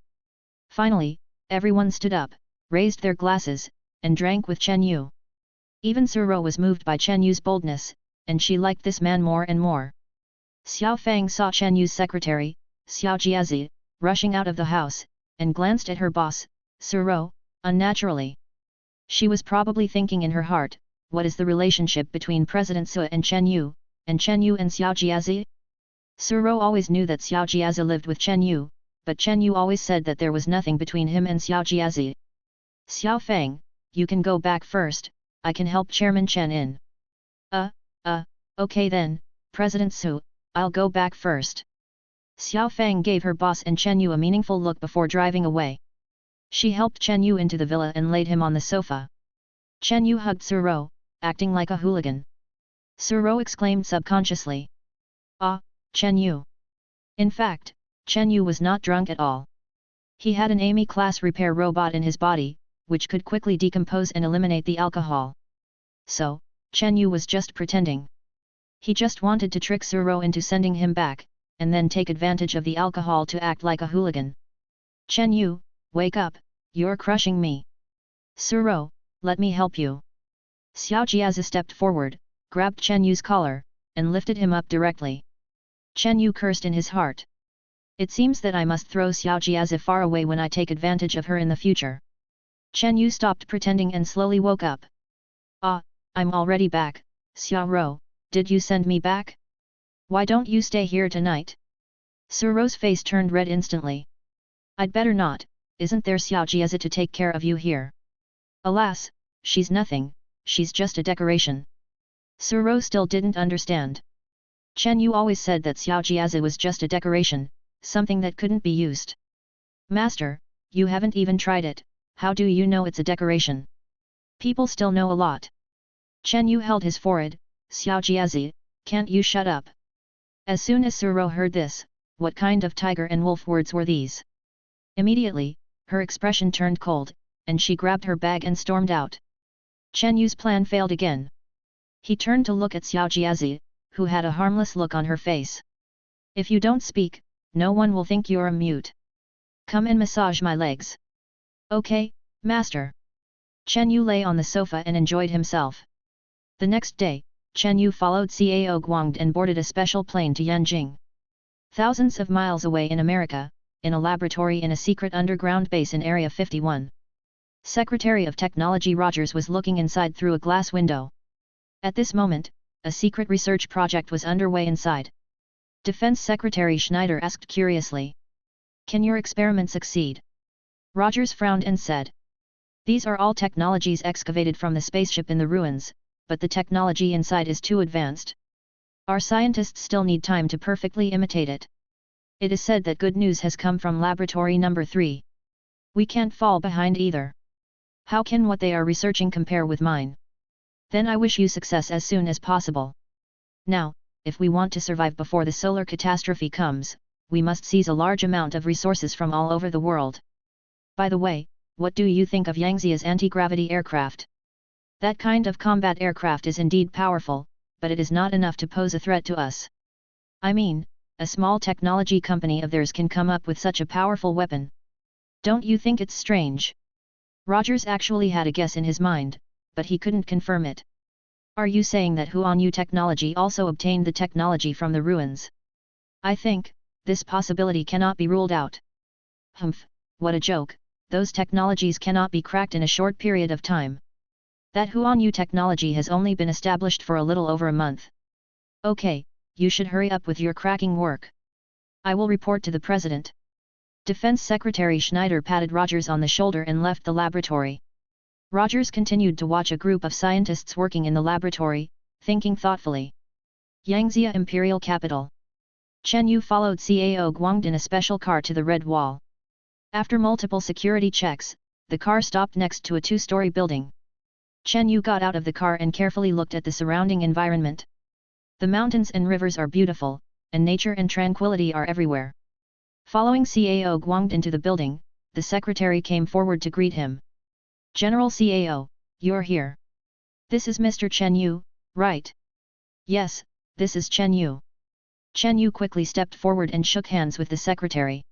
Finally, everyone stood up, raised their glasses, and drank with Chen Yu. Even Suro was moved by Chen Yu's boldness, and she liked this man more and more. Xiao Fang saw Chen Yu's secretary, Xiao Jiazi, rushing out of the house, and glanced at her boss, Suro, unnaturally. She was probably thinking in her heart, what is the relationship between President Su and Chen Yu and Xiao Jiazi? Suro always knew that Xiao Jiazi lived with Chen Yu, but Chen Yu always said that there was nothing between him and Xiao Jiazi. Xiao Fang, you can go back first, I can help Chairman Chen in. Okay then, President Su, I'll go back first. Xiao Fang gave her boss and Chen Yu a meaningful look before driving away. She helped Chen Yu into the villa and laid him on the sofa. Chen Yu hugged Suro, acting like a hooligan. Suro exclaimed subconsciously. Ah, Chen Yu. In fact, Chen Yu was not drunk at all. He had an AMI-class repair robot in his body, which could quickly decompose and eliminate the alcohol. So, Chen Yu was just pretending. He just wanted to trick Suro into sending him back, and then take advantage of the alcohol to act like a hooligan. Chen Yu, wake up, you're crushing me. Suro, let me help you. Xiao Jiazi stepped forward, grabbed Chen Yu's collar, and lifted him up directly. Chen Yu cursed in his heart. It seems that I must throw Xiao Jiazi far away when I take advantage of her in the future. Chen Yu stopped pretending and slowly woke up. Ah, I'm already back, Xiao Ro, did you send me back? Why don't you stay here tonight? Suro's face turned red instantly. I'd better not, isn't there Xiao Jiazi to take care of you here? Alas, she's nothing, she's just a decoration. Suro still didn't understand. Chen Yu always said that Xiao Jiazi was just a decoration, something that couldn't be used. Master, you haven't even tried it, how do you know it's a decoration? People still know a lot. Chen Yu held his forehead, Xiao Jiazi, can't you shut up? As soon as Suro heard this, what kind of tiger and wolf words were these? Immediately, her expression turned cold, and she grabbed her bag and stormed out. Chen Yu's plan failed again. He turned to look at Xiao Jiazi, who had a harmless look on her face. If you don't speak, no one will think you're a mute. Come and massage my legs. Okay, master. Chen Yu lay on the sofa and enjoyed himself. The next day, Chen Yu followed Cao Guangde and boarded a special plane to Yanjing. Thousands of miles away in America, in a laboratory in a secret underground base in Area 51. Secretary of Technology Rogers was looking inside through a glass window. At this moment, a secret research project was underway inside. Defense Secretary Schneider asked curiously. Can your experiment succeed? Rogers frowned and said. These are all technologies excavated from the spaceship in the ruins, but the technology inside is too advanced. Our scientists still need time to perfectly imitate it. It is said that good news has come from laboratory number 3. We can't fall behind either. How can what they are researching compare with mine? Then I wish you success as soon as possible. Now, if we want to survive before the solar catastrophe comes, we must seize a large amount of resources from all over the world. By the way, what do you think of Yangzia's anti-gravity aircraft? That kind of combat aircraft is indeed powerful, but it is not enough to pose a threat to us. I mean, a small technology company of theirs can come up with such a powerful weapon. Don't you think it's strange? Rogers actually had a guess in his mind, but he couldn't confirm it. Are you saying that Huanyu Technology also obtained the technology from the ruins? I think, this possibility cannot be ruled out. Humph, what a joke, those technologies cannot be cracked in a short period of time. That Huanyu technology has only been established for a little over a month. Okay, you should hurry up with your cracking work. I will report to the President. Defense Secretary Schneider patted Rogers on the shoulder and left the laboratory. Rogers continued to watch a group of scientists working in the laboratory, thinking thoughtfully. Yangzia Imperial Capital. Chen Yu followed Cao Guangde in a special car to the Red Wall. After multiple security checks, the car stopped next to a 2-story building. Chen Yu got out of the car and carefully looked at the surrounding environment. The mountains and rivers are beautiful, and nature and tranquility are everywhere. Following Cao Guangde into the building, the secretary came forward to greet him. General Cao, you're here. This is Mr. Chen Yu, right? Yes, this is Chen Yu. Chen Yu quickly stepped forward and shook hands with the secretary.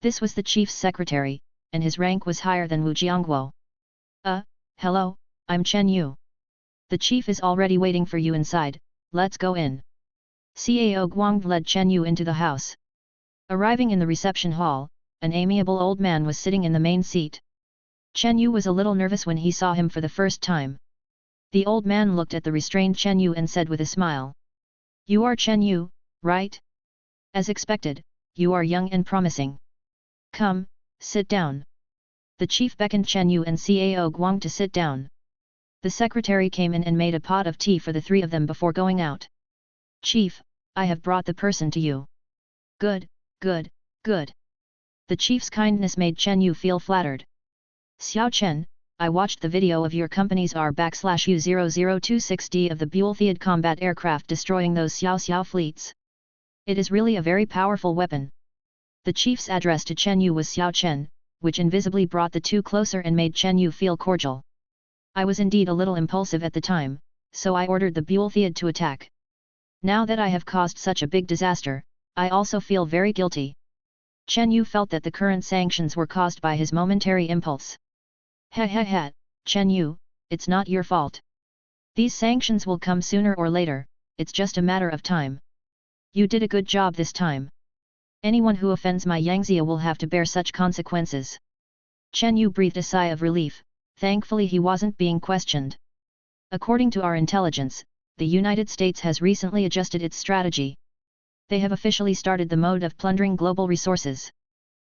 This was the chief's secretary, and his rank was higher than Wu Jiangguo. Hello, I'm Chen Yu. The chief is already waiting for you inside, let's go in. Cao Guangde led Chen Yu into the house. Arriving in the reception hall, an amiable old man was sitting in the main seat. Chen Yu was a little nervous when he saw him for the first time. The old man looked at the restrained Chen Yu and said with a smile. You are Chen Yu, right? As expected, you are young and promising. Come, sit down. The chief beckoned Chen Yu and Cao Guangde to sit down. The secretary came in and made a pot of tea for the 3 of them before going out. Chief, I have brought the person to you. Good, good, good. The chief's kindness made Chen Yu feel flattered. Xiao Chen, I watched the video of your company's R-U0026D of the Buell-Theod combat aircraft destroying those Xiao fleets. It is really a very powerful weapon. The chief's address to Chen Yu was Xiao Chen, which invisibly brought the two closer and made Chen Yu feel cordial. I was indeed a little impulsive at the time, so I ordered the Buell-Theod to attack. Now that I have caused such a big disaster, I also feel very guilty. Chen Yu felt that the current sanctions were caused by his momentary impulse. Ha, Chen Yu, it's not your fault. These sanctions will come sooner or later, it's just a matter of time. You did a good job this time. Anyone who offends my Yangzia will have to bear such consequences. Chen Yu breathed a sigh of relief, thankfully he wasn't being questioned. According to our intelligence, the United States has recently adjusted its strategy. They have officially started the mode of plundering global resources.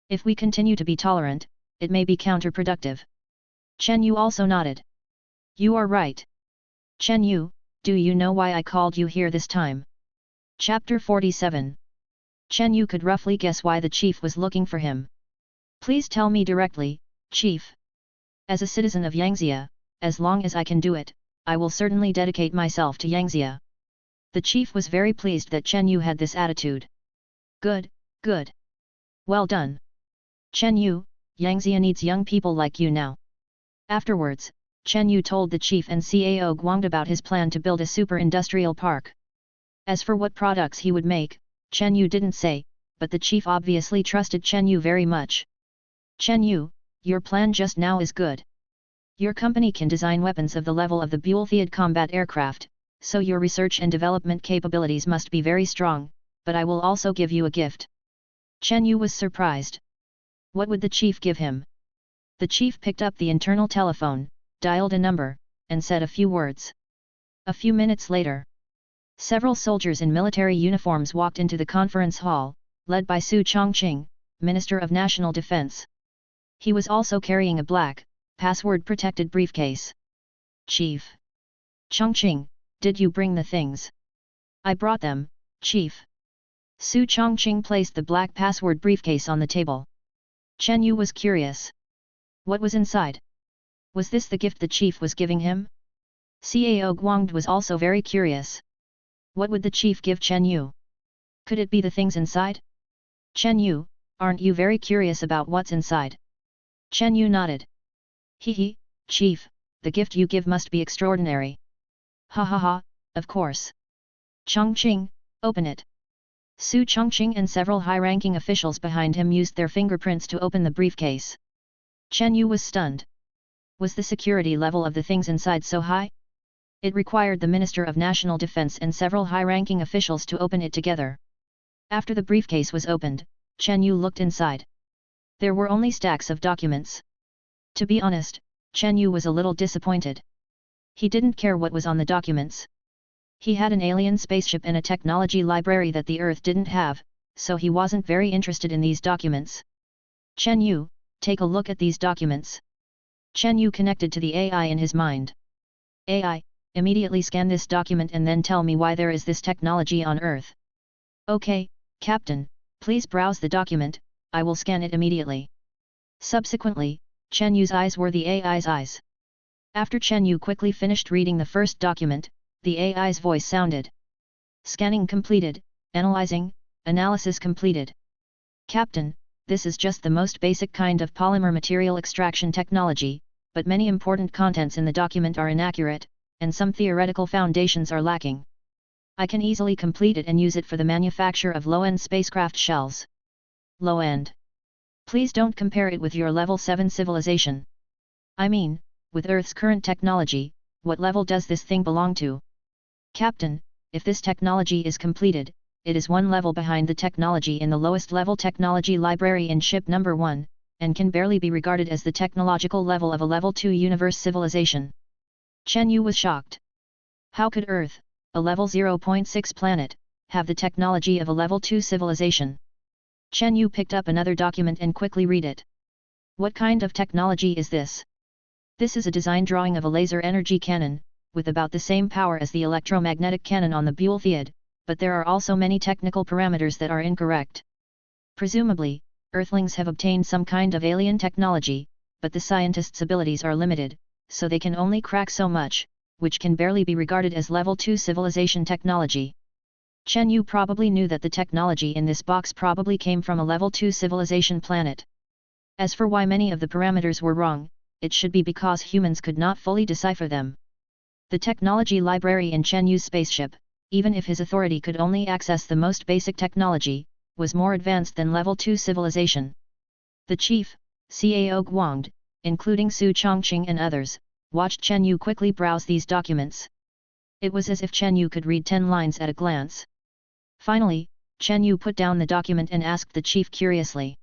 If we continue to be tolerant, it may be counterproductive. Chen Yu also nodded. You are right. Chen Yu, do you know why I called you here this time? Chapter 47. Chen Yu could roughly guess why the chief was looking for him. Please tell me directly, chief. As a citizen of Yangzia, as long as I can do it, I will certainly dedicate myself to Yangzia. The chief was very pleased that Chen Yu had this attitude. Good. Well done. Chen Yu, Yangzia needs young people like you now. Afterwards, Chen Yu told the chief and CAO Guangde about his plan to build a super-industrial park. As for what products he would make, Chen Yu didn't say, but the chief obviously trusted Chen Yu very much. Chen Yu, your plan just now is good. Your company can design weapons of the level of the Buell-Theod combat aircraft, so your research and development capabilities must be very strong, but I will also give you a gift. Chen Yu was surprised. What would the chief give him? The chief picked up the internal telephone, dialed a number, and said a few words. A few minutes later, several soldiers in military uniforms walked into the conference hall, led by Su Chongqing, Minister of National Defense. He was also carrying a black, password-protected briefcase. Chief. Chongqing, did you bring the things? I brought them, Chief. Su Chongqing placed the black password briefcase on the table. Chen Yu was curious. What was inside? Was this the gift the chief was giving him? CAO Guangde was also very curious. What would the chief give Chen Yu? Could it be the things inside? Chen Yu, aren't you very curious about what's inside? Chen Yu nodded. Hee, chief, the gift you give must be extraordinary. Ha, of course. Chongqing, open it. Su Chongqing and several high-ranking officials behind him used their fingerprints to open the briefcase. Chen Yu was stunned. Was the security level of the things inside so high? It required the Minister of National Defense and several high-ranking officials to open it together. After the briefcase was opened, Chen Yu looked inside. There were only stacks of documents. To be honest, Chen Yu was a little disappointed. He didn't care what was on the documents. He had an alien spaceship and a technology library that the Earth didn't have, so he wasn't very interested in these documents. Chen Yu, take a look at these documents. Chen Yu connected to the AI in his mind. AI, immediately scan this document and then tell me why there is this technology on Earth. Okay, Captain, please browse the document, I will scan it immediately. Subsequently, Chen Yu's eyes were the AI's eyes. After Chen Yu quickly finished reading the first document, the AI's voice sounded. Scanning completed, analyzing, analysis completed. Captain, this is just the most basic kind of polymer material extraction technology, but many important contents in the document are inaccurate, and some theoretical foundations are lacking. I can easily complete it and use it for the manufacture of low-end spacecraft shells. Low-end. Please don't compare it with your level 7 civilization. I mean, with Earth's current technology, what level does this thing belong to? Captain, if this technology is completed, it is one level behind the technology in the lowest level technology library in ship number 1, and can barely be regarded as the technological level of a level 2 universe civilization. Chen Yu was shocked. How could Earth, a level 0.6 planet, have the technology of a level 2 civilization? Chen Yu picked up another document and quickly read it. What kind of technology is this? This is a design drawing of a laser energy cannon, with about the same power as the electromagnetic cannon on the Buell-Theod, but there are also many technical parameters that are incorrect. Presumably, Earthlings have obtained some kind of alien technology, but the scientists' abilities are limited, so they can only crack so much, which can barely be regarded as level 2 civilization technology. Chen Yu probably knew that the technology in this box probably came from a level 2 civilization planet. As for why many of the parameters were wrong, it should be because humans could not fully decipher them. The technology library in Chen Yu's spaceship, even if his authority could only access the most basic technology, was more advanced than level 2 civilization. The chief, Cao Guangde, including Su Chongqing and others, watched Chen Yu quickly browse these documents. It was as if Chen Yu could read 10 lines at a glance. Finally, Chen Yu put down the document and asked the chief curiously.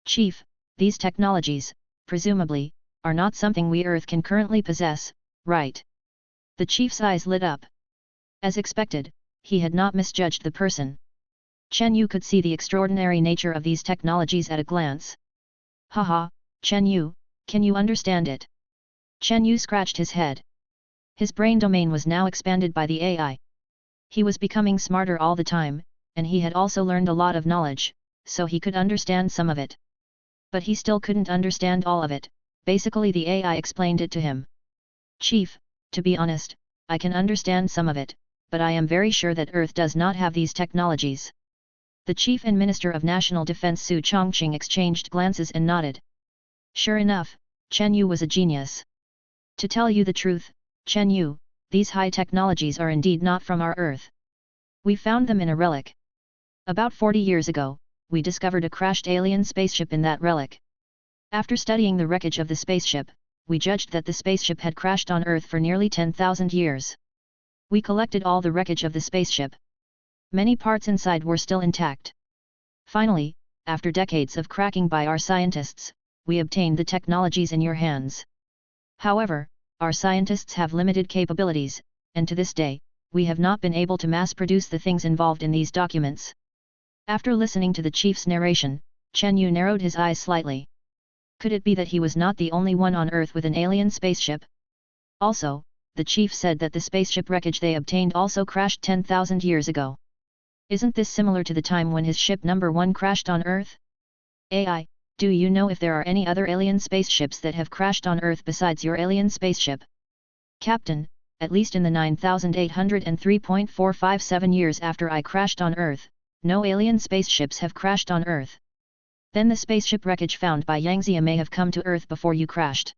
"Chief, these technologies, presumably, are not something we Earth can currently possess, right?" The chief's eyes lit up. As expected, he had not misjudged the person. Chen Yu could see the extraordinary nature of these technologies at a glance. "Haha, Chen Yu, can you understand it?" Chen Yu scratched his head. His brain domain was now expanded by the AI. He was becoming smarter all the time, and he had also learned a lot of knowledge, so he could understand some of it. But he still couldn't understand all of it. Basically the AI explained it to him. "Chief, to be honest, I can understand some of it, but I am very sure that Earth does not have these technologies." The Chief and Minister of National Defense Su Chongqing exchanged glances and nodded. Sure enough, Chen Yu was a genius. To tell you the truth, Chen Yu, these high technologies are indeed not from our Earth. We found them in a relic. About 40 years ago, we discovered a crashed alien spaceship in that relic. After studying the wreckage of the spaceship, we judged that the spaceship had crashed on Earth for nearly 10,000 years. We collected all the wreckage of the spaceship. Many parts inside were still intact. Finally, after decades of cracking by our scientists, we obtained the technologies in your hands. However, our scientists have limited capabilities, and to this day, we have not been able to mass-produce the things involved in these documents. After listening to the chief's narration, Chen Yu narrowed his eyes slightly. Could it be that he was not the only one on Earth with an alien spaceship? Also, the chief said that the spaceship wreckage they obtained also crashed 10,000 years ago. Isn't this similar to the time when his ship number 1 crashed on Earth? AI, do you know if there are any other alien spaceships that have crashed on Earth besides your alien spaceship? Captain, at least in the 9,803.457 years after I crashed on Earth, no alien spaceships have crashed on Earth. Then the spaceship wreckage found by Yangzia may have come to Earth before you crashed.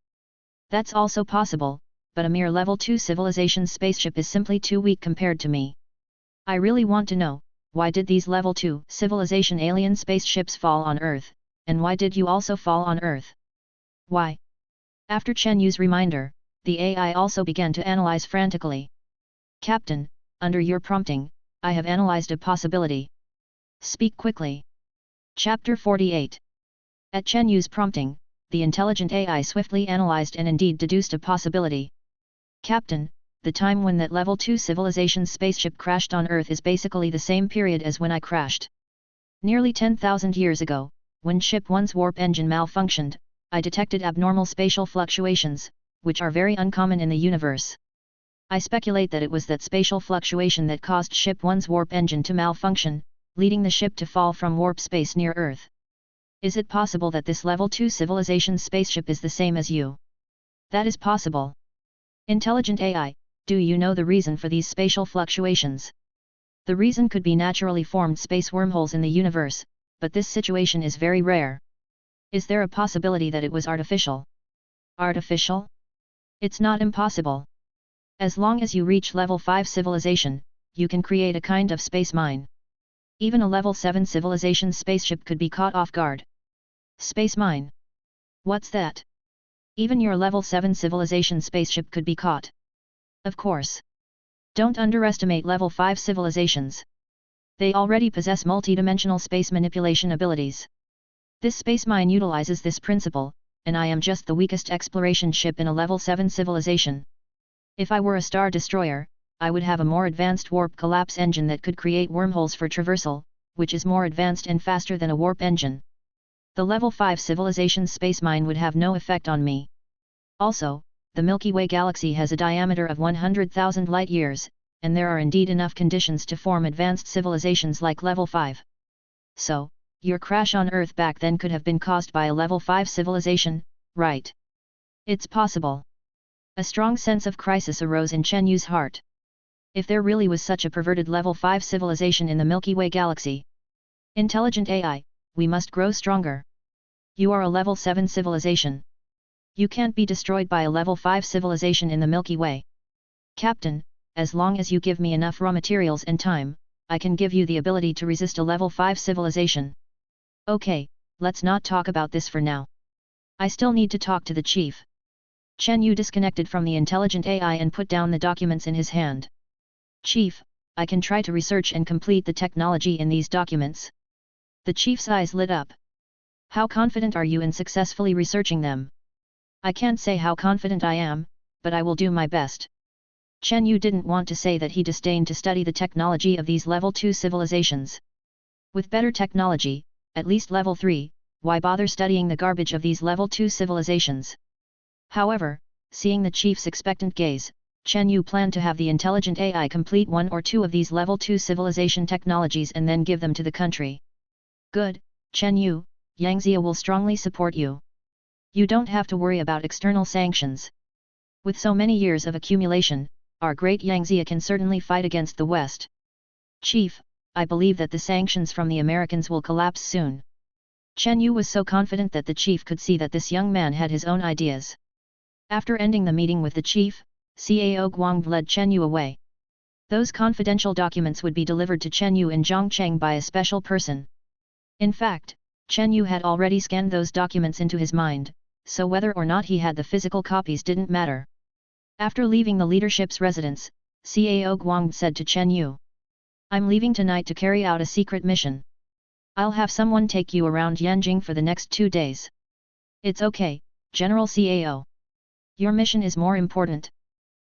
That's also possible, but a mere level 2 civilization spaceship is simply too weak compared to me. I really want to know, why did these level 2 civilization alien spaceships fall on Earth, and why did you also fall on Earth? Why? After Chen Yu's reminder, the AI also began to analyze frantically. Captain, under your prompting, I have analyzed a possibility. Speak quickly. Chapter 48. At Chen Yu's prompting, the intelligent AI swiftly analyzed and indeed deduced a possibility. Captain, the time when that level 2 civilization spaceship crashed on Earth is basically the same period as when I crashed. Nearly 10,000 years ago, when Ship 1's warp engine malfunctioned, I detected abnormal spatial fluctuations, which are very uncommon in the universe. I speculate that it was that spatial fluctuation that caused Ship 1's warp engine to malfunction, leading the ship to fall from warp space near Earth. Is it possible that this level 2 civilization spaceship is the same as you? That is possible. Intelligent AI, do you know the reason for these spatial fluctuations? The reason could be naturally formed space wormholes in the universe, but this situation is very rare. Is there a possibility that it was artificial? Artificial? It's not impossible. As long as you reach level 5 civilization, you can create a kind of space mine. Even a level 7 civilization spaceship could be caught off guard. Space mine? What's that? Even your level 7 civilization spaceship could be caught. Of course. Don't underestimate level 5 civilizations. They already possess multidimensional space manipulation abilities. This space mine utilizes this principle, and I am just the weakest exploration ship in a level 7 civilization. If I were a star destroyer, I would have a more advanced warp collapse engine that could create wormholes for traversal, which is more advanced and faster than a warp engine. The level 5 civilization space mine would have no effect on me. Also, the Milky Way galaxy has a diameter of 100,000 light-years, and there are indeed enough conditions to form advanced civilizations like level 5. So, your crash on Earth back then could have been caused by a level 5 civilization, right? It's possible. A strong sense of crisis arose in Chen Yu's heart. If there really was such a perverted level 5 civilization in the Milky Way galaxy. Intelligent AI, we must grow stronger. You are a level 7 civilization. You can't be destroyed by a level 5 civilization in the Milky Way. Captain, as long as you give me enough raw materials and time, I can give you the ability to resist a level 5 civilization. Okay, let's not talk about this for now. I still need to talk to the chief. Chen Yu disconnected from the intelligent AI and put down the documents in his hand. Chief, I can try to research and complete the technology in these documents. The chief's eyes lit up. How confident are you in successfully researching them? I can't say how confident I am, but I will do my best. Chen Yu didn't want to say that he disdained to study the technology of these level 2 civilizations. With better technology, at least level 3, why bother studying the garbage of these level 2 civilizations? However, seeing the chief's expectant gaze, Chen Yu planned to have the intelligent AI complete 1 or 2 of these level 2 civilization technologies and then give them to the country. Good, Chen Yu, Yangzia will strongly support you. You don't have to worry about external sanctions. With so many years of accumulation, our great Yangzia can certainly fight against the West. Chief, I believe that the sanctions from the Americans will collapse soon. Chen Yu was so confident that the chief could see that this young man had his own ideas. After ending the meeting with the chief, Cao Guang led Chen Yu away. Those confidential documents would be delivered to Chen Yu in Zhongcheng by a special person. In fact, Chen Yu had already scanned those documents into his mind, so whether or not he had the physical copies didn't matter. After leaving the leadership's residence, Cao Guang said to Chen Yu, I'm leaving tonight to carry out a secret mission. I'll have someone take you around Yanjing for the next 2 days. It's okay, General Cao. Your mission is more important.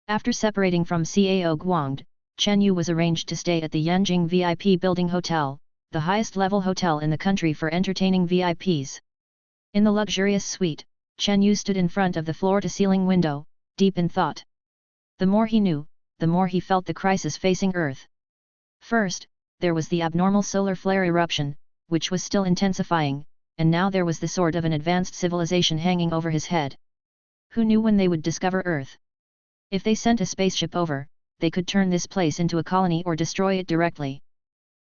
After separating from Cao Guang, Chen Yu was arranged to stay at the Yanjing VIP Building Hotel, the highest level hotel in the country for entertaining VIPs. In the luxurious suite, Chen Yu stood in front of the floor-to-ceiling window, deep in thought. The more he knew, the more he felt the crisis facing Earth. First, there was the abnormal solar flare eruption, which was still intensifying, and now there was the sword of an advanced civilization hanging over his head. Who knew when they would discover Earth? If they sent a spaceship over, they could turn this place into a colony or destroy it directly.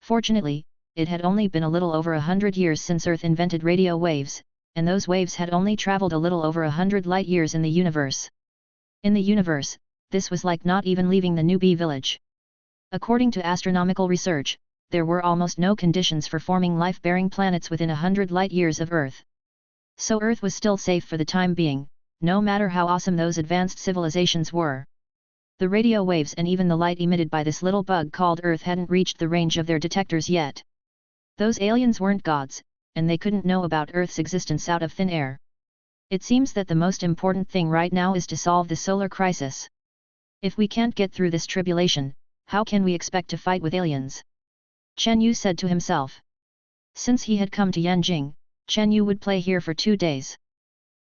Fortunately, it had only been a little over 100 years since Earth invented radio waves, and those waves had only traveled a little over 100 light years in the universe. In the universe, this was like not even leaving the newbie village. According to astronomical research, there were almost no conditions for forming life-bearing planets within 100 light years of Earth. So Earth was still safe for the time being, no matter how awesome those advanced civilizations were. The radio waves and even the light emitted by this little bug called Earth hadn't reached the range of their detectors yet. Those aliens weren't gods, and they couldn't know about Earth's existence out of thin air. It seems that the most important thing right now is to solve the solar crisis. If we can't get through this tribulation, how can we expect to fight with aliens? Chen Yu said to himself. Since he had come to Yanjing, Chen Yu would play here for 2 days.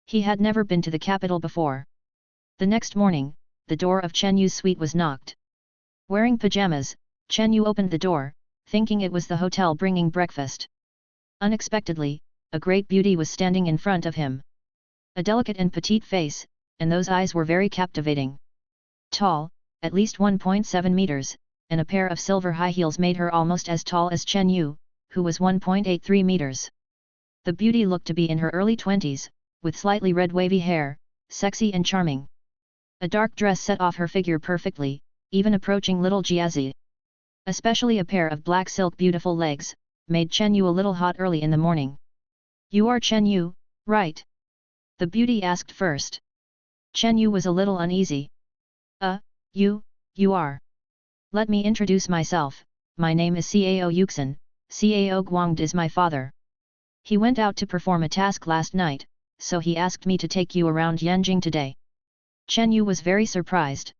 He had never been to the capital before. The next morning, the door of Chen Yu's suite was knocked. Wearing pajamas, Chen Yu opened the door, thinking it was the hotel bringing breakfast. Unexpectedly, a great beauty was standing in front of him. A delicate and petite face, and those eyes were very captivating. Tall, at least 1.7 meters, and a pair of silver high heels made her almost as tall as Chen Yu, who was 1.83 meters. The beauty looked to be in her early 20s, with slightly red wavy hair, sexy and charming. A dark dress set off her figure perfectly, even approaching little Jiazi. Especially a pair of black silk beautiful legs, made Chen Yu a little hot early in the morning. You are Chen Yu, right? The beauty asked first. Chen Yu was a little uneasy. You are. Let me introduce myself, my name is Cao Yuxin, Cao Guang is my father. He went out to perform a task last night, so he asked me to take you around Yanjing today. Chen Yu was very surprised.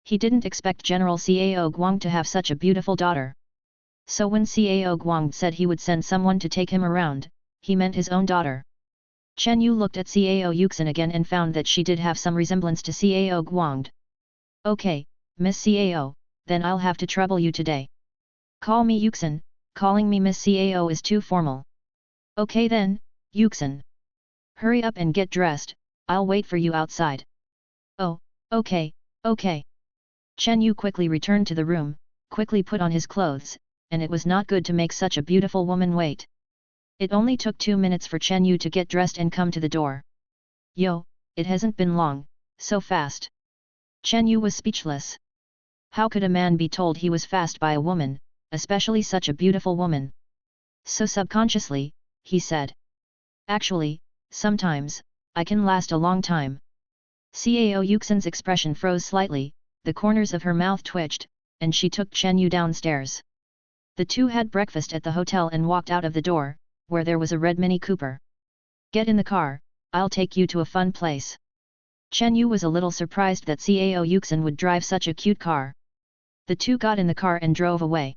He didn't expect General Cao Guang to have such a beautiful daughter. So when Cao Guang said he would send someone to take him around, he meant his own daughter. Chen Yu looked at Cao Yuxin again and found that she did have some resemblance to Cao Guang. Okay, Miss Cao, then I'll have to trouble you today. Call me Yuxin, calling me Miss Cao is too formal. Okay then, Yuxin. Hurry up and get dressed, I'll wait for you outside. Oh, okay, okay. Chen Yu quickly returned to the room, quickly put on his clothes, and it was not good to make such a beautiful woman wait. It only took 2 minutes for Chen Yu to get dressed and come to the door. Yo, it hasn't been long, so fast. Chen Yu was speechless. How could a man be told he was fast by a woman, especially such a beautiful woman? So subconsciously, he said. Actually, sometimes, I can last a long time. Cao Yuxin's expression froze slightly, the corners of her mouth twitched, and she took Chen Yu downstairs. The two had breakfast at the hotel and walked out of the door, where there was a red Mini Cooper. Get in the car, I'll take you to a fun place. Chen Yu was a little surprised that Cao Yuxin would drive such a cute car. The two got in the car and drove away.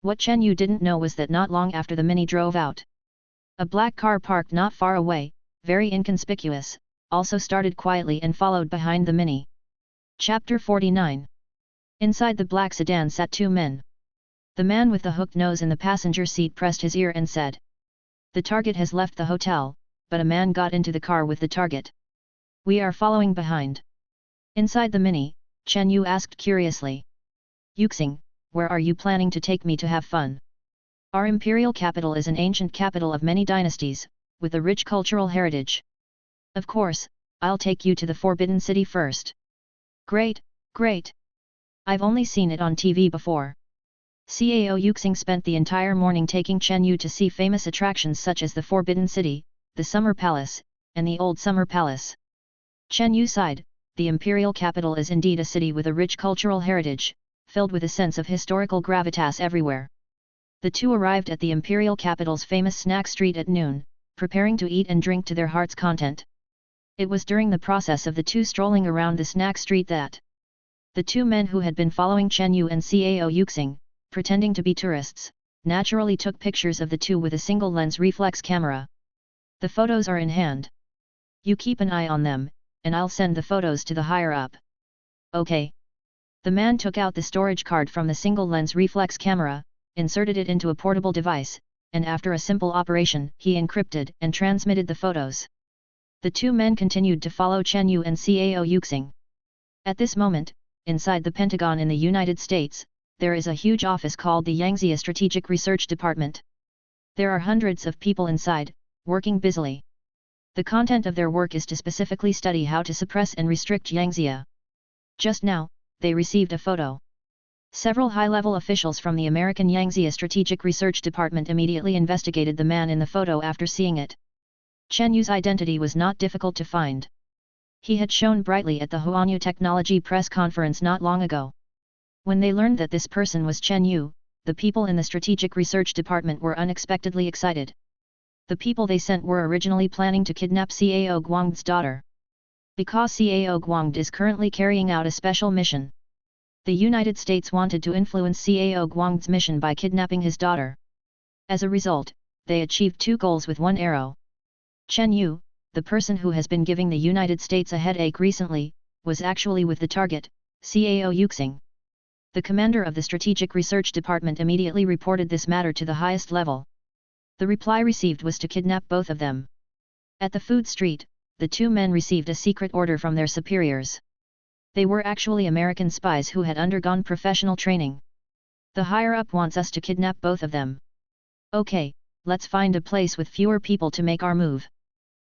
What Chen Yu didn't know was that not long after the Mini drove out, a black car parked not far away, very inconspicuous, also started quietly and followed behind the Mini. Chapter 49. Inside the black sedan sat two men. The man with the hooked nose in the passenger seat pressed his ear and said, "The target has left the hotel, but a man got into the car with the target. We are following behind." Inside the Mini, Chen Yu asked curiously, "Yuxing, where are you planning to take me to have fun? Our imperial capital is an ancient capital of many dynasties, with a rich cultural heritage. Of course, I'll take you to the Forbidden City first." "Great, great. I've only seen it on TV before." Cao Yuxing spent the entire morning taking Chen Yu to see famous attractions such as the Forbidden City, the Summer Palace, and the Old Summer Palace. Chen Yu sighed. The imperial capital is indeed a city with a rich cultural heritage, filled with a sense of historical gravitas everywhere. The two arrived at the imperial capital's famous snack street at noon, preparing to eat and drink to their heart's content. It was during the process of the two strolling around the snack street that the two men who had been following Chen Yu and Cao Yuxing, pretending to be tourists, naturally took pictures of the two with a single lens reflex camera. "The photos are in hand. You keep an eye on them, and I'll send the photos to the higher up." "Okay." The man took out the storage card from the single lens reflex camera, inserted it into a portable device, and after a simple operation, he encrypted and transmitted the photos. The two men continued to follow Chen Yu and Cao Yuxing. At this moment, inside the Pentagon in the United States, there is a huge office called the Yangtze Strategic Research Department. There are hundreds of people inside, working busily. The content of their work is to specifically study how to suppress and restrict Yangtze. Just now, they received a photo. Several high-level officials from the American Yangtze Strategic Research Department immediately investigated the man in the photo after seeing it. Chen Yu's identity was not difficult to find. He had shone brightly at the Huanyu Technology press conference not long ago. When they learned that this person was Chen Yu, the people in the Strategic Research Department were unexpectedly excited. The people they sent were originally planning to kidnap Cao Guang's daughter. Because Cao Guang is currently carrying out a special mission. The United States wanted to influence Cao Guang's mission by kidnapping his daughter. As a result, they achieved two goals with one arrow. Chen Yu, the person who has been giving the United States a headache recently, was actually with the target, Cao Yuxing. The commander of the Strategic Research Department immediately reported this matter to the highest level. The reply received was to kidnap both of them. At the food street, the two men received a secret order from their superiors. They were actually American spies who had undergone professional training. "The higher-up wants us to kidnap both of them." "Okay, let's find a place with fewer people to make our move.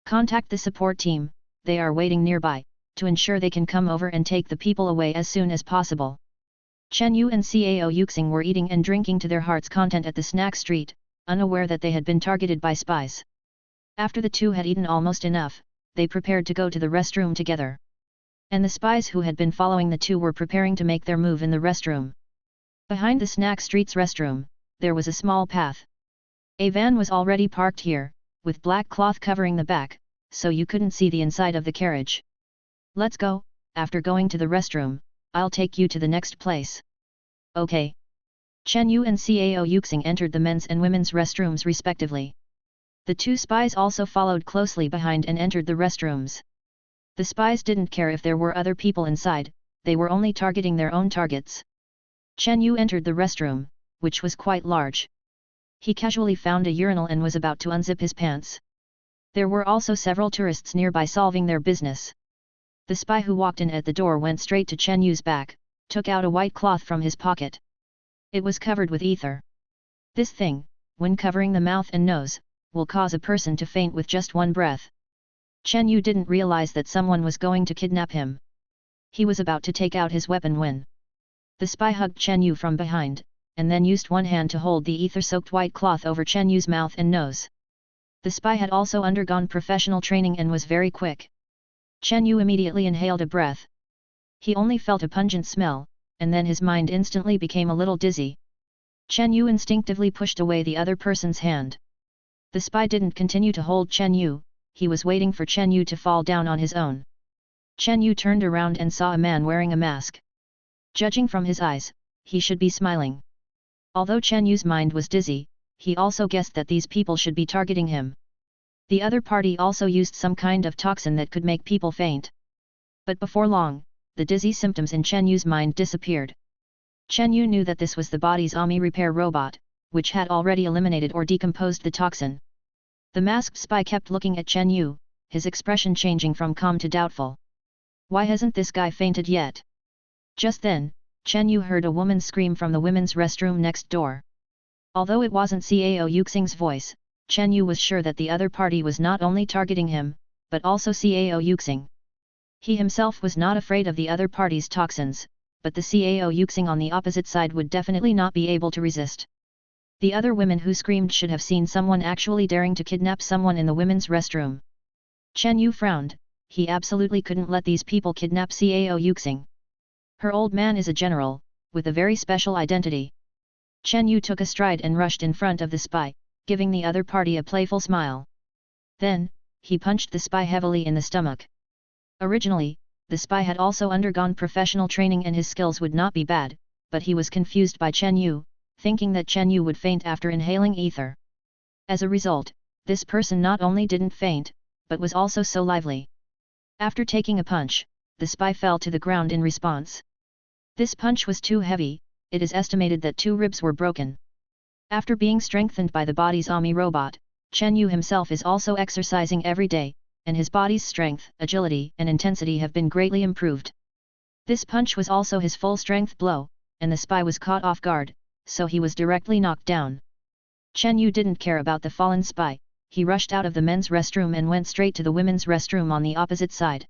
Contact the support team, they are waiting nearby, to ensure they can come over and take the people away as soon as possible." Chen Yu and Cao Yuxing were eating and drinking to their heart's content at the snack street, unaware that they had been targeted by spies. After the two had eaten almost enough, they prepared to go to the restroom together. And the spies who had been following the two were preparing to make their move in the restroom. Behind the snack street's restroom, there was a small path. A van was already parked here, with black cloth covering the back, so you couldn't see the inside of the carriage. "Let's go, after going to the restroom, I'll take you to the next place." "Okay." Chen Yu and Cao Yuxing entered the men's and women's restrooms respectively. The two spies also followed closely behind and entered the restrooms. The spies didn't care if there were other people inside, they were only targeting their own targets. Chen Yu entered the restroom, which was quite large. He casually found a urinal and was about to unzip his pants. There were also several tourists nearby solving their business. The spy who walked in at the door went straight to Chen Yu's back, took out a white cloth from his pocket. It was covered with ether. This thing, when covering the mouth and nose, will cause a person to faint with just one breath. Chen Yu didn't realize that someone was going to kidnap him. He was about to take out his weapon when the spy hugged Chen Yu from behind, and then used one hand to hold the ether-soaked white cloth over Chen Yu's mouth and nose. The spy had also undergone professional training and was very quick. Chen Yu immediately inhaled a breath. He only felt a pungent smell, and then his mind instantly became a little dizzy. Chen Yu instinctively pushed away the other person's hand. The spy didn't continue to hold Chen Yu, he was waiting for Chen Yu to fall down on his own. Chen Yu turned around and saw a man wearing a mask. Judging from his eyes, he should be smiling. Although Chen Yu's mind was dizzy, he also guessed that these people should be targeting him. The other party also used some kind of toxin that could make people faint. But before long, the dizzy symptoms in Chen Yu's mind disappeared. Chen Yu knew that this was the body's Ami repair robot, which had already eliminated or decomposed the toxin. The masked spy kept looking at Chen Yu, his expression changing from calm to doubtful. Why hasn't this guy fainted yet? Just then, Chen Yu heard a woman scream from the women's restroom next door. Although it wasn't Cao Yuxing's voice, Chen Yu was sure that the other party was not only targeting him, but also Cao Yuxing. He himself was not afraid of the other party's toxins, but the Cao Yuxing on the opposite side would definitely not be able to resist. The other women who screamed should have seen someone actually daring to kidnap someone in the women's restroom. Chen Yu frowned, he absolutely couldn't let these people kidnap Cao Yuxing. Her old man is a general, with a very special identity. Chen Yu took a stride and rushed in front of the spy, giving the other party a playful smile. Then, he punched the spy heavily in the stomach. Originally, the spy had also undergone professional training and his skills would not be bad, but he was confused by Chen Yu, thinking that Chen Yu would faint after inhaling ether. As a result, this person not only didn't faint, but was also so lively. After taking a punch, the spy fell to the ground in response. This punch was too heavy, it is estimated that 2 ribs were broken. After being strengthened by the body's Ami robot, Chen Yu himself is also exercising every day, and his body's strength, agility and intensity have been greatly improved. This punch was also his full-strength blow, and the spy was caught off guard, so he was directly knocked down. Chen Yu didn't care about the fallen spy, he rushed out of the men's restroom and went straight to the women's restroom on the opposite side.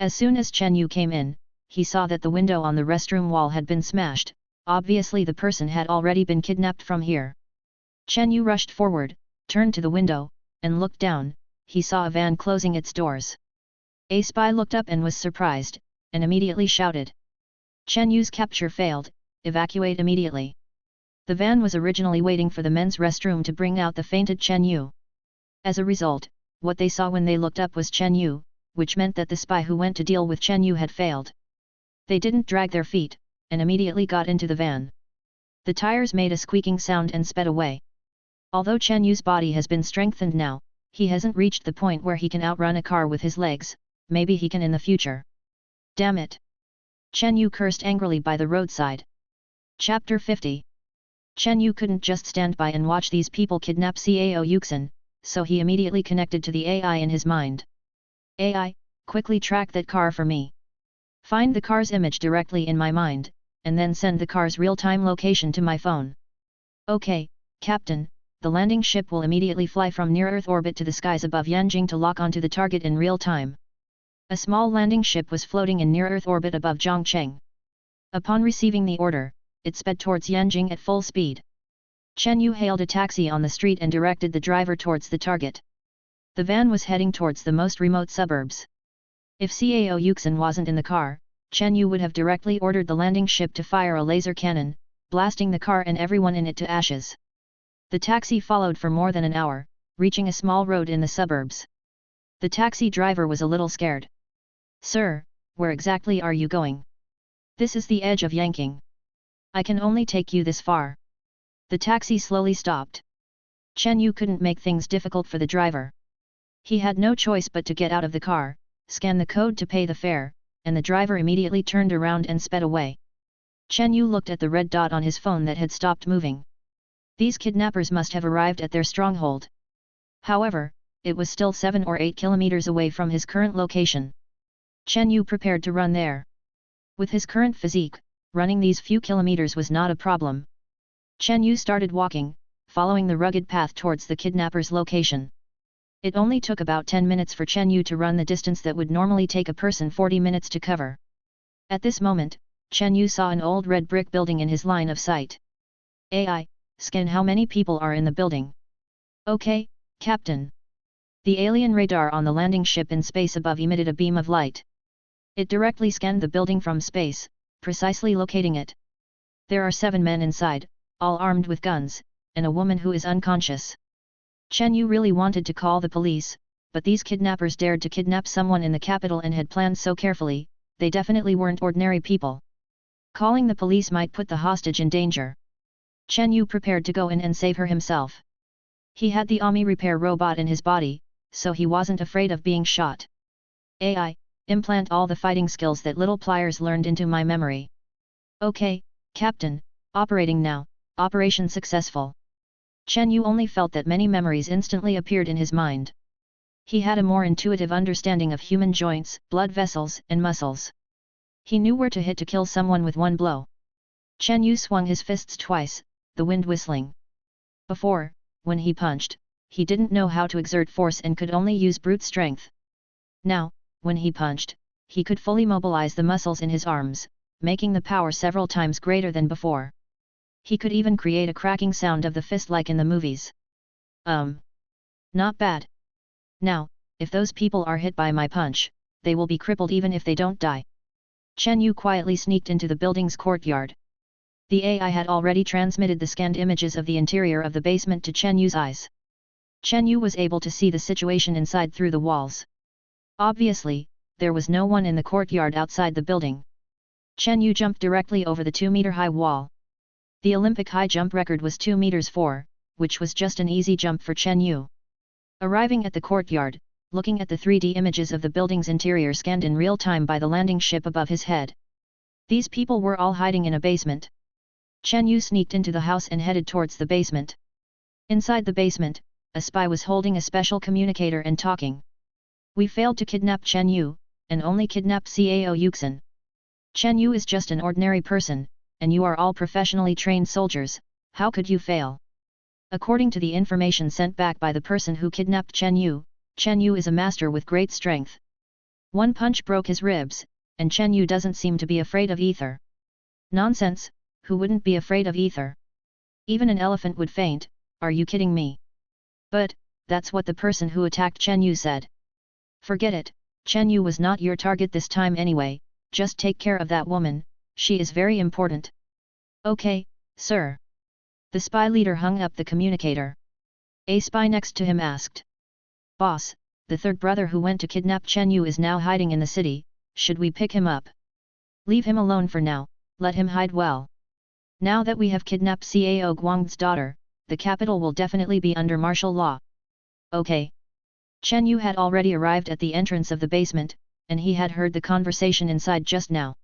As soon as Chen Yu came in, he saw that the window on the restroom wall had been smashed, obviously the person had already been kidnapped from here. Chen Yu rushed forward, turned to the window, and looked down, he saw a van closing its doors. A spy looked up and was surprised, and immediately shouted. Chen Yu's capture failed, evacuate immediately. The van was originally waiting for the men's restroom to bring out the fainted Chen Yu. As a result, what they saw when they looked up was Chen Yu, which meant that the spy who went to deal with Chen Yu had failed. They didn't drag their feet, and immediately got into the van. The tires made a squeaking sound and sped away. Although Chen Yu's body has been strengthened now, he hasn't reached the point where he can outrun a car with his legs, maybe he can in the future. Damn it! Chen Yu cursed angrily by the roadside. Chapter 50. Chen Yu couldn't just stand by and watch these people kidnap Cao Yuxin, so he immediately connected to the AI in his mind. AI, quickly track that car for me. Find the car's image directly in my mind, and then send the car's real-time location to my phone. Okay, Captain, the landing ship will immediately fly from near-Earth orbit to the skies above Yanjing to lock onto the target in real time. A small landing ship was floating in near-Earth orbit above Zhongcheng. Upon receiving the order, it sped towards Yanjing at full speed. Chen Yu hailed a taxi on the street and directed the driver towards the target. The van was heading towards the most remote suburbs. If Cao Yuxin wasn't in the car, Chen Yu would have directly ordered the landing ship to fire a laser cannon, blasting the car and everyone in it to ashes. The taxi followed for more than an hour, reaching a small road in the suburbs. The taxi driver was a little scared. Sir, where exactly are you going? This is the edge of Yanqing. I can only take you this far. The taxi slowly stopped. Chen Yu couldn't make things difficult for the driver. He had no choice but to get out of the car, scan the code to pay the fare, and the driver immediately turned around and sped away. Chen Yu looked at the red dot on his phone that had stopped moving. These kidnappers must have arrived at their stronghold. However, it was still 7 or 8 kilometers away from his current location. Chen Yu prepared to run there. With his current physique, running these few kilometers was not a problem. Chen Yu started walking, following the rugged path towards the kidnapper's location. It only took about 10 minutes for Chen Yu to run the distance that would normally take a person 40 minutes to cover. At this moment, Chen Yu saw an old red brick building in his line of sight. AI, scan how many people are in the building. Okay, Captain. The alien radar on the landing ship in space above emitted a beam of light. It directly scanned the building from space, precisely locating it. There are 7 men inside, all armed with guns, and a woman who is unconscious. Chen Yu really wanted to call the police, but these kidnappers dared to kidnap someone in the capital and had planned so carefully, they definitely weren't ordinary people. Calling the police might put the hostage in danger. Chen Yu prepared to go in and save her himself. He had the Ami repair robot in his body, so he wasn't afraid of being shot. AI, implant all the fighting skills that little pliers learned into my memory. Okay, Captain, operating now, operation successful. Chen Yu only felt that many memories instantly appeared in his mind. He had a more intuitive understanding of human joints, blood vessels, and muscles. He knew where to hit to kill someone with one blow. Chen Yu swung his fists twice, the wind whistling. Before, when he punched, he didn't know how to exert force and could only use brute strength. Now, when he punched, he could fully mobilize the muscles in his arms, making the power several times greater than before. He could even create a cracking sound of the fist like in the movies. Not bad. Now, if those people are hit by my punch, they will be crippled even if they don't die. Chen Yu quietly sneaked into the building's courtyard. The AI had already transmitted the scanned images of the interior of the basement to Chen Yu's eyes. Chen Yu was able to see the situation inside through the walls. Obviously, there was no one in the courtyard outside the building. Chen Yu jumped directly over the 2-meter-high wall. The Olympic high jump record was 2 meters 4, which was just an easy jump for Chen Yu. Arriving at the courtyard, looking at the 3D images of the building's interior scanned in real time by the landing ship above his head. These people were all hiding in a basement. Chen Yu sneaked into the house and headed towards the basement. Inside the basement, a spy was holding a special communicator and talking. We failed to kidnap Chen Yu, and only kidnapped Cao Yuxin. Chen Yu is just an ordinary person, and you are all professionally trained soldiers, how could you fail? According to the information sent back by the person who kidnapped Chen Yu is a master with great strength. One punch broke his ribs, and Chen Yu doesn't seem to be afraid of ether. Nonsense, who wouldn't be afraid of ether? Even an elephant would faint, are you kidding me? But, that's what the person who attacked Chen Yu said. Forget it, Chen Yu was not your target this time anyway, just take care of that woman, she is very important. Okay, sir. The spy leader hung up the communicator. A spy next to him asked. Boss, the third brother who went to kidnap Chen Yu is now hiding in the city, should we pick him up? Leave him alone for now, let him hide well. Now that we have kidnapped Cao Guang's daughter, the capital will definitely be under martial law. Okay. Chen Yu had already arrived at the entrance of the basement, and he had heard the conversation inside just now.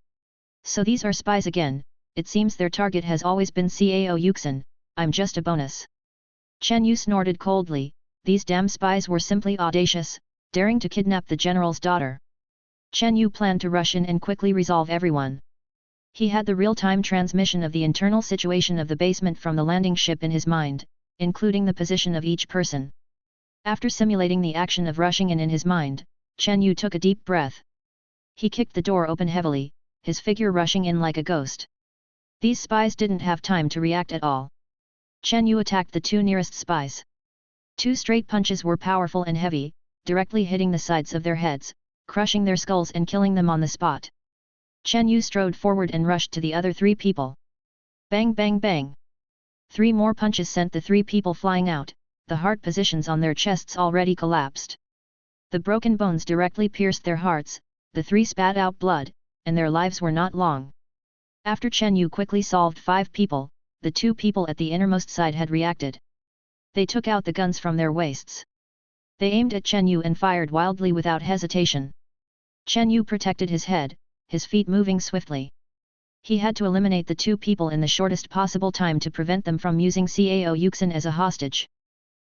So these are spies again, it seems their target has always been Cao Yuxin, I'm just a bonus. Chen Yu snorted coldly, these damn spies were simply audacious, daring to kidnap the general's daughter. Chen Yu planned to rush in and quickly resolve everyone. He had the real-time transmission of the internal situation of the basement from the landing ship in his mind, including the position of each person. After simulating the action of rushing in his mind, Chen Yu took a deep breath. He kicked the door open heavily, his figure rushing in like a ghost. These spies didn't have time to react at all. Chen Yu attacked the 2 nearest spies. 2 straight punches were powerful and heavy, directly hitting the sides of their heads, crushing their skulls and killing them on the spot. Chen Yu strode forward and rushed to the other 3 people. Bang bang bang! 3 more punches sent the 3 people flying out, the heart positions on their chests already collapsed. The broken bones directly pierced their hearts, the 3 spat out blood, and their lives were not long. After Chen Yu quickly solved 5 people, the 2 people at the innermost side had reacted. They took out the guns from their waists. They aimed at Chen Yu and fired wildly without hesitation. Chen Yu protected his head, his feet moving swiftly. He had to eliminate the 2 people in the shortest possible time to prevent them from using Cao Yuxin as a hostage.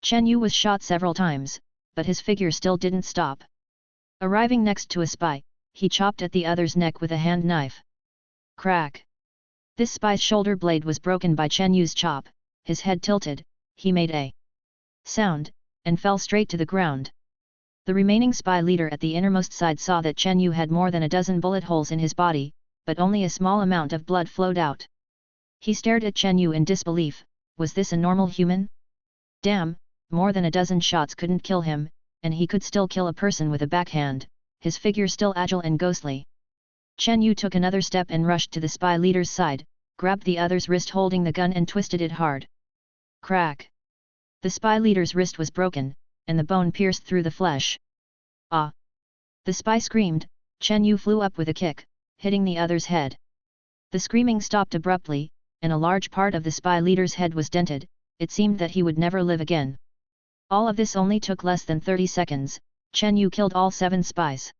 Chen Yu was shot several times, but his figure still didn't stop. Arriving next to a spy, he chopped at the other's neck with a hand knife. Crack! This spy's shoulder blade was broken by Chen Yu's chop, his head tilted, he made a sound, and fell straight to the ground. The remaining spy leader at the innermost side saw that Chen Yu had more than a dozen bullet holes in his body, but only a small amount of blood flowed out. He stared at Chen Yu in disbelief. Was this a normal human? Damn, more than a dozen shots couldn't kill him, and he could still kill a person with a backhand, his figure still agile and ghostly. Chen Yu took another step and rushed to the spy leader's side, grabbed the other's wrist holding the gun and twisted it hard. Crack! The spy leader's wrist was broken, and the bone pierced through the flesh. Ah! The spy screamed. Chen Yu flew up with a kick, hitting the other's head. The screaming stopped abruptly, and a large part of the spy leader's head was dented. It seemed that he would never live again. All of this only took less than 30 seconds, Chen Yu killed all 7 spies.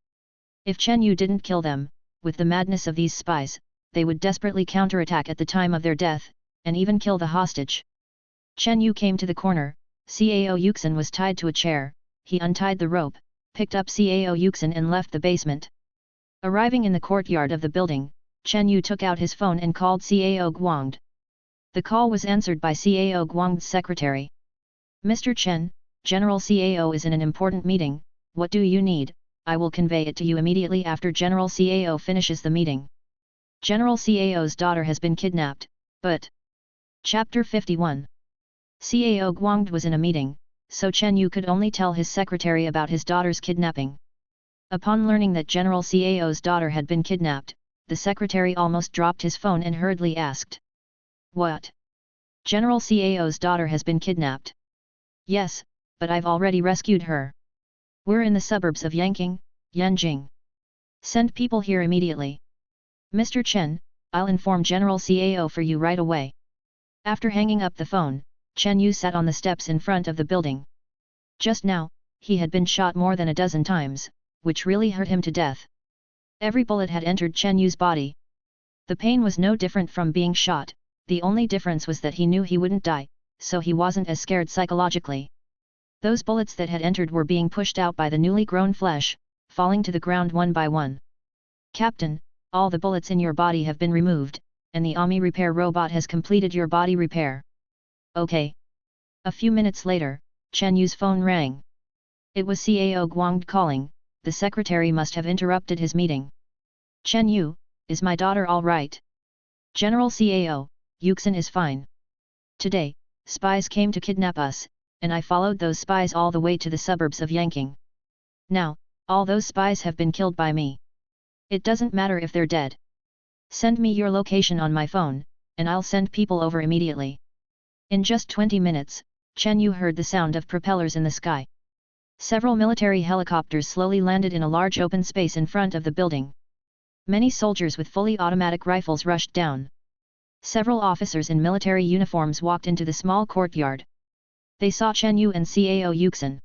If Chen Yu didn't kill them, with the madness of these spies, they would desperately counterattack at the time of their death, and even kill the hostage. Chen Yu came to the corner. Cao Yuxin was tied to a chair. He untied the rope, picked up Cao Yuxin and left the basement. Arriving in the courtyard of the building, Chen Yu took out his phone and called Cao Guangde. The call was answered by Cao Guangde's secretary. Mr. Chen, General Cao is in an important meeting. What do you need? I will convey it to you immediately after General Cao finishes the meeting. General Cao's daughter has been kidnapped, but... Chapter 51. Cao Guangde was in a meeting, so Chen Yu could only tell his secretary about his daughter's kidnapping. Upon learning that General Cao's daughter had been kidnapped, the secretary almost dropped his phone and hurriedly asked. What? General Cao's daughter has been kidnapped? Yes, but I've already rescued her. We're in the suburbs of Yanqing, Yanjing. Send people here immediately. Mr. Chen, I'll inform General Cao for you right away. After hanging up the phone, Chen Yu sat on the steps in front of the building. Just now, he had been shot more than a dozen times, which really hurt him to death. Every bullet had entered Chen Yu's body. The pain was no different from being shot, the only difference was that he knew he wouldn't die, so he wasn't as scared psychologically. Those bullets that had entered were being pushed out by the newly grown flesh, falling to the ground one by one. Captain, all the bullets in your body have been removed, and the Ami repair robot has completed your body repair. Okay. A few minutes later, Chen Yu's phone rang. It was Cao Guangde calling. The secretary must have interrupted his meeting. Chen Yu, is my daughter all right? General Cao, Yuxin is fine. Today, spies came to kidnap us, and I followed those spies all the way to the suburbs of Yanqing. Now, all those spies have been killed by me. It doesn't matter if they're dead. Send me your location on my phone, and I'll send people over immediately. In just 20 minutes, Chen Yu heard the sound of propellers in the sky. Several military helicopters slowly landed in a large open space in front of the building. Many soldiers with fully automatic rifles rushed down. Several officers in military uniforms walked into the small courtyard. They saw Chen Yu and Cao Yuxin.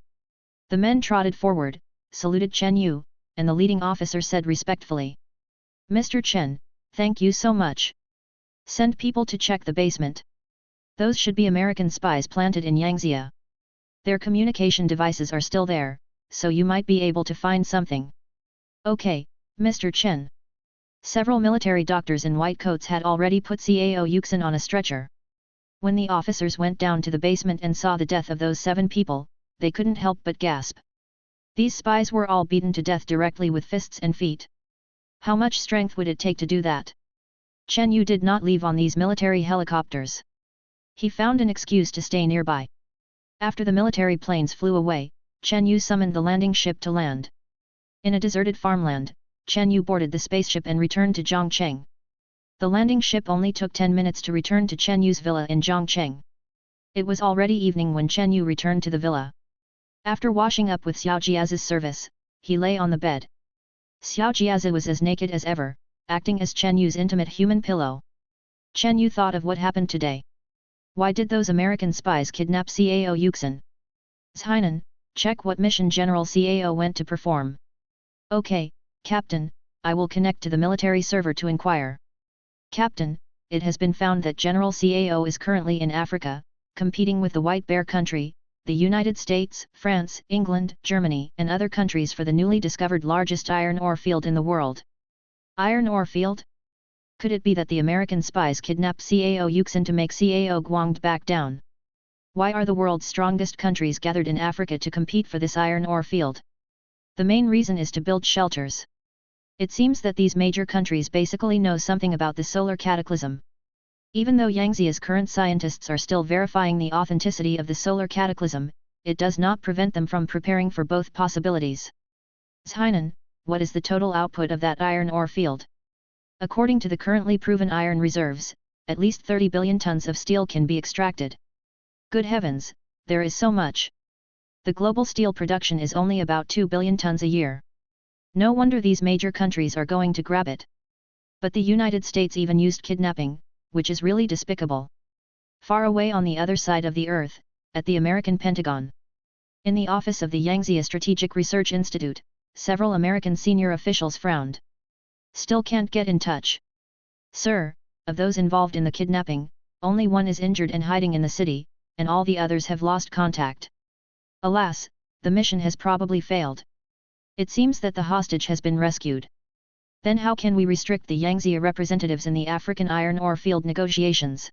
The men trotted forward, saluted Chen Yu, and the leading officer said respectfully. Mr. Chen, thank you so much. Send people to check the basement. Those should be American spies planted in Yangzhou. Their communication devices are still there, so you might be able to find something. Okay, Mr. Chen. Several military doctors in white coats had already put Cao Yuxin on a stretcher. When the officers went down to the basement and saw the death of those 7 people, they couldn't help but gasp. These spies were all beaten to death directly with fists and feet. How much strength would it take to do that? Chen Yu did not leave on these military helicopters. He found an excuse to stay nearby. After the military planes flew away, Chen Yu summoned the landing ship to land. In a deserted farmland, Chen Yu boarded the spaceship and returned to Zhongcheng. The landing ship only took 10 minutes to return to Chen Yu's villa in Zhongcheng. It was already evening when Chen Yu returned to the villa. After washing up with Xiao Jiazi's service, he lay on the bed. Xiao Jiazi was as naked as ever, acting as Chen Yu's intimate human pillow. Chen Yu thought of what happened today. Why did those American spies kidnap Cao Yuxin? Zhainan, check what mission General Cao went to perform. Okay, Captain, I will connect to the military server to inquire. Captain, it has been found that General Cao is currently in Africa, competing with the White Bear country, the United States, France, England, Germany, and other countries for the newly discovered largest iron ore field in the world. Iron ore field? Could it be that the American spies kidnapped Cao Yuxin to make Cao Guangd back down? Why are the world's strongest countries gathered in Africa to compete for this iron ore field? The main reason is to build shelters. It seems that these major countries basically know something about the solar cataclysm. Even though Yangtze's current scientists are still verifying the authenticity of the solar cataclysm, it does not prevent them from preparing for both possibilities. Zhainan, what is the total output of that iron ore field? According to the currently proven iron reserves, at least 30 billion tons of steel can be extracted. Good heavens, there is so much. The global steel production is only about 2 billion tons a year. No wonder these major countries are going to grab it. But the United States even used kidnapping, which is really despicable. Far away on the other side of the earth, at the American Pentagon. In the office of the Yangtze Strategic Research Institute, several American senior officials frowned. Still can't get in touch. Sir, of those involved in the kidnapping, only one is injured and hiding in the city, and all the others have lost contact. Alas, the mission has probably failed. It seems that the hostage has been rescued. Then how can we restrict the Yangtze representatives in the African iron ore field negotiations?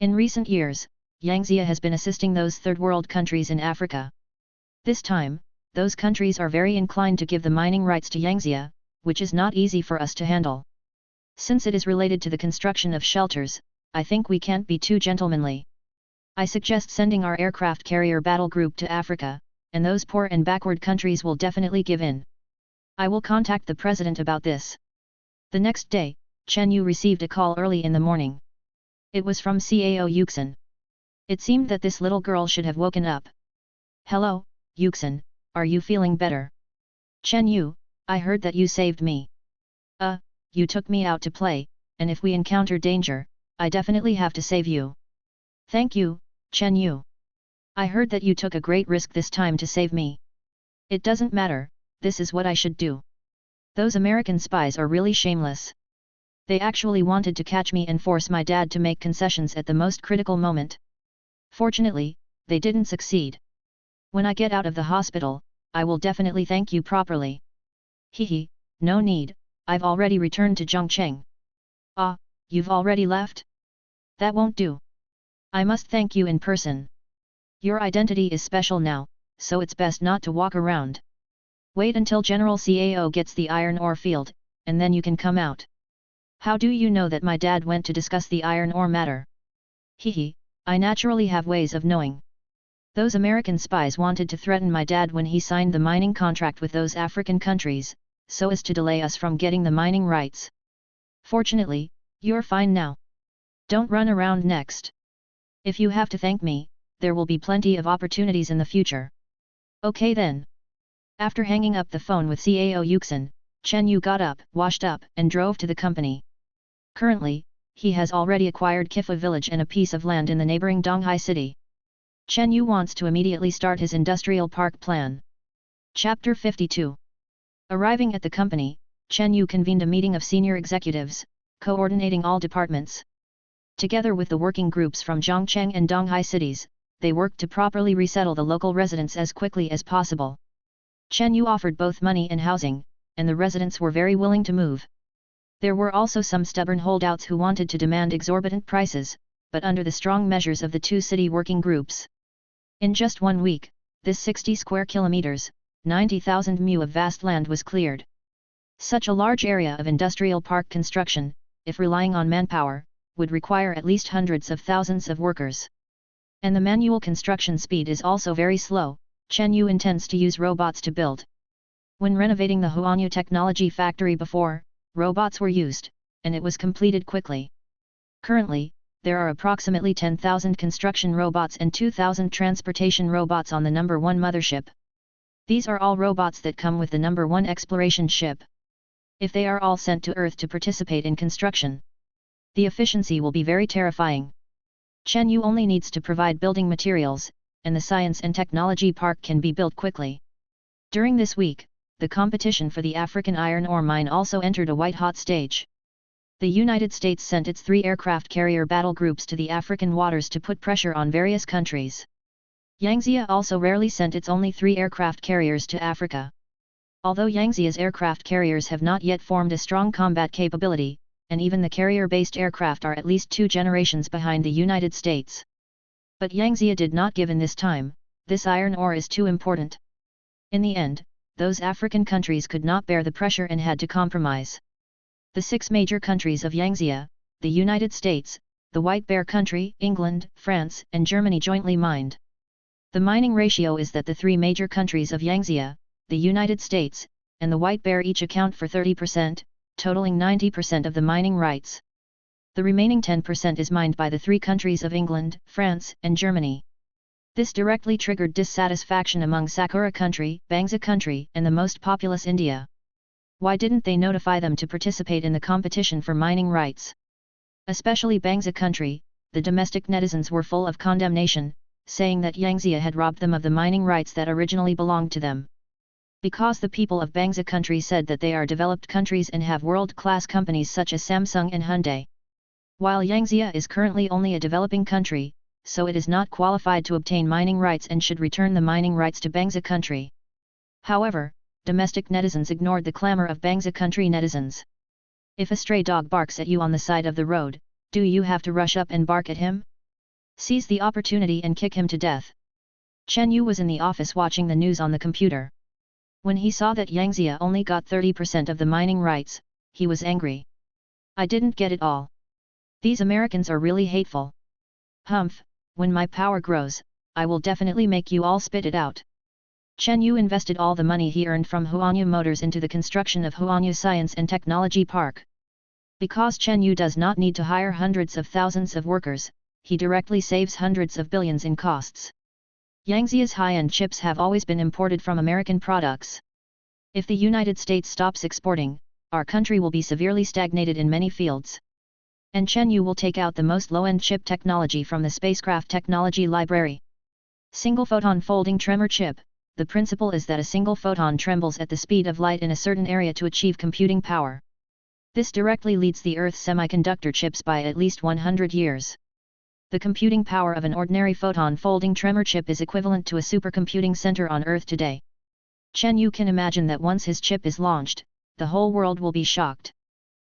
In recent years, Yangtze has been assisting those third world countries in Africa. This time, those countries are very inclined to give the mining rights to Yangtze, which is not easy for us to handle. Since it is related to the construction of shelters, I think we can't be too gentlemanly. I suggest sending our aircraft carrier battle group to Africa, and those poor and backward countries will definitely give in. I will contact the president about this. The next day, Chen Yu received a call early in the morning. It was from Cao Yuxin. It seemed that this little girl should have woken up. Hello, Yuxin, are you feeling better? Chen Yu, I heard that you saved me. You took me out to play, and if we encounter danger, I definitely have to save you. Thank you, Chen Yu. I heard that you took a great risk this time to save me. It doesn't matter, this is what I should do. Those American spies are really shameless. They actually wanted to catch me and force my dad to make concessions at the most critical moment. Fortunately, they didn't succeed. When I get out of the hospital, I will definitely thank you properly. Hehe, no need, I've already returned to Zhongcheng. Ah, you've already left? That won't do. I must thank you in person. Your identity is special now, so it's best not to walk around. Wait until General Cao gets the iron ore field, and then you can come out. How do you know that my dad went to discuss the iron ore matter? Hehe, I naturally have ways of knowing. Those American spies wanted to threaten my dad when he signed the mining contract with those African countries, so as to delay us from getting the mining rights. Fortunately, you're fine now. Don't run around next. If you have to thank me, there will be plenty of opportunities in the future. Okay then. After hanging up the phone with Cao Yuxin, Chen Yu got up, washed up, and drove to the company. Currently, he has already acquired Kifa village and a piece of land in the neighboring Donghai city. Chen Yu wants to immediately start his industrial park plan. Chapter 52. Arriving at the company, Chen Yu convened a meeting of senior executives, coordinating all departments. Together with the working groups from Zhongcheng and Donghai cities, they worked to properly resettle the local residents as quickly as possible. Chen Yu offered both money and housing, and the residents were very willing to move. There were also some stubborn holdouts who wanted to demand exorbitant prices, but under the strong measures of the two city working groups. In just 1 week, this 60 square kilometers, 90,000 mu of vast land was cleared. Such a large area of industrial park construction, if relying on manpower, would require at least hundreds of thousands of workers. And the manual construction speed is also very slow. Chen Yu intends to use robots to build. When renovating the Huanyu Technology Factory before, robots were used, and it was completed quickly. Currently, there are approximately 10,000 construction robots and 2,000 transportation robots on the No. 1 mothership. These are all robots that come with the No. 1 exploration ship. If they are all sent to Earth to participate in construction, the efficiency will be very terrifying. Chen Yu only needs to provide building materials, and the science and technology park can be built quickly. During this week, the competition for the African iron ore mine also entered a white-hot stage. The United States sent its 3 aircraft carrier battle groups to the African waters to put pressure on various countries. Yangtze also rarely sent its only 3 aircraft carriers to Africa. Although Yangtze's aircraft carriers have not yet formed a strong combat capability, and even the carrier-based aircraft are at least 2 generations behind the United States. But Yangtze did not give in this time. This iron ore is too important. In the end, those African countries could not bear the pressure and had to compromise. The 6 major countries of Yangtze, the United States, the White Bear Country, England, France, and Germany jointly mined. The mining ratio is that the 3 major countries of Yangtze, the United States, and the White Bear each account for 30%, totaling 90% of the mining rights. The remaining 10% is mined by the 3 countries of England, France, and Germany. This directly triggered dissatisfaction among Sakura country, Bangsa country, and the most populous India. Why didn't they notify them to participate in the competition for mining rights? Especially Bangsa country, the domestic netizens were full of condemnation, saying that Yangtze had robbed them of the mining rights that originally belonged to them. Because the people of Bangsa country said that they are developed countries and have world-class companies such as Samsung and Hyundai. While Yangtze is currently only a developing country, so it is not qualified to obtain mining rights and should return the mining rights to Bangsa country. However, domestic netizens ignored the clamor of Bangsa country netizens. If a stray dog barks at you on the side of the road, do you have to rush up and bark at him? Seize the opportunity and kick him to death. Chen Yu was in the office watching the news on the computer. When he saw that Yangtze only got 30% of the mining rights, he was angry. I didn't get it all. These Americans are really hateful. Humph, when my power grows, I will definitely make you all spit it out. Chen Yu invested all the money he earned from Huanyu Motors into the construction of Huanyu Science and Technology Park. Because Chen Yu does not need to hire hundreds of thousands of workers, he directly saves hundreds of billions in costs. Yangtze's high-end chips have always been imported from American products. If the United States stops exporting, our country will be severely stagnated in many fields. And Chen Yu will take out the most low-end chip technology from the spacecraft technology library. Single photon folding tremor chip. The principle is that a single photon trembles at the speed of light in a certain area to achieve computing power. This directly leads the Earth's semiconductor chips by at least 100 years. The computing power of an ordinary photon folding tremor chip is equivalent to a supercomputing center on Earth today. Chen Yu can imagine that once his chip is launched, the whole world will be shocked.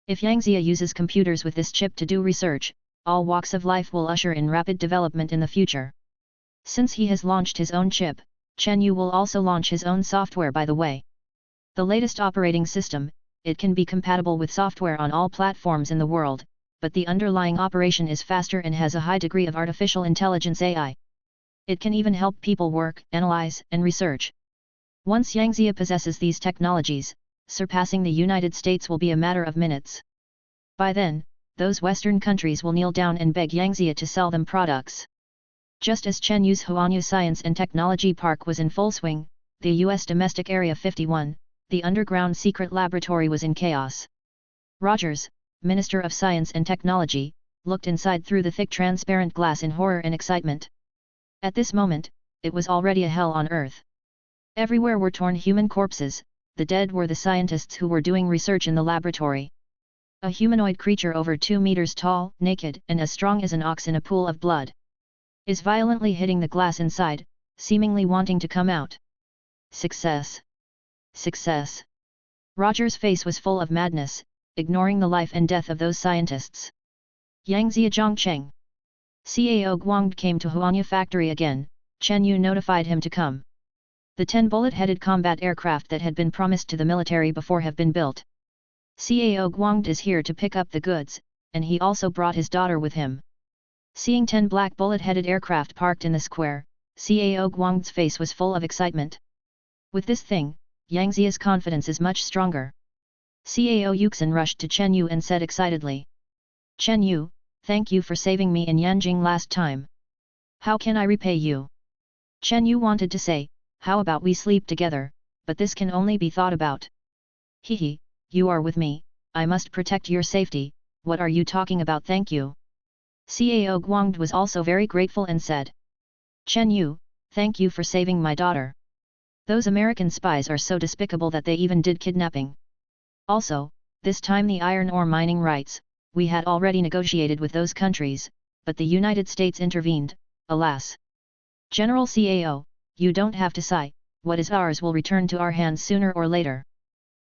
If Yangtze uses computers with this chip to do research, all walks of life will usher in rapid development in the future. Since he has launched his own chip, Chen Yu will also launch his own software by the way. The latest operating system, it can be compatible with software on all platforms in the world, but the underlying operation is faster and has a high degree of artificial intelligence AI. It can even help people work, analyze, and research. Once Yangtze possesses these technologies, surpassing the United States will be a matter of minutes. By then, those Western countries will kneel down and beg Yangtze to sell them products. Just as Chen Yu's Huanyu Science and Technology Park was in full swing, the U.S. Domestic Area 51, the underground secret laboratory was in chaos. Rogers, Minister of Science and Technology, looked inside through the thick transparent glass in horror and excitement. At this moment, it was already a hell on Earth. Everywhere were torn human corpses. The dead were the scientists who were doing research in the laboratory. A humanoid creature over 2 meters tall, naked, and as strong as an ox in a pool of blood, is violently hitting the glass inside, seemingly wanting to come out. Success! Success! Roger's face was full of madness, ignoring the life and death of those scientists. Yangtze Zhongcheng. Cao Guangde came to Huanyu factory again. Chen Yu notified him to come. The 10 bullet-headed combat aircraft that had been promised to the military before have been built. Cao Guangde is here to pick up the goods, and he also brought his daughter with him. Seeing 10 black bullet-headed aircraft parked in the square, Cao Guangde's face was full of excitement. With this thing, Yangtze's confidence is much stronger. Cao Yuxin rushed to Chen Yu and said excitedly. Chen Yu, thank you for saving me in Yanjing last time. How can I repay you? Chen Yu wanted to say, how about we sleep together, but this can only be thought about. Hehe, you are with me, I must protect your safety, what are you talking about thank you? Cao Guangde was also very grateful and said. Chen Yu, thank you for saving my daughter. Those American spies are so despicable that they even did kidnapping. Also, this time the iron ore mining rights, we had already negotiated with those countries, but the United States intervened, alas. General CAO, you don't have to sigh, what is ours will return to our hands sooner or later.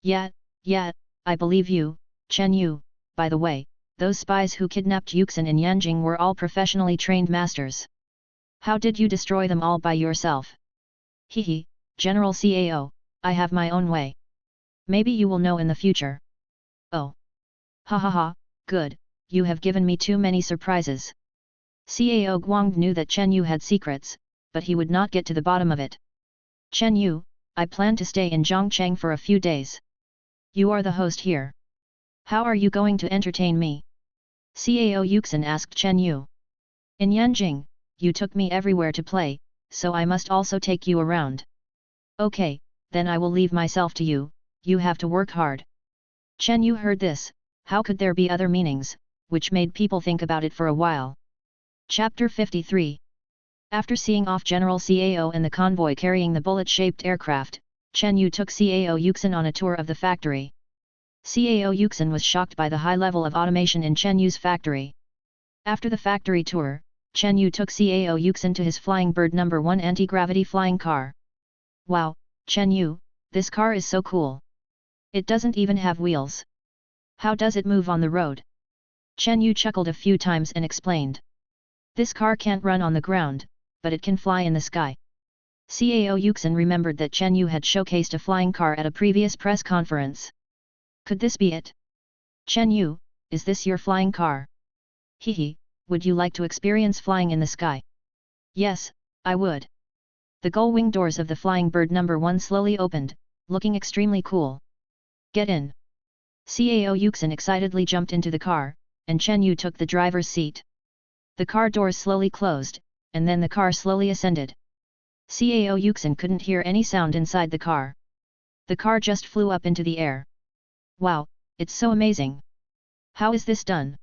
Yeah, I believe you, Chen Yu. By the way, those spies who kidnapped Yuxin in Yanjing were all professionally trained masters. How did you destroy them all by yourself? Hehe, General CAO, I have my own way. Maybe you will know in the future. Oh. Ha ha ha, good, you have given me too many surprises. CAO Guang knew that Chen Yu had secrets, but he would not get to the bottom of it. Chen Yu, I plan to stay in Zhongcheng for a few days. You are the host here. How are you going to entertain me? CAO Yuxin asked Chen Yu. In Yanjing, you took me everywhere to play, so I must also take you around. Okay, then I will leave myself to you, you have to work hard. Chen Yu heard this, how could there be other meanings, which made people think about it for a while. Chapter 53. After seeing off General CAO and the convoy carrying the bullet-shaped aircraft, Chen Yu took CAO Yuxin on a tour of the factory. CAO Yuxin was shocked by the high level of automation in Chen Yu's factory. After the factory tour, Chen Yu took CAO Yuxin to his Flying Bird No. 1 anti-gravity flying car. Wow, Chen Yu, this car is so cool. It doesn't even have wheels. How does it move on the road? Chen Yu chuckled a few times and explained. This car can't run on the ground, but it can fly in the sky. CAO Yuxin remembered that Chen Yu had showcased a flying car at a previous press conference. Could this be it? Chen Yu, is this your flying car? Hehe, would you like to experience flying in the sky? Yes, I would. The gull-wing doors of the Flying Bird No. 1 slowly opened, looking extremely cool. Get in. CAO Yuxin excitedly jumped into the car, and Chen Yu took the driver's seat. The car doors slowly closed, and then the car slowly ascended. CAO Yuxin couldn't hear any sound inside the car. The car just flew up into the air. Wow, it's so amazing. How is this done?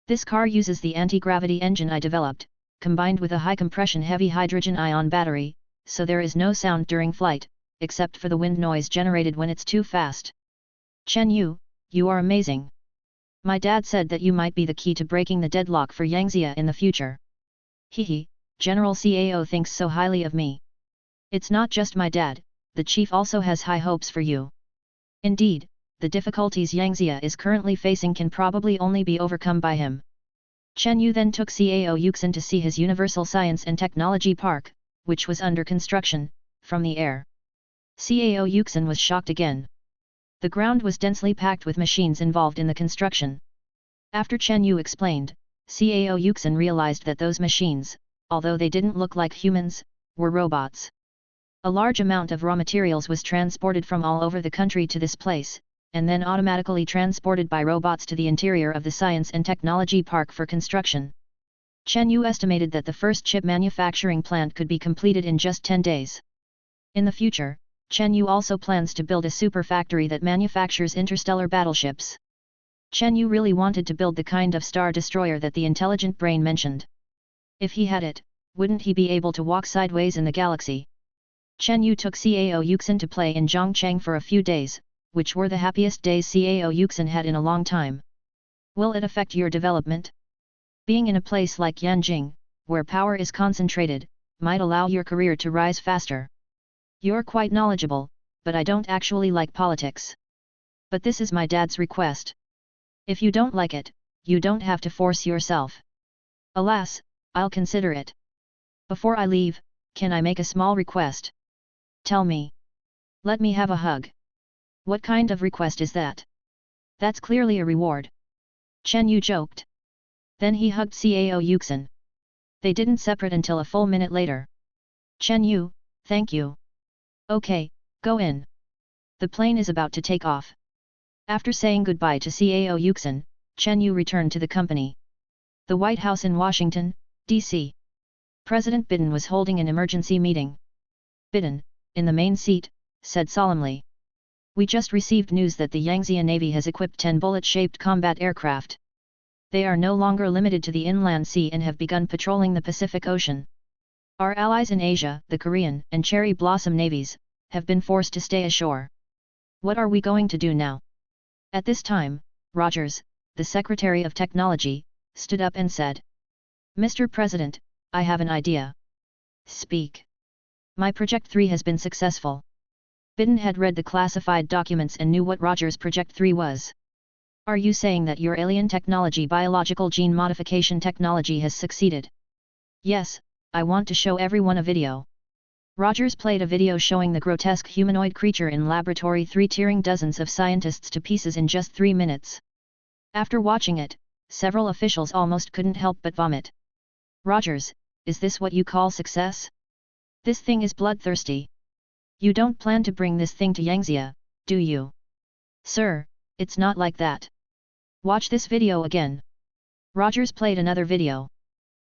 This car uses the anti-gravity engine I developed, combined with a high-compression heavy hydrogen-ion battery, so there is no sound during flight, except for the wind noise generated when it's too fast. Chen Yu, you are amazing. My dad said that you might be the key to breaking the deadlock for Yangzia in the future. Hehe, General CAO thinks so highly of me. It's not just my dad, the chief also has high hopes for you. Indeed, the difficulties Yangzia is currently facing can probably only be overcome by him. Chen Yu then took CAO Yuxin to see his Universal Science and Technology Park, which was under construction, from the air. CAO Yuxin was shocked again. The ground was densely packed with machines involved in the construction. After Chen Yu explained, CAO Yuxin realized that those machines, although they didn't look like humans, were robots. A large amount of raw materials was transported from all over the country to this place, and then automatically transported by robots to the interior of the Science and Technology Park for construction. Chen Yu estimated that the first chip manufacturing plant could be completed in just 10 days. In the future, Chen Yu also plans to build a super factory that manufactures interstellar battleships. Chen Yu really wanted to build the kind of star destroyer that the intelligent brain mentioned. If he had it, wouldn't he be able to walk sideways in the galaxy? Chen Yu took CAO Yuxin to play in Zhongcheng for a few days, which were the happiest days CAO Yuxin had in a long time. Will it affect your development? Being in a place like Yanjing, where power is concentrated, might allow your career to rise faster. You're quite knowledgeable, but I don't actually like politics. But this is my dad's request. If you don't like it, you don't have to force yourself. Alas, I'll consider it. Before I leave, can I make a small request? Tell me. Let me have a hug. What kind of request is that? That's clearly a reward. Chen Yu joked. Then he hugged CAO Yuxin. They didn't separate until a full minute later. Chen Yu, thank you. Okay, go in. The plane is about to take off. After saying goodbye to CAO Yuxin, Chen Yu returned to the company. The White House in Washington, D.C. President Biden was holding an emergency meeting. Biden, in the main seat, said solemnly. We just received news that the Yangzia Navy has equipped 10 bullet-shaped combat aircraft. They are no longer limited to the inland sea and have begun patrolling the Pacific Ocean. Our allies in Asia, the Korean and Cherry Blossom navies, have been forced to stay ashore. What are we going to do now? At this time, Rogers, the Secretary of Technology, stood up and said, Mr. President, I have an idea. Speak. My Project 3 has been successful. Bidden had read the classified documents and knew what Roger's Project 3 was. Are you saying that your alien technology, biological gene modification technology, has succeeded? Yes, I want to show everyone a video. Rogers played a video showing the grotesque humanoid creature in Laboratory 3 tearing dozens of scientists to pieces in just 3 minutes. After watching it, several officials almost couldn't help but vomit. Rogers, is this what you call success? This thing is bloodthirsty. You don't plan to bring this thing to Yangzia, do you? Sir, it's not like that. Watch this video again. Rogers played another video.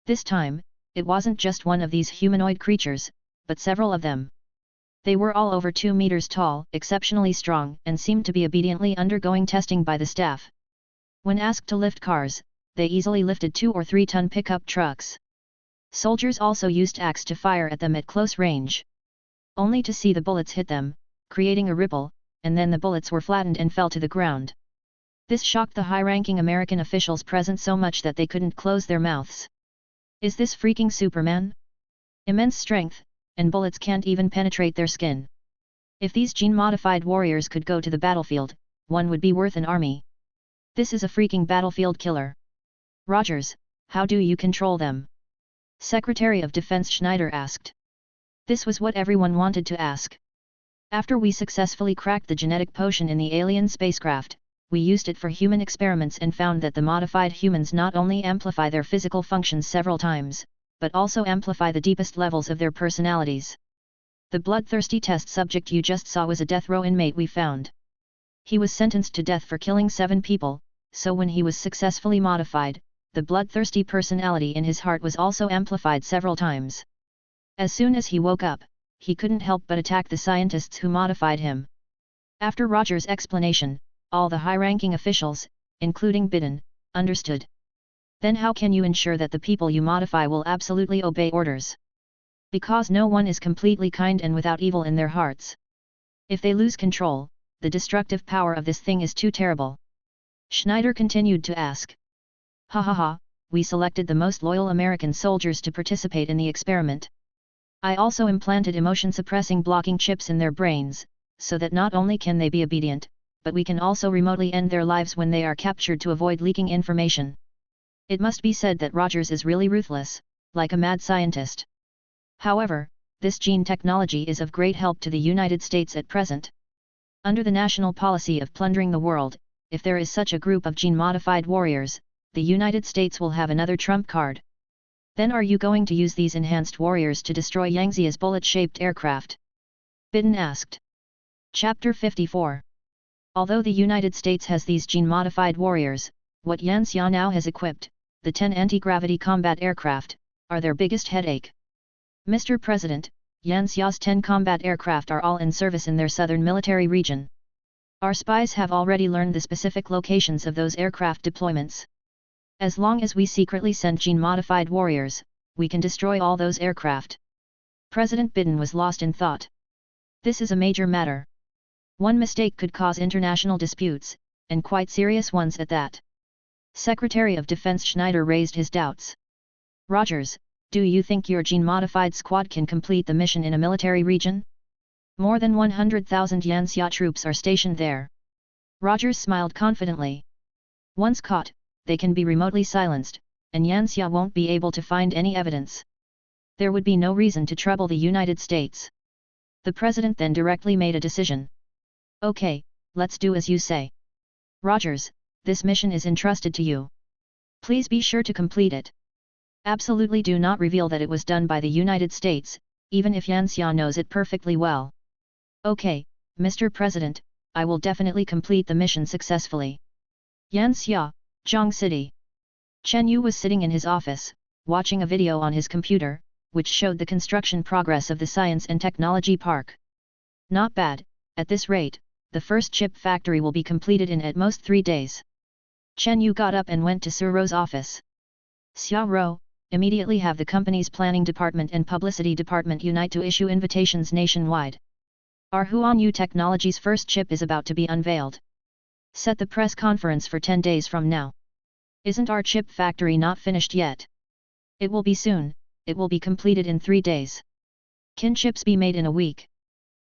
This time, it wasn't just one of these humanoid creatures, but several of them. They were all over 2 meters tall, exceptionally strong, and seemed to be obediently undergoing testing by the staff. When asked to lift cars, they easily lifted 2 or 3 ton pickup trucks. Soldiers also used axes to fire at them at close range. Only to see the bullets hit them, creating a ripple, and then the bullets were flattened and fell to the ground. This shocked the high-ranking American officials present so much that they couldn't close their mouths. Is this freaking Superman? Immense strength, and bullets can't even penetrate their skin. If these gene-modified warriors could go to the battlefield, one would be worth an army. This is a freaking battlefield killer. Rogers, how do you control them? Secretary of Defense Schneider asked. This was what everyone wanted to ask. After we successfully cracked the genetic potion in the alien spacecraft, we used it for human experiments and found that the modified humans not only amplify their physical functions several times, but also amplify the deepest levels of their personalities. The bloodthirsty test subject you just saw was a death row inmate we found. He was sentenced to death for killing 7 people, so when he was successfully modified, the bloodthirsty personality in his heart was also amplified several times. As soon as he woke up, he couldn't help but attack the scientists who modified him. After Roger's explanation, all the high-ranking officials, including Bidden, understood. Then how can you ensure that the people you modify will absolutely obey orders? Because no one is completely kind and without evil in their hearts. If they lose control, the destructive power of this thing is too terrible. Schneider continued to ask. Ha ha ha, we selected the most loyal American soldiers to participate in the experiment. I also implanted emotion-suppressing blocking chips in their brains, so that not only can they be obedient, but we can also remotely end their lives when they are captured to avoid leaking information. It must be said that Rogers is really ruthless, like a mad scientist. However, this gene technology is of great help to the United States at present. Under the national policy of plundering the world, if there is such a group of gene-modified warriors, the United States will have another trump card. Then are you going to use these enhanced warriors to destroy Yangzia's bullet-shaped aircraft? Bidden asked. Chapter 54. Although the United States has these gene-modified warriors, what Yangzia now has equipped, the 10 anti-gravity combat aircraft, are their biggest headache. Mr. President, Yangzia's 10 combat aircraft are all in service in their southern military region. Our spies have already learned the specific locations of those aircraft deployments. As long as we secretly send gene-modified warriors, we can destroy all those aircraft. President Biden was lost in thought. This is a major matter. One mistake could cause international disputes, and quite serious ones at that. Secretary of Defense Schneider raised his doubts. Rogers, do you think your gene-modified squad can complete the mission in a military region? More than 100,000 Yangzia troops are stationed there. Rogers smiled confidently. Once caught, they can be remotely silenced, and Yangzia won't be able to find any evidence. There would be no reason to trouble the United States. The president then directly made a decision. Okay, let's do as you say. Rogers, this mission is entrusted to you. Please be sure to complete it. Absolutely do not reveal that it was done by the United States, even if Yangzia knows it perfectly well. Okay, Mr. President, I will definitely complete the mission successfully. Yangzia, Zhang City. Chen Yu was sitting in his office, watching a video on his computer, which showed the construction progress of the Science and Technology Park. Not bad, at this rate, the first chip factory will be completed in at most 3 days. Chen Yu got up and went to Suro's office. Xiao, immediately have the company's planning department and publicity department unite to issue invitations nationwide. Our Huanyu Technology's first chip is about to be unveiled. Set the press conference for 10 days from now. Isn't our chip factory not finished yet? It will be soon, it will be completed in 3 days. Kinships be made in a week.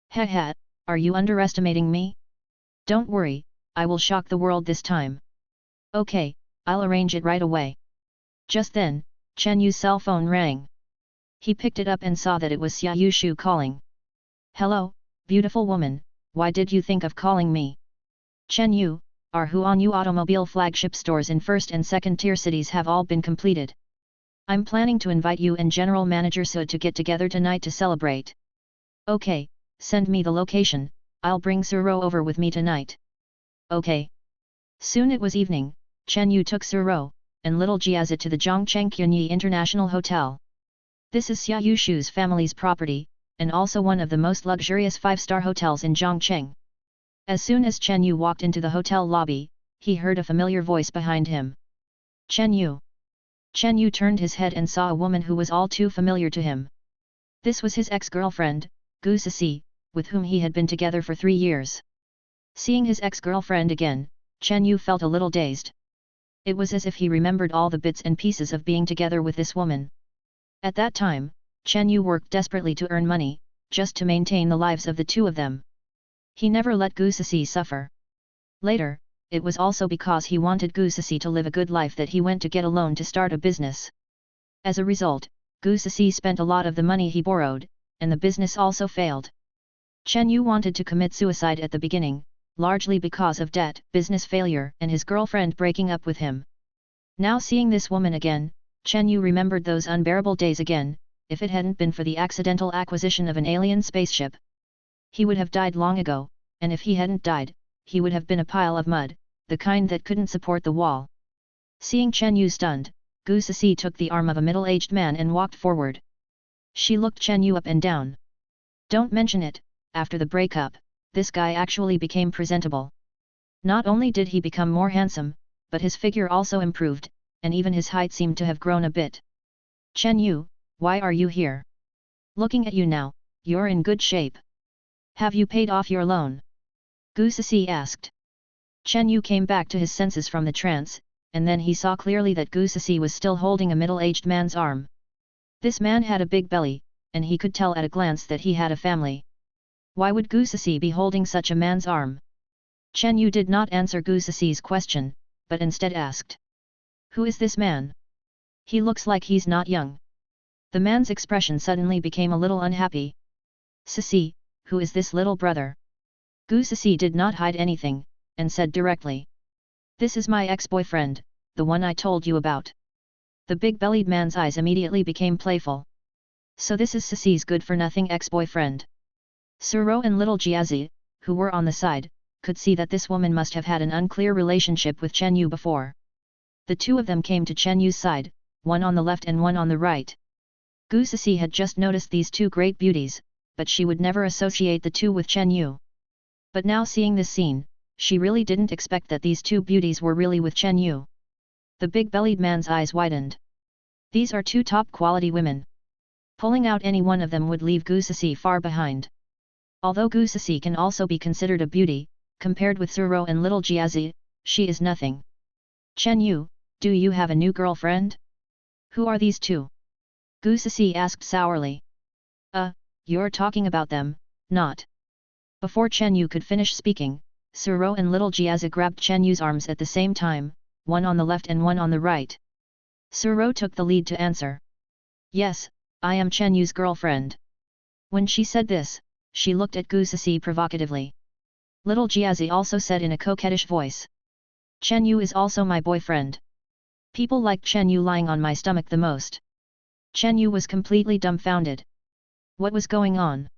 Heh, are you underestimating me? Don't worry, I will shock the world this time. Okay, I'll arrange it right away. Just then, Chen Yu's cell phone rang. He picked it up and saw that it was Xia Yushu calling. Hello, beautiful woman, why did you think of calling me? Chen Yu, our Huanyu automobile flagship stores in first and second tier cities have all been completed. I'm planning to invite you and General Manager Su to get together tonight to celebrate. Okay, send me the location, I'll bring Suro over with me tonight. Okay. Soon it was evening, Chen Yu took Suro and little Jiazi to the Zhongcheng Qunyi International Hotel. This is Xia Yushu's family's property, and also one of the most luxurious 5-star hotels in Zhongcheng. As soon as Chen Yu walked into the hotel lobby, he heard a familiar voice behind him. Chen Yu. Chen Yu turned his head and saw a woman who was all too familiar to him. This was his ex-girlfriend, Gu Sisi, with whom he had been together for 3 years. Seeing his ex-girlfriend again, Chen Yu felt a little dazed. It was as if he remembered all the bits and pieces of being together with this woman. At that time, Chen Yu worked desperately to earn money, just to maintain the lives of the two of them. He never let Gu Sisi suffer. Later, it was also because he wanted Gu Sisi to live a good life that he went to get a loan to start a business. As a result, Gu Sisi spent a lot of the money he borrowed, and the business also failed. Chen Yu wanted to commit suicide at the beginning, largely because of debt, business failure and his girlfriend breaking up with him. Now seeing this woman again, Chen Yu remembered those unbearable days again. If it hadn't been for the accidental acquisition of an alien spaceship, he would have died long ago, and if he hadn't died, he would have been a pile of mud, the kind that couldn't support the wall. Seeing Chen Yu stunned, Gu Sisi took the arm of a middle-aged man and walked forward. She looked Chen Yu up and down. Don't mention it, after the breakup, this guy actually became presentable. Not only did he become more handsome, but his figure also improved, and even his height seemed to have grown a bit. Chen Yu, why are you here? Looking at you now, you're in good shape. Have you paid off your loan? Gu Sisi asked. Chen Yu came back to his senses from the trance, and then he saw clearly that Gu Sisi was still holding a middle-aged man's arm. This man had a big belly, and he could tell at a glance that he had a family. Why would Gu Sisi be holding such a man's arm? Chen Yu did not answer Gu Sisi's question, but instead asked. Who is this man? He looks like he's not young. The man's expression suddenly became a little unhappy. Sisi, who is this little brother? Gu Sisi did not hide anything, and said directly. This is my ex-boyfriend, the one I told you about. The big-bellied man's eyes immediately became playful. So this is Sisi's good-for-nothing ex-boyfriend. Suro and little Jiazi, who were on the side, could see that this woman must have had an unclear relationship with Chen Yu before. The two of them came to Chen Yu's side, one on the left and one on the right. Gu Sisi had just noticed these two great beauties, but she would never associate the two with Chen Yu. But now seeing this scene, she really didn't expect that these two beauties were really with Chen Yu. The big-bellied man's eyes widened. These are two top-quality women. Pulling out any one of them would leave Gu Sisi far behind. Although Gu Sisi can also be considered a beauty, compared with Suro and little Jiazi, she is nothing. Chen Yu, do you have a new girlfriend? Who are these two? Gu Sisi asked sourly. You're talking about them, not. Before Chen Yu could finish speaking, Suro and little Jiazi grabbed Chen Yu's arms at the same time, one on the left and one on the right. Suro took the lead to answer. Yes, I am Chen Yu's girlfriend. When she said this, she looked at Gu Sisi provocatively. Little Jiazi also said in a coquettish voice. Chen Yu is also my boyfriend. People like Chen Yu lying on my stomach the most. Chen Yu was completely dumbfounded. What was going on?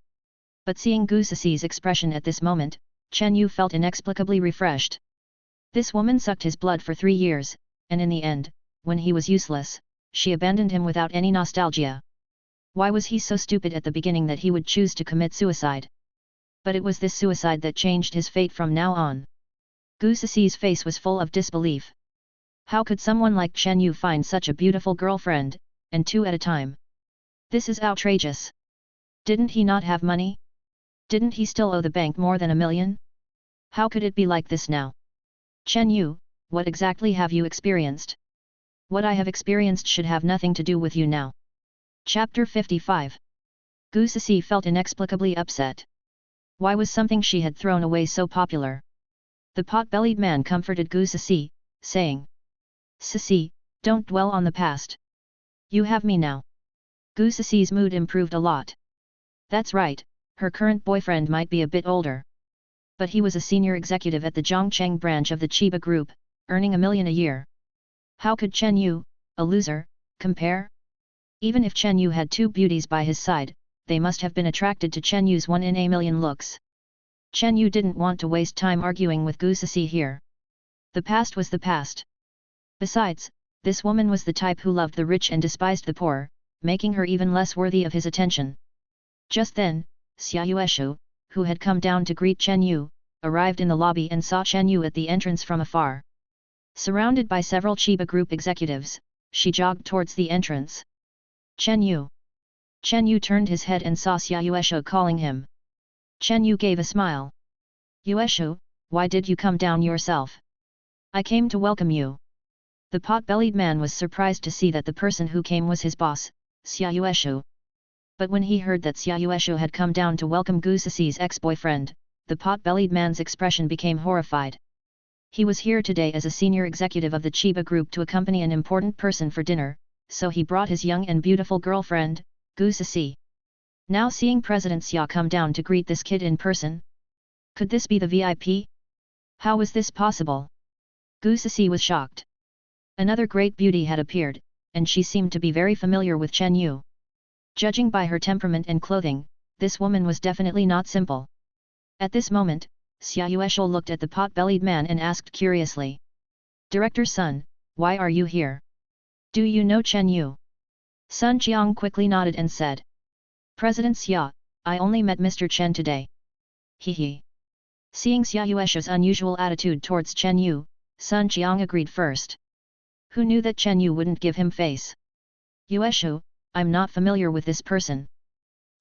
But seeing Gu Sisi's expression at this moment, Chen Yu felt inexplicably refreshed. This woman sucked his blood for 3 years, and in the end, when he was useless, she abandoned him without any nostalgia. Why was he so stupid at the beginning that he would choose to commit suicide? But it was this suicide that changed his fate from now on. Gu Sisi's face was full of disbelief. How could someone like Chen Yu find such a beautiful girlfriend, and 2 at a time? This is outrageous. Didn't he not have money? Didn't he still owe the bank more than $1 million? How could it be like this now? Chen Yu, what exactly have you experienced? What I have experienced should have nothing to do with you now. Chapter 55. Gu Sisi felt inexplicably upset. Why was something she had thrown away so popular? The pot-bellied man comforted Gu Sisi, saying, "Sisi, don't dwell on the past. You have me now." Gu Sisi's mood improved a lot. That's right, her current boyfriend might be a bit older. But he was a senior executive at the Zhongcheng branch of the Chiba Group, earning $1 million a year. How could Chen Yu, a loser, compare? Even if Chen Yu had two beauties by his side, they must have been attracted to Chen Yu's 1 in a million looks. Chen Yu didn't want to waste time arguing with Gu Sisi here. The past was the past. Besides, this woman was the type who loved the rich and despised the poor, making her even less worthy of his attention. Just then, Xia Yueshu, who had come down to greet Chen Yu, arrived in the lobby and saw Chen Yu at the entrance from afar. Surrounded by several Chiba Group executives, she jogged towards the entrance. Chen Yu. Chen Yu turned his head and saw Xia Yueshu calling him. Chen Yu gave a smile. "Yueshu, why did you come down yourself?" "I came to welcome you." The pot-bellied man was surprised to see that the person who came was his boss, Xia Yueshu. But when he heard that Xia Yueshu had come down to welcome Gu Sisi's ex-boyfriend, the pot-bellied man's expression became horrified. He was here today as a senior executive of the Chiba Group to accompany an important person for dinner, so he brought his young and beautiful girlfriend, Gu Sisi. Now seeing President Xia come down to greet this kid in person? Could this be the VIP? How was this possible? Gu Sisi was shocked. Another great beauty had appeared, and she seemed to be very familiar with Chen Yu. Judging by her temperament and clothing, this woman was definitely not simple. At this moment, Xia Yueshu looked at the pot-bellied man and asked curiously. "Director's son, why are you here? Do you know Chen Yu?" Sun Jiang quickly nodded and said. "President Xia, I only met Mr. Chen today." He. Seeing Xia Yueshu's unusual attitude towards Chen Yu, Sun Jiang agreed first. Who knew that Chen Yu wouldn't give him face? "Yueshu, I'm not familiar with this person.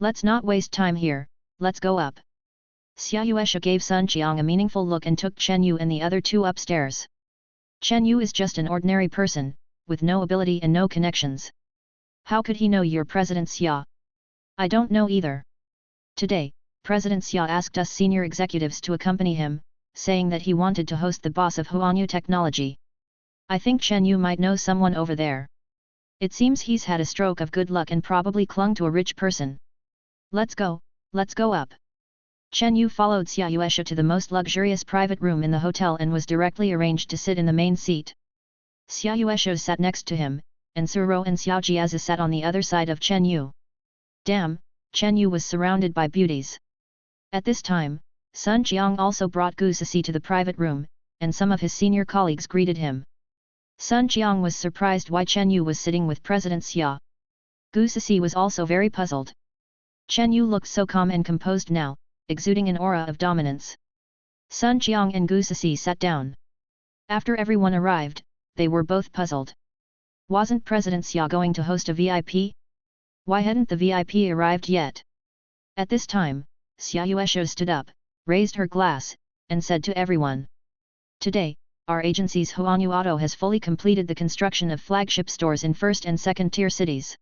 Let's not waste time here, let's go up." Xia Yueshu gave Sun Jiang a meaningful look and took Chen Yu and the other two upstairs. Chen Yu is just an ordinary person, with no ability and no connections. How could he know you're President Xia? I don't know either. Today, President Xia asked us senior executives to accompany him, saying that he wanted to host the boss of Huanyu Technology. I think Chen Yu might know someone over there. It seems he's had a stroke of good luck and probably clung to a rich person. Let's go up. Chen Yu followed Xia Yueshu to the most luxurious private room in the hotel and was directly arranged to sit in the main seat. Xia Yueshu sat next to him, and Suro and Xiao Jiazi sat on the other side of Chen Yu. Damn, Chen Yu was surrounded by beauties. At this time, Sun Jiang also brought Gu Sisi to the private room, and some of his senior colleagues greeted him. Sun Jiang was surprised why Chen Yu was sitting with President Xia. Gu Sisi was also very puzzled. Chen Yu looked so calm and composed now, exuding an aura of dominance. Sun Jiang and Gu Sisi sat down. After everyone arrived, they were both puzzled. Wasn't President Xia going to host a VIP? Why hadn't the VIP arrived yet? At this time, Xia Yueshu stood up, raised her glass, and said to everyone. Today, our agency's Huanyu Auto has fully completed the construction of flagship stores in first and second tier cities.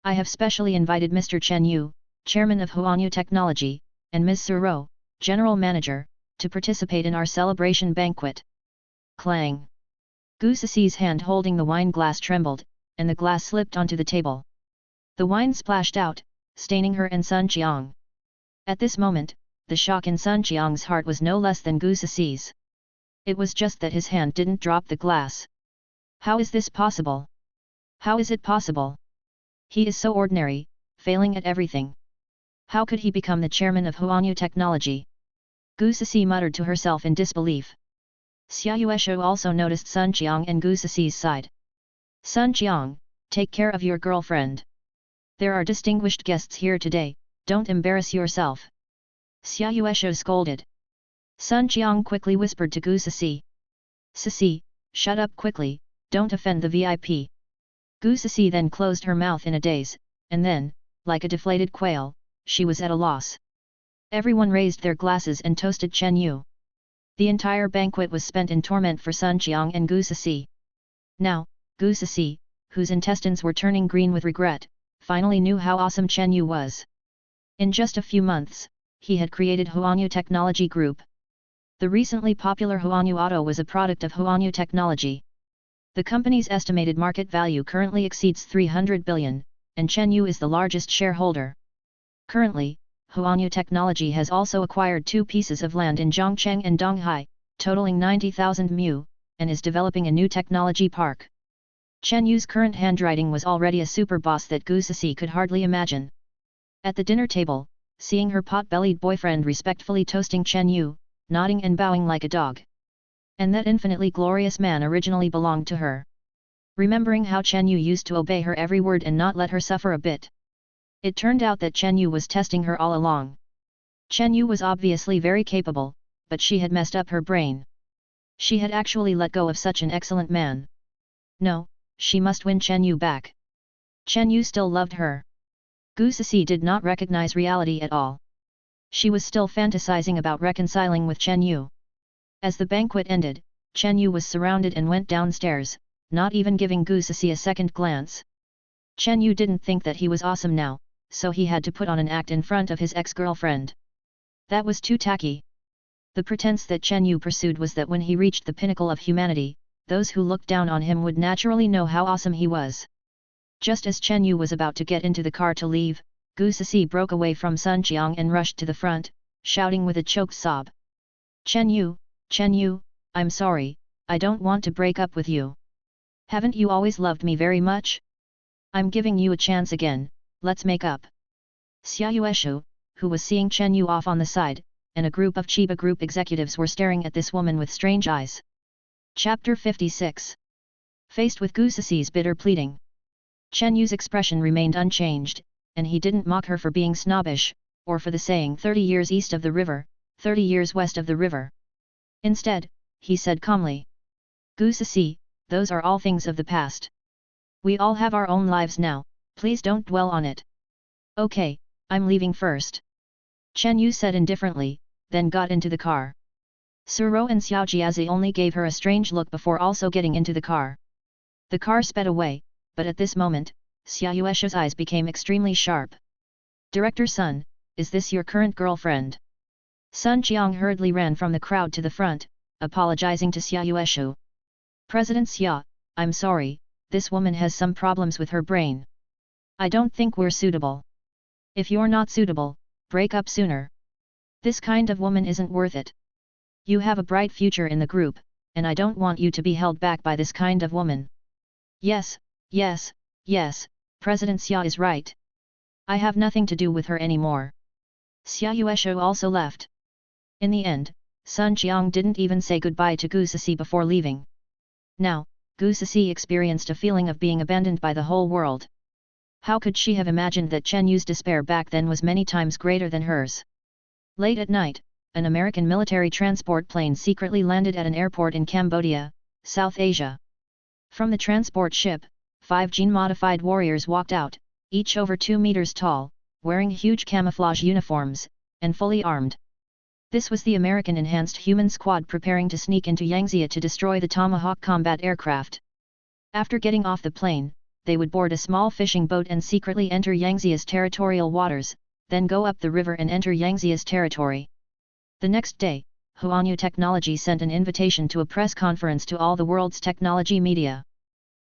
I have specially invited Mr. Chen Yu, chairman of Huanyu Technology, and Ms. Suro, general manager, to participate in our celebration banquet. Clang! Gu Sisi's hand holding the wine glass trembled, and the glass slipped onto the table. The wine splashed out, staining her and Sun Jiang. At this moment, the shock in Sun Jiang's heart was no less than Gu Sisi's. It was just that his hand didn't drop the glass. How is this possible? How is it possible? He is so ordinary, failing at everything. How could he become the chairman of Huanyu Technology? Gu Sisi muttered to herself in disbelief. Xia Yueshu also noticed Sun Jiang and Gu Sisi's side. Sun Jiang, take care of your girlfriend. There are distinguished guests here today, don't embarrass yourself. Xia Yueshu scolded. Sun Jiang quickly whispered to Gu Sisi. Sisi, shut up quickly, don't offend the VIP. Gu Sisi then closed her mouth in a daze, and then, like a deflated quail, she was at a loss. Everyone raised their glasses and toasted Chen Yu. The entire banquet was spent in torment for Sun Jiang and Gu Sisi. Now, Gu Sisi, whose intestines were turning green with regret, finally knew how awesome Chen Yu was. In just a few months, he had created Huanyu Technology Group. The recently popular Huanyu Auto was a product of Huanyu Technology. The company's estimated market value currently exceeds 300 billion, and Chen Yu is the largest shareholder. Currently, Huanyu Technology has also acquired 2 pieces of land in Zhongcheng and Donghai, totaling 90,000 mu, and is developing a new technology park. Chen Yu's current handwriting was already a super boss that Gu Sisi could hardly imagine. At the dinner table, seeing her pot-bellied boyfriend respectfully toasting Chen Yu, nodding and bowing like a dog. And that infinitely glorious man originally belonged to her. Remembering how Chen Yu used to obey her every word and not let her suffer a bit. It turned out that Chen Yu was testing her all along. Chen Yu was obviously very capable, but she had messed up her brain. She had actually let go of such an excellent man. No, she must win Chen Yu back. Chen Yu still loved her. Gu Sisi did not recognize reality at all. She was still fantasizing about reconciling with Chen Yu. As the banquet ended, Chen Yu was surrounded and went downstairs, not even giving Gu Sisi a second glance. Chen Yu didn't think that he was awesome now, so he had to put on an act in front of his ex-girlfriend. That was too tacky. The pretense that Chen Yu pursued was that when he reached the pinnacle of humanity, those who looked down on him would naturally know how awesome he was. Just as Chen Yu was about to get into the car to leave, Gu Sisi broke away from Sun Qiang and rushed to the front, shouting with a choked sob. Chen Yu, I'm sorry, I don't want to break up with you. Haven't you always loved me very much? I'm giving you a chance again, let's make up. Xia Yueshu, who was seeing Chen Yu off on the side, and a group of Chiba Group executives were staring at this woman with strange eyes. Chapter 56. Faced with Gu Sisi's bitter pleading, Chen Yu's expression remained unchanged, and he didn't mock her for being snobbish, or for the saying 30 years east of the river, 30 years west of the river. Instead, he said calmly. Gu Sisi, those are all things of the past. We all have our own lives now, please don't dwell on it. Okay, I'm leaving first. Chen Yu said indifferently, then got into the car. Suro and Xiao Jiazi only gave her a strange look before also getting into the car. The car sped away, but at this moment, Xia Yueshu's eyes became extremely sharp. Director Sun, is this your current girlfriend? Sun Qiang hurriedly ran from the crowd to the front, apologizing to Xia Yueshu. President Xia, I'm sorry, this woman has some problems with her brain. I don't think we're suitable. If you're not suitable, break up sooner. This kind of woman isn't worth it. You have a bright future in the group, and I don't want you to be held back by this kind of woman. Yes, President Xia is right. I have nothing to do with her anymore. Xia Yueshu also left. In the end, Sun Qiang didn't even say goodbye to Gu Sisi before leaving. Now, Gu Sisi experienced a feeling of being abandoned by the whole world. How could she have imagined that Chen Yu's despair back then was many times greater than hers? Late at night, an American military transport plane secretly landed at an airport in Cambodia, South Asia. From the transport ship, 5 gene-modified warriors walked out, each over 2 meters tall, wearing huge camouflage uniforms, and fully armed. This was the American Enhanced Human Squad preparing to sneak into Yangtze to destroy the Tomahawk combat aircraft. After getting off the plane, they would board a small fishing boat and secretly enter Yangtze's territorial waters, then go up the river and enter Yangtze's territory. The next day, Huanyu Technology sent an invitation to a press conference to all the world's technology media.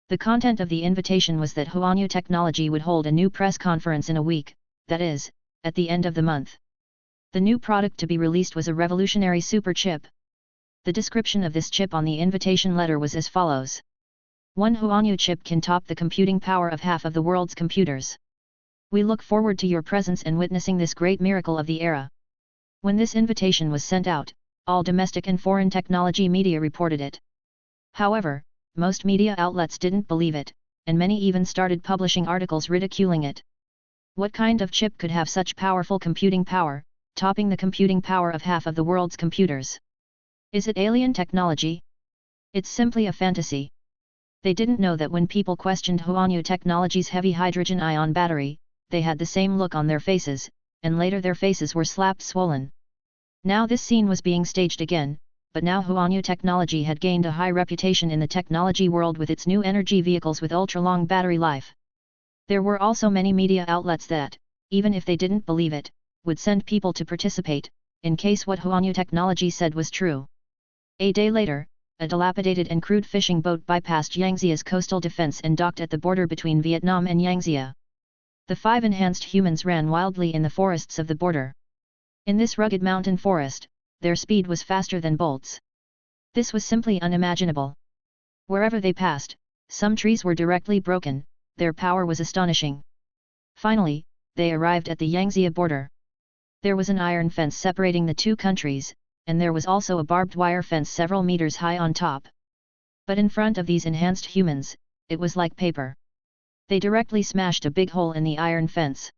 The content of the invitation was that Huanyu Technology would hold a new press conference in a week, that is, at the end of the month. The new product to be released was a revolutionary super chip. The description of this chip on the invitation letter was as follows. One Huanyu chip can top the computing power of half of the world's computers. We look forward to your presence and witnessing this great miracle of the era. When this invitation was sent out, all domestic and foreign technology media reported it. However, most media outlets didn't believe it, and many even started publishing articles ridiculing it. What kind of chip could have such powerful computing power, topping the computing power of half of the world's computers? Is it alien technology? It's simply a fantasy. They didn't know that when people questioned Huanyu Technology's heavy hydrogen ion battery, they had the same look on their faces, and later their faces were slapped swollen. Now this scene was being staged again, but now Huanyu Technology had gained a high reputation in the technology world with its new energy vehicles with ultra-long battery life. There were also many media outlets that, even if they didn't believe it, would send people to participate, in case what Huanyu technology said was true. A day later, a dilapidated and crude fishing boat bypassed Yangtze's coastal defense and docked at the border between Vietnam and Yangtze. The 5 enhanced humans ran wildly in the forests of the border. In this rugged mountain forest, their speed was faster than bolts. This was simply unimaginable. Wherever they passed, some trees were directly broken, their power was astonishing. Finally, they arrived at the Yangtze border. There was an iron fence separating the two countries, and there was also a barbed wire fence several meters high on top. But in front of these enhanced humans, it was like paper. They directly smashed a big hole in the iron fence.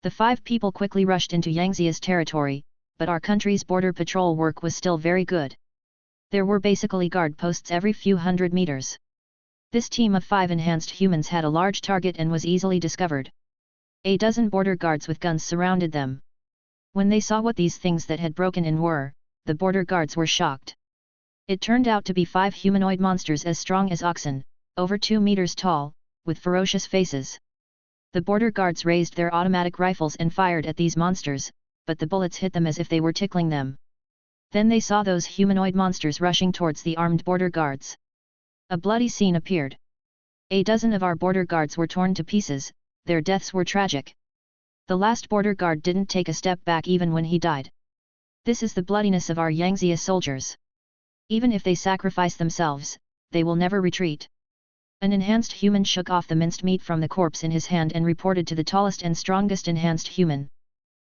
The 5 people quickly rushed into Yangtze's territory, but our country's border patrol work was still very good. There were basically guard posts every few hundred meters. This team of 5 enhanced humans had a large target and was easily discovered. A dozen border guards with guns surrounded them. When they saw what these things that had broken in were, the border guards were shocked. It turned out to be 5 humanoid monsters as strong as oxen, over 2 meters tall, with ferocious faces. The border guards raised their automatic rifles and fired at these monsters, but the bullets hit them as if they were tickling them. Then they saw those humanoid monsters rushing towards the armed border guards. A bloody scene appeared. A dozen of our border guards were torn to pieces, their deaths were tragic. The last border guard didn't take a step back even when he died. This is the bloodiness of our Yangtze soldiers. Even if they sacrifice themselves, they will never retreat. An enhanced human shook off the minced meat from the corpse in his hand and reported to the tallest and strongest enhanced human.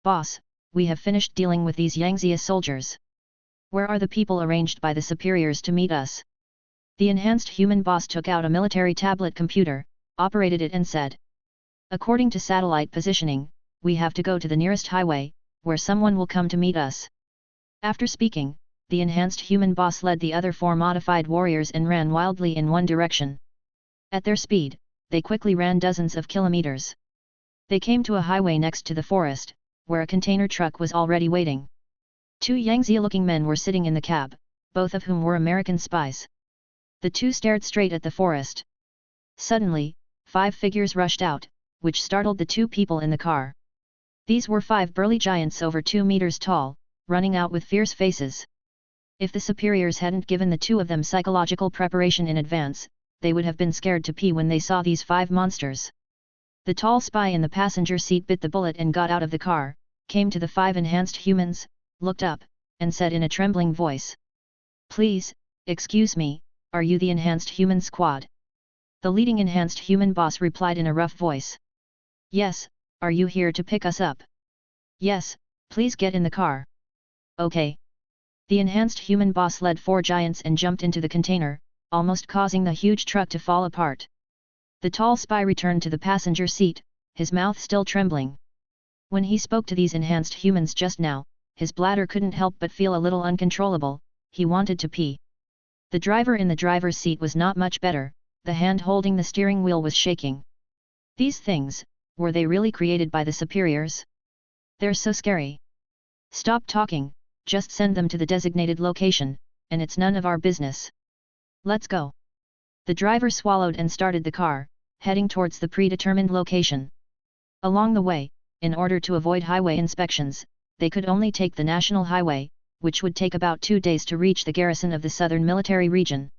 "Boss, we have finished dealing with these Yangtze soldiers. Where are the people arranged by the superiors to meet us?" The enhanced human boss took out a military tablet computer, operated it and said, "According to satellite positioning, we have to go to the nearest highway, where someone will come to meet us." After speaking, the enhanced human boss led the other 4 modified warriors and ran wildly in one direction. At their speed, they quickly ran dozens of kilometers. They came to a highway next to the forest, where a container truck was already waiting. 2 Yangtze-looking men were sitting in the cab, both of whom were American spies. The 2 stared straight at the forest. Suddenly, 5 figures rushed out, which startled the 2 people in the car. These were 5 burly giants over 2 meters tall, running out with fierce faces. If the superiors hadn't given the 2 of them psychological preparation in advance, they would have been scared to pee when they saw these 5 monsters. The tall spy in the passenger seat bit the bullet and got out of the car, came to the 5 enhanced humans, looked up, and said in a trembling voice, "Please, excuse me, are you the enhanced human squad?" The leading enhanced human boss replied in a rough voice, "Yes, are you here to pick us up?" "Yes, please get in the car." "Okay." The enhanced human boss led 4 giants and jumped into the container, almost causing the huge truck to fall apart. The tall spy returned to the passenger seat, his mouth still trembling. When he spoke to these enhanced humans just now, his bladder couldn't help but feel a little uncontrollable, he wanted to pee. The driver in the driver's seat was not much better, the hand holding the steering wheel was shaking. These things, were they really created by the superiors? They're so scary. Stop talking, just send them to the designated location, and it's none of our business. Let's go. The driver swallowed and started the car, heading towards the predetermined location. Along the way, in order to avoid highway inspections, they could only take the national highway, which would take about 2 days to reach the garrison of the southern military region.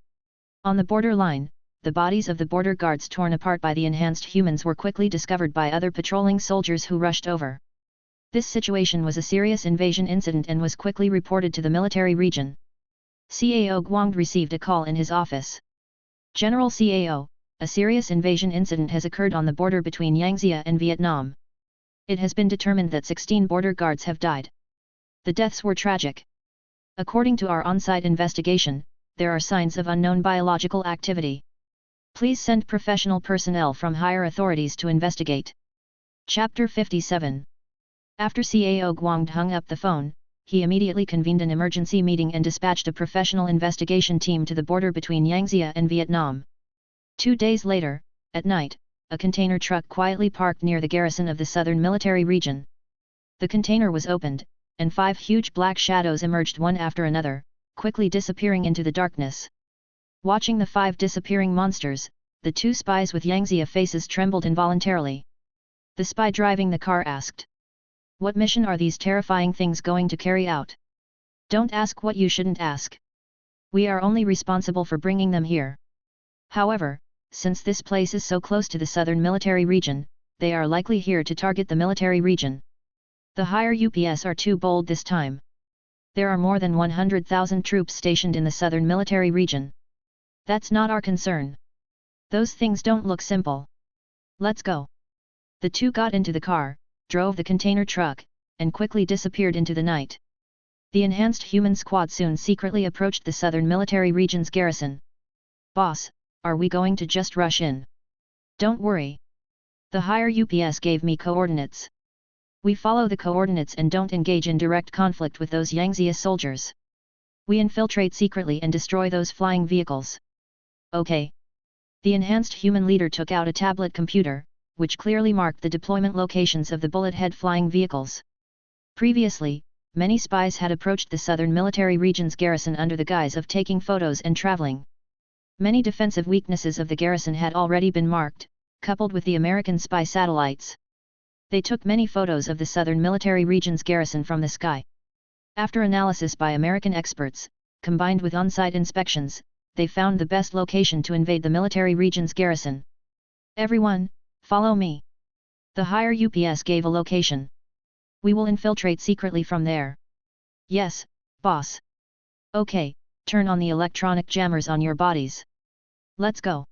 On the border line, the bodies of the border guards torn apart by the enhanced humans were quickly discovered by other patrolling soldiers who rushed over. This situation was a serious invasion incident and was quickly reported to the military region. CAO Guang received a call in his office. "General CAO, a serious invasion incident has occurred on the border between Yangtze and Vietnam. It has been determined that 16 border guards have died. The deaths were tragic. According to our on-site investigation, there are signs of unknown biological activity. Please send professional personnel from higher authorities to investigate." Chapter 57. After CAO Guang hung up the phone, he immediately convened an emergency meeting and dispatched a professional investigation team to the border between Yangtze and Vietnam. 2 days later, at night, a container truck quietly parked near the garrison of the southern military region. The container was opened, and 5 huge black shadows emerged one after another, quickly disappearing into the darkness. Watching the 5 disappearing monsters, the two spies with Yangzia faces trembled involuntarily. The spy driving the car asked. What mission are these terrifying things going to carry out? Don't ask what you shouldn't ask. We are only responsible for bringing them here. However, since this place is so close to the southern military region, they are likely here to target the military region. The higher UPS are too bold this time. There are more than 100,000 troops stationed in the southern military region. That's not our concern. Those things don't look simple. Let's go. The two got into the car, drove the container truck, and quickly disappeared into the night. The enhanced human squad soon secretly approached the southern military region's garrison. Boss, are we going to just rush in? Don't worry. The higher UPS gave me coordinates. We follow the coordinates and don't engage in direct conflict with those Yangzia soldiers. We infiltrate secretly and destroy those flying vehicles. Okay. The enhanced human leader took out a tablet computer, which clearly marked the deployment locations of the bullet-head flying vehicles. Previously, many spies had approached the southern military region's garrison under the guise of taking photos and traveling. Many defensive weaknesses of the garrison had already been marked, coupled with the American spy satellites. They took many photos of the southern military region's garrison from the sky. After analysis by American experts, combined with on-site inspections, they found the best location to invade the military region's garrison. Everyone, follow me. The higher UPS gave a location. We will infiltrate secretly from there. Yes, boss. Okay, turn on the electronic jammers on your bodies. Let's go.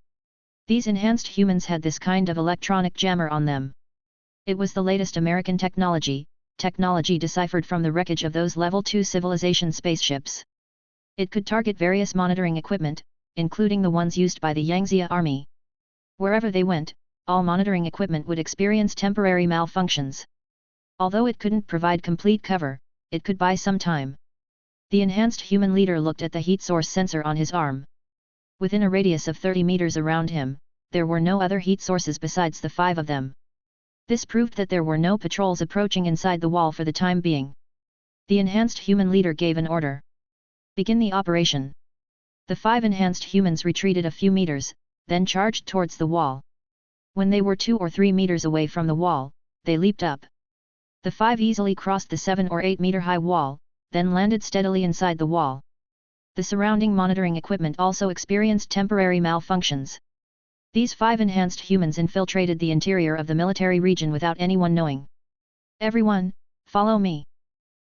These enhanced humans had this kind of electronic jammer on them. It was the latest American technology deciphered from the wreckage of those Level 2 civilization spaceships. It could target various monitoring equipment, including the ones used by the Yangzia army. Wherever they went, all monitoring equipment would experience temporary malfunctions. Although it couldn't provide complete cover, it could buy some time. The enhanced human leader looked at the heat source sensor on his arm. Within a radius of 30 meters around him, there were no other heat sources besides the 5 of them. This proved that there were no patrols approaching inside the wall for the time being. The enhanced human leader gave an order. Begin the operation. The 5 enhanced humans retreated a few meters, then charged towards the wall. When they were 2 or 3 meters away from the wall, they leaped up. The 5 easily crossed the 7 or 8 meter high wall, then landed steadily inside the wall. The surrounding monitoring equipment also experienced temporary malfunctions. These 5 enhanced humans infiltrated the interior of the military region without anyone knowing. Everyone, follow me.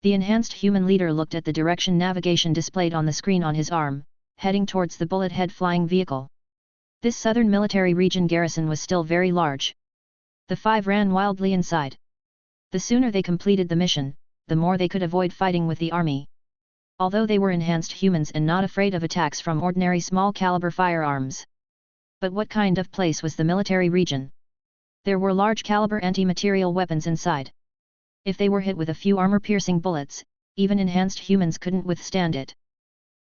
The enhanced human leader looked at the direction navigation displayed on the screen on his arm, heading towards the bullet-head flying vehicle. This southern military region garrison was still very large. The 5 ran wildly inside. The sooner they completed the mission, the more they could avoid fighting with the army. Although they were enhanced humans and not afraid of attacks from ordinary small-caliber firearms. But what kind of place was the military region? There were large-caliber anti-material weapons inside. If they were hit with a few armor-piercing bullets, even enhanced humans couldn't withstand it.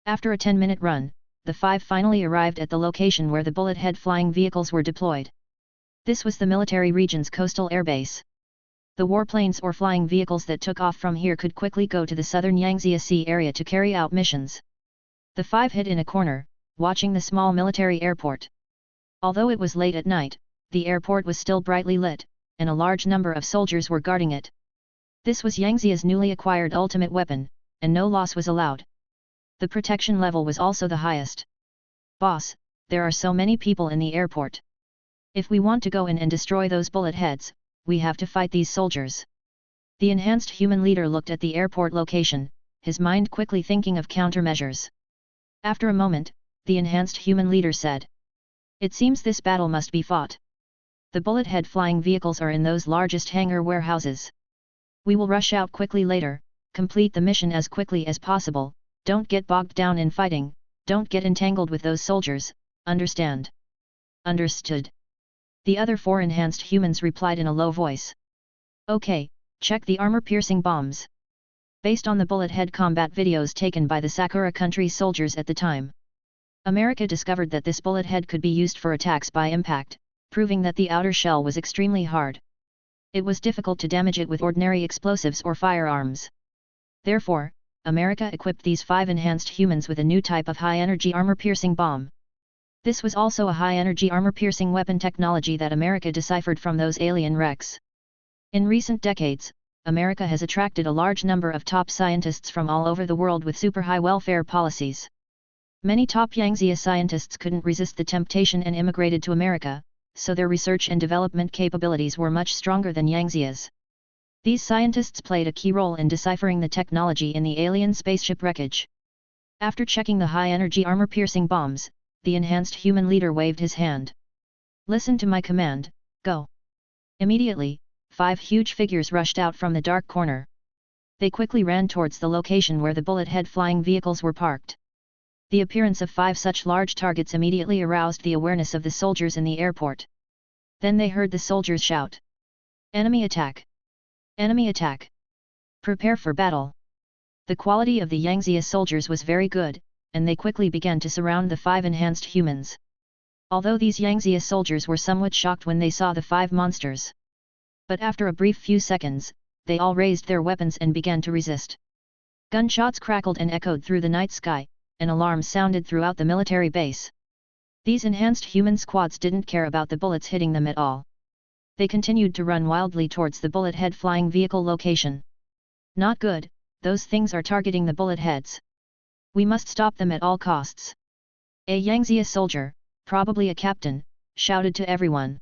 After a 10-minute run, the 5 finally arrived at the location where the bullet-head flying vehicles were deployed. This was the military region's coastal airbase. The warplanes or flying vehicles that took off from here could quickly go to the southern Yangzia Sea area to carry out missions. The 5 hid in a corner, watching the small military airport. Although it was late at night, the airport was still brightly lit, and a large number of soldiers were guarding it. This was Yangzia's newly acquired ultimate weapon, and no loss was allowed. The protection level was also the highest. Boss, there are so many people in the airport. If we want to go in and destroy those bullet heads, we have to fight these soldiers. The enhanced human leader looked at the airport location, his mind quickly thinking of countermeasures. After a moment, the enhanced human leader said, "It seems this battle must be fought. The bullet-head flying vehicles are in those largest hangar warehouses. We will rush out quickly later, complete the mission as quickly as possible, don't get bogged down in fighting, don't get entangled with those soldiers, understand?" "Understood." The other 4 enhanced humans replied in a low voice. "Okay, check the armor-piercing bombs." Based on the bullet-head combat videos taken by the Sakura country soldiers at the time, America discovered that this bullet head could be used for attacks by impact, proving that the outer shell was extremely hard. It was difficult to damage it with ordinary explosives or firearms. Therefore, America equipped these 5 enhanced humans with a new type of high-energy armor-piercing bomb. This was also a high-energy armor-piercing weapon technology that America deciphered from those alien wrecks. In recent decades, America has attracted a large number of top scientists from all over the world with super-high welfare policies. Many top Yangtze scientists couldn't resist the temptation and immigrated to America, so their research and development capabilities were much stronger than Yangtze's. These scientists played a key role in deciphering the technology in the alien spaceship wreckage. After checking the high-energy armor-piercing bombs, the enhanced human leader waved his hand. "Listen to my command, go." Immediately, 5 huge figures rushed out from the dark corner. They quickly ran towards the location where the bullet-head flying vehicles were parked. The appearance of 5 such large targets immediately aroused the awareness of the soldiers in the airport. Then they heard the soldiers shout, "Enemy attack! Enemy attack! Prepare for battle!" The quality of the Yangtze soldiers was very good, and they quickly began to surround the 5 enhanced humans. Although these Yangtze soldiers were somewhat shocked when they saw the 5 monsters. But after a brief few seconds, they all raised their weapons and began to resist. Gunshots crackled and echoed through the night sky, and alarms sounded throughout the military base. These enhanced human squads didn't care about the bullets hitting them at all. They continued to run wildly towards the bullet-head flying vehicle location. "Not good, those things are targeting the bullet heads. We must stop them at all costs." A Yangtze soldier, probably a captain, shouted to everyone.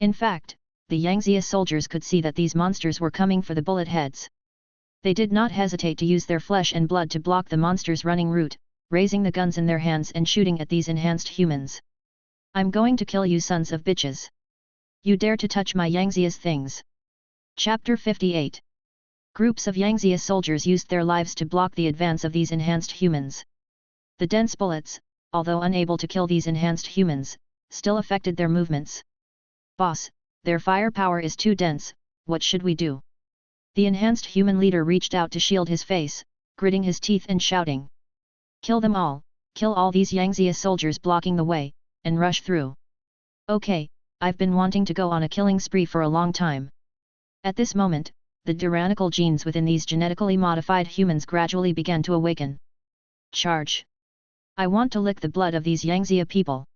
In fact, the Yangtze soldiers could see that these monsters were coming for the bullet heads. They did not hesitate to use their flesh and blood to block the monsters' running route, raising the guns in their hands and shooting at these enhanced humans. "I'm going to kill you sons of bitches. You dare to touch my Yangtze's things." Chapter 58. Groups of Yangtze soldiers used their lives to block the advance of these enhanced humans. The dense bullets, although unable to kill these enhanced humans, still affected their movements. "Boss, their firepower is too dense, what should we do?" The enhanced human leader reached out to shield his face, gritting his teeth and shouting. "Kill them all, kill all these Yangtze soldiers blocking the way, and rush through." "Okay, I've been wanting to go on a killing spree for a long time." At this moment, the tyrannical genes within these genetically modified humans gradually began to awaken. "Charge! I want to lick the blood of these Yangtze people."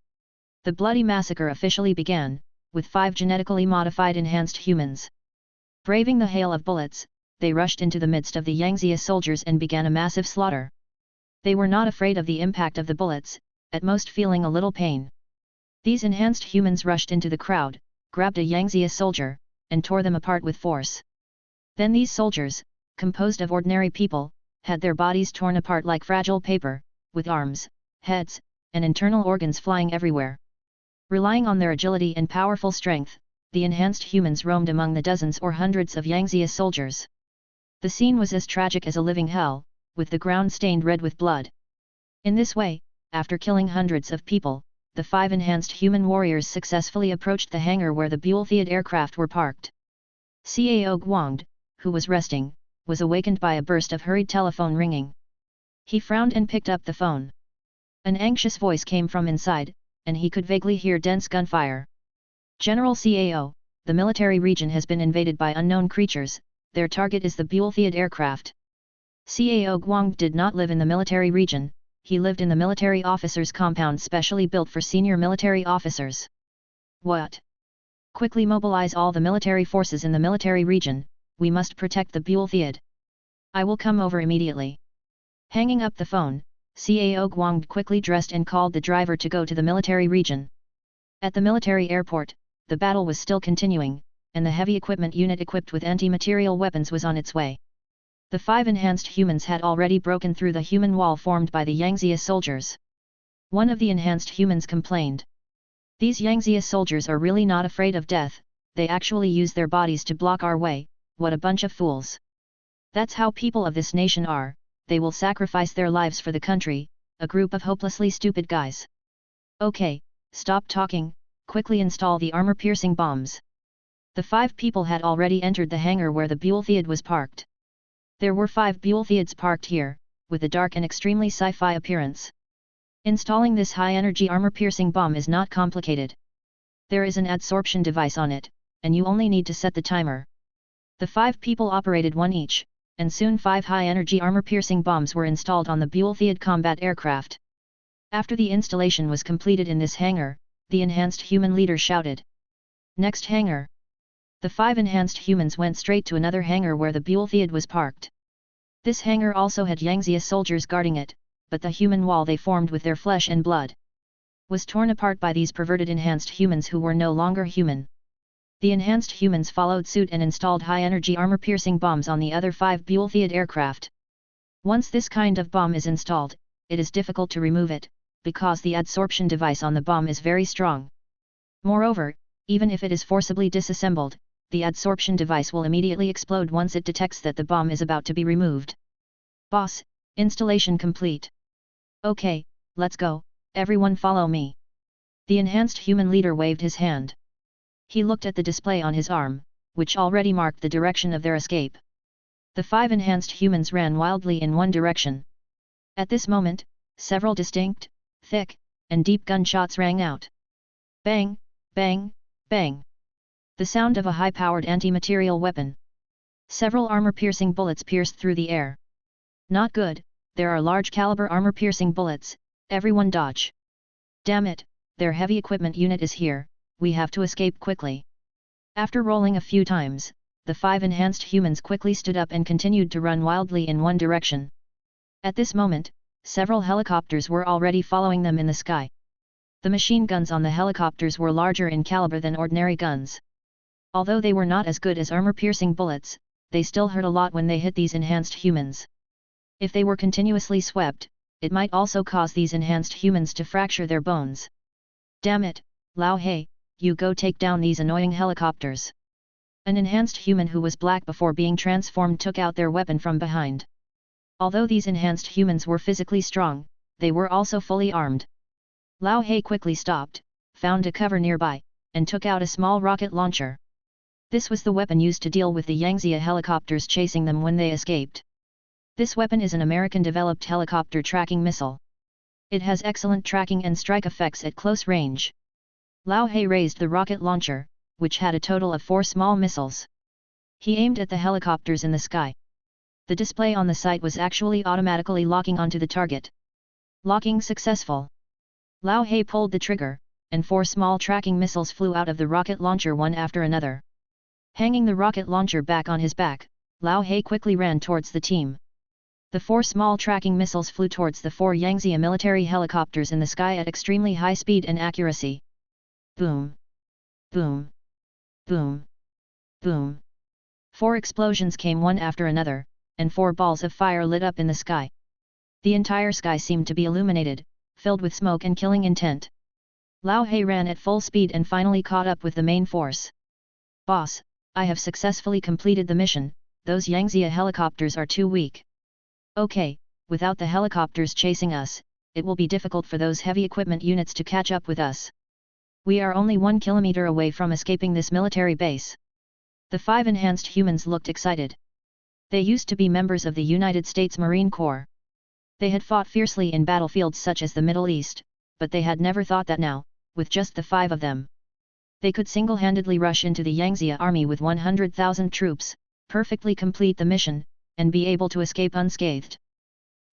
The bloody massacre officially began, with 5 genetically modified enhanced humans. Braving the hail of bullets, they rushed into the midst of the Yangtze soldiers and began a massive slaughter. They were not afraid of the impact of the bullets, at most feeling a little pain. These enhanced humans rushed into the crowd, grabbed a Yangtze soldier, and tore them apart with force. Then these soldiers, composed of ordinary people, had their bodies torn apart like fragile paper, with arms, heads, and internal organs flying everywhere. Relying on their agility and powerful strength, the enhanced humans roamed among the dozens or hundreds of Yangtze soldiers. The scene was as tragic as a living hell, with the ground stained red with blood. In this way, after killing hundreds of people, the 5 enhanced human warriors successfully approached the hangar where the Buell-Theod aircraft were parked. Cao Guangd, who was resting, was awakened by a burst of hurried telephone ringing. He frowned and picked up the phone. An anxious voice came from inside, and he could vaguely hear dense gunfire. "General Cao, the military region has been invaded by unknown creatures, their target is the Buell-Theod aircraft." Cao Guangd did not live in the military region, he lived in the military officers' compound specially built for senior military officers. "What? Quickly mobilize all the military forces in the military region, we must protect the Buell-Theod. I will come over immediately." Hanging up the phone, Cao Guangd quickly dressed and called the driver to go to the military region. At the military airport, the battle was still continuing, and the heavy equipment unit equipped with anti-material weapons was on its way. The 5 enhanced humans had already broken through the human wall formed by the Yangtze soldiers. One of the enhanced humans complained. "These Yangtze soldiers are really not afraid of death, they actually use their bodies to block our way, what a bunch of fools. That's how people of this nation are, they will sacrifice their lives for the country, a group of hopelessly stupid guys." "Okay, stop talking, quickly install the armor-piercing bombs." The 5 people had already entered the hangar where the Buell-Theod was parked. There were 5 Buell-Theods parked here, with a dark and extremely sci-fi appearance. Installing this high-energy armor-piercing bomb is not complicated. There is an adsorption device on it, and you only need to set the timer. The 5 people operated one each, and soon 5 high-energy armor-piercing bombs were installed on the Buell-Theod combat aircraft. After the installation was completed in this hangar, the enhanced human leader shouted. Next hangar. The 5 enhanced humans went straight to another hangar where the Bullthead was parked. This hangar also had Yangzia soldiers guarding it, but the human wall they formed with their flesh and blood was torn apart by these perverted enhanced humans who were no longer human. The enhanced humans followed suit and installed high-energy armor-piercing bombs on the other 5 Bullthead aircraft. Once this kind of bomb is installed, it is difficult to remove it, because the adsorption device on the bomb is very strong. Moreover, even if it is forcibly disassembled, the adsorption device will immediately explode once it detects that the bomb is about to be removed. Boss, installation complete. Okay, let's go, everyone follow me. The enhanced human leader waved his hand. He looked at the display on his arm, which already marked the direction of their escape. The 5 enhanced humans ran wildly in one direction. At this moment, several distinct, thick, and deep gunshots rang out. Bang, bang, bang. The sound of a high-powered anti-material weapon. Several armor-piercing bullets pierced through the air. Not good, there are large-caliber armor-piercing bullets, everyone dodge. Damn it, their heavy equipment unit is here, we have to escape quickly. After rolling a few times, the 5 enhanced humans quickly stood up and continued to run wildly in one direction. At this moment, several helicopters were already following them in the sky. The machine guns on the helicopters were larger in caliber than ordinary guns. Although they were not as good as armor-piercing bullets, they still hurt a lot when they hit these enhanced humans. If they were continuously swept, it might also cause these enhanced humans to fracture their bones. Damn it, Lao Hei, you go take down these annoying helicopters. An enhanced human who was black before being transformed took out their weapon from behind. Although these enhanced humans were physically strong, they were also fully armed. Lao Hei quickly stopped, found a cover nearby, and took out a small rocket launcher. This was the weapon used to deal with the Yangzia helicopters chasing them when they escaped. This weapon is an American-developed helicopter tracking missile. It has excellent tracking and strike effects at close range. Lao Hei raised the rocket launcher, which had a total of 4 small missiles. He aimed at the helicopters in the sky. The display on the site was actually automatically locking onto the target. Locking successful. Lao Hei pulled the trigger, and 4 small tracking missiles flew out of the rocket launcher one after another. Hanging the rocket launcher back on his back, Lao Hei quickly ran towards the team. The 4 small tracking missiles flew towards the 4 Yangzia military helicopters in the sky at extremely high speed and accuracy. Boom! Boom! Boom! Boom! 4 explosions came one after another, and 4 balls of fire lit up in the sky. The entire sky seemed to be illuminated, filled with smoke and killing intent. Lao Hei ran at full speed and finally caught up with the main force. Boss, I have successfully completed the mission, those Yangzia helicopters are too weak. Okay, without the helicopters chasing us, it will be difficult for those heavy equipment units to catch up with us. We are only 1 kilometer away from escaping this military base. The 5 enhanced humans looked excited. They used to be members of the United States Marine Corps. They had fought fiercely in battlefields such as the Middle East, but they had never thought that now, with just the 5 of them, they could single-handedly rush into the Yangzia army with 100,000 troops, perfectly complete the mission, and be able to escape unscathed.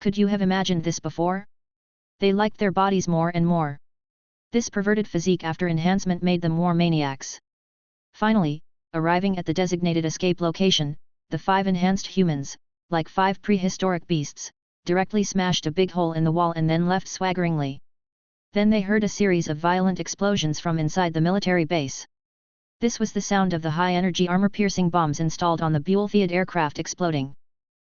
Could you have imagined this before? They liked their bodies more and more. This perverted physique after enhancement made them war maniacs. Finally, arriving at the designated escape location, the 5 enhanced humans, like 5 prehistoric beasts, directly smashed a big hole in the wall and then left swaggeringly. Then they heard a series of violent explosions from inside the military base. This was the sound of the high-energy armor-piercing bombs installed on the Bullthead aircraft exploding.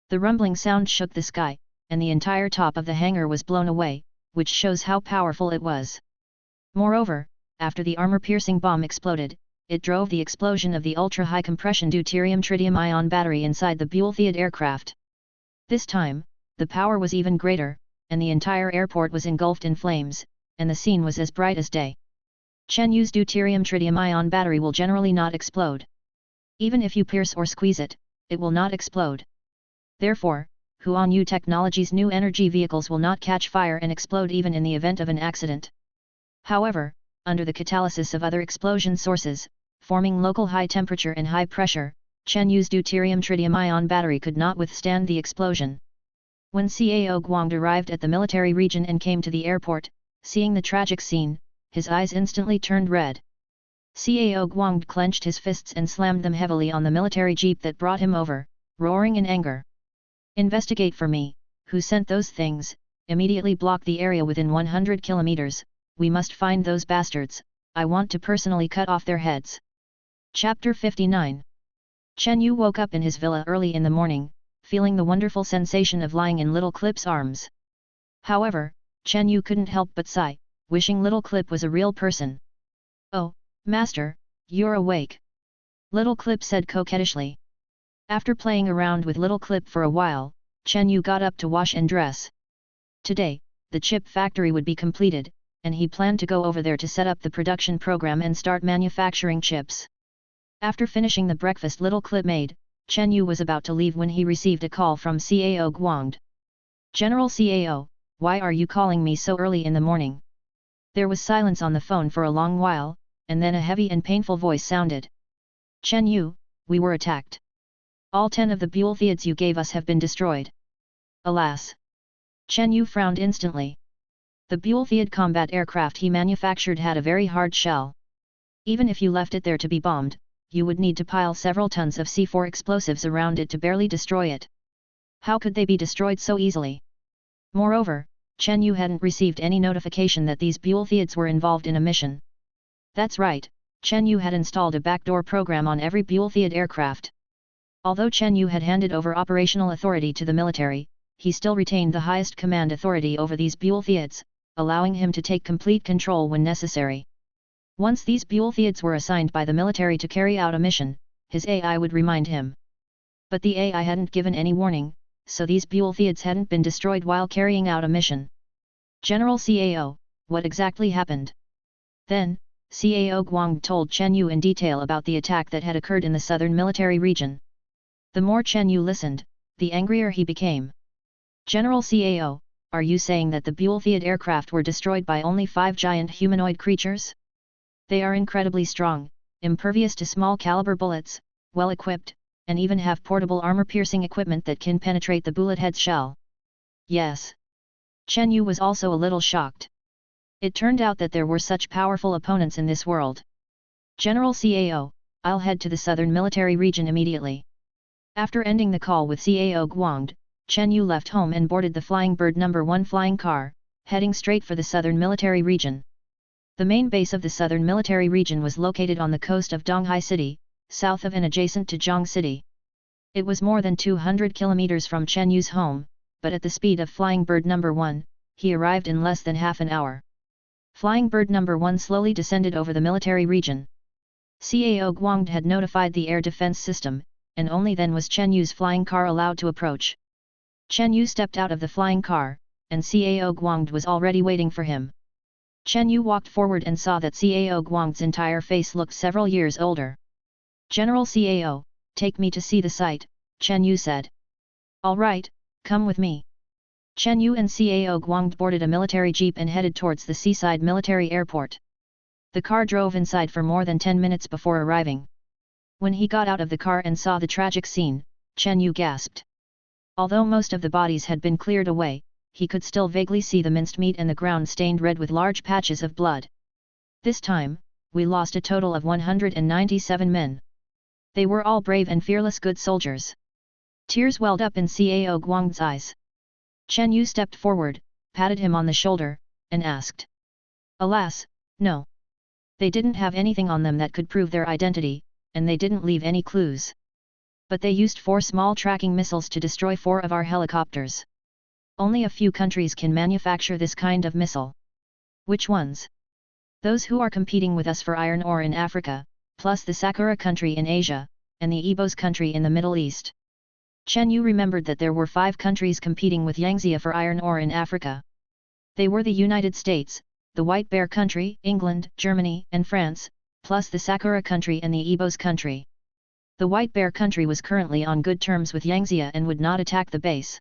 The rumbling sound shook the sky, and the entire top of the hangar was blown away, which shows how powerful it was. Moreover, after the armor-piercing bomb exploded, it drove the explosion of the ultra-high compression deuterium-tritium-ion battery inside the Bullthead aircraft. This time, the power was even greater, and the entire airport was engulfed in flames, and the scene was as bright as day. Chen Yu's deuterium-tritium-ion battery will generally not explode. Even if you pierce or squeeze it, it will not explode. Therefore, Huan Yu Technology's new energy vehicles will not catch fire and explode even in the event of an accident. However, under the catalysis of other explosion sources, forming local high temperature and high pressure, Chen Yu's deuterium-tritium-ion battery could not withstand the explosion. When Cao Guang arrived at the military region and came to the airport, seeing the tragic scene, his eyes instantly turned red. Cao Guang clenched his fists and slammed them heavily on the military jeep that brought him over, roaring in anger. "Investigate for me, who sent those things, immediately block the area within 100 kilometers, we must find those bastards, I want to personally cut off their heads." Chapter 59. Chen Yu woke up in his villa early in the morning, feeling the wonderful sensation of lying in Little Clip's arms. However, Chen Yu couldn't help but sigh, wishing Little Clip was a real person. "Oh, master, you're awake," Little Clip said coquettishly. After playing around with Little Clip for a while, Chen Yu got up to wash and dress. Today, the chip factory would be completed, and he planned to go over there to set up the production program and start manufacturing chips. After finishing the breakfast Little Clip made, Chen Yu was about to leave when he received a call from Cao Guang. "General Cao, why are you calling me so early in the morning?" There was silence on the phone for a long while, and then a heavy and painful voice sounded. "Chen Yu, we were attacked. All 10 of the bulltheads you gave us have been destroyed." "Alas!" Chen Yu frowned instantly. The bullthead combat aircraft he manufactured had a very hard shell. Even if you left it there to be bombed, you would need to pile several tons of C4 explosives around it to barely destroy it. How could they be destroyed so easily? Moreover, Chen Yu hadn't received any notification that these bulltheads were involved in a mission. That's right, Chen Yu had installed a backdoor program on every bullthead aircraft. Although Chen Yu had handed over operational authority to the military, he still retained the highest command authority over these bulltheads, allowing him to take complete control when necessary. Once these bulltheads were assigned by the military to carry out a mission, his AI would remind him. But the AI hadn't given any warning, so these bulltheads hadn't been destroyed while carrying out a mission. "General Cao, what exactly happened?" Then, Cao Guang told Chen Yu in detail about the attack that had occurred in the southern military region. The more Chen Yu listened, the angrier he became. "General Cao, are you saying that the bullthead aircraft were destroyed by only 5 giant humanoid creatures? They are incredibly strong, impervious to small caliber bullets, well equipped, and even have portable armor-piercing equipment that can penetrate the bullethead's shell." "Yes." Chen Yu was also a little shocked. It turned out that there were such powerful opponents in this world. "General Cao, I'll head to the southern military region immediately." After ending the call with Cao Guang, Chen Yu left home and boarded the Flying Bird No. 1 flying car, heading straight for the southern military region. The main base of the southern military region was located on the coast of Donghai City, south of and adjacent to Zhang City. It was more than 200 kilometers from Chen Yu's home, but at the speed of Flying Bird No. 1, he arrived in less than half an hour. Flying Bird No. 1 slowly descended over the military region. Cao Guang had notified the air defense system, and only then was Chen Yu's flying car allowed to approach. Chen Yu stepped out of the flying car, and Cao Guang was already waiting for him. Chen Yu walked forward and saw that Cao Guang's entire face looked several years older. "General Cao, take me to see the site," Chen Yu said. "All right, come with me." Chen Yu and Cao Guang boarded a military jeep and headed towards the seaside military airport. The car drove inside for more than 10 minutes before arriving. When he got out of the car and saw the tragic scene, Chen Yu gasped. Although most of the bodies had been cleared away, he could still vaguely see the minced meat and the ground stained red with large patches of blood. "This time, we lost a total of 197 men. They were all brave and fearless good soldiers." Tears welled up in Cao Guang's eyes. Chen Yu stepped forward, patted him on the shoulder, and asked. "Alas, no. They didn't have anything on them that could prove their identity, and they didn't leave any clues. But they used 4 small tracking missiles to destroy 4 of our helicopters. Only a few countries can manufacture this kind of missile." "Which ones?" "Those who are competing with us for iron ore in Africa, plus the Sakura country in Asia, and the Ibos country in the Middle East." Chen Yu remembered that there were 5 countries competing with Yangtze for iron ore in Africa. They were the United States, the White Bear country, England, Germany, and France, plus the Sakura country and the Ibos country. The White Bear country was currently on good terms with Yangtze and would not attack the base.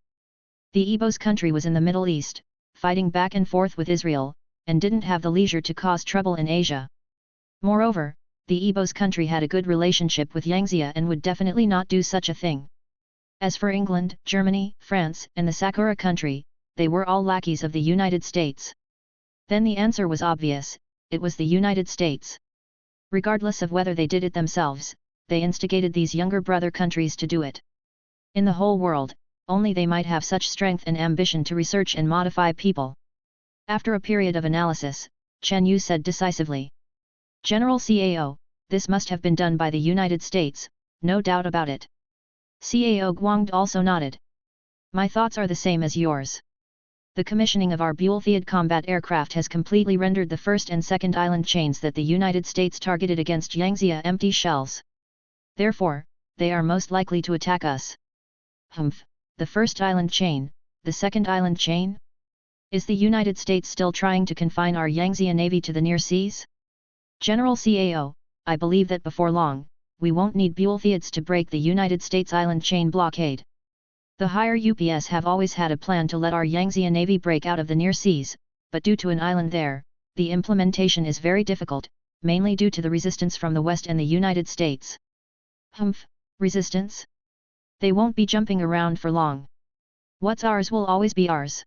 The Ibos country was in the Middle East, fighting back and forth with Israel, and didn't have the leisure to cause trouble in Asia. Moreover, the Ibos country had a good relationship with Yangtze and would definitely not do such a thing. As for England, Germany, France, and the Sakura country, they were all lackeys of the United States. Then the answer was obvious, it was the United States. Regardless of whether they did it themselves, they instigated these younger brother countries to do it. In the whole world, only they might have such strength and ambition to research and modify people. After a period of analysis, Chen Yu said decisively. General Cao, this must have been done by the United States, no doubt about it. Cao Guangde also nodded. My thoughts are the same as yours. The commissioning of our Buell-Field combat aircraft has completely rendered the first and second island chains that the United States targeted against Yangtze empty shells. Therefore, they are most likely to attack us. Humph, the first island chain, the second island chain? Is the United States still trying to confine our Yangtze Navy to the near seas? General Cao, I believe that before long, we won't need Buell-Fields to break the United States island chain blockade. The higher UPS have always had a plan to let our Yangtze Navy break out of the near seas, but due to an island there, the implementation is very difficult, mainly due to the resistance from the West and the United States. Humph, resistance? They won't be jumping around for long. What's ours will always be ours.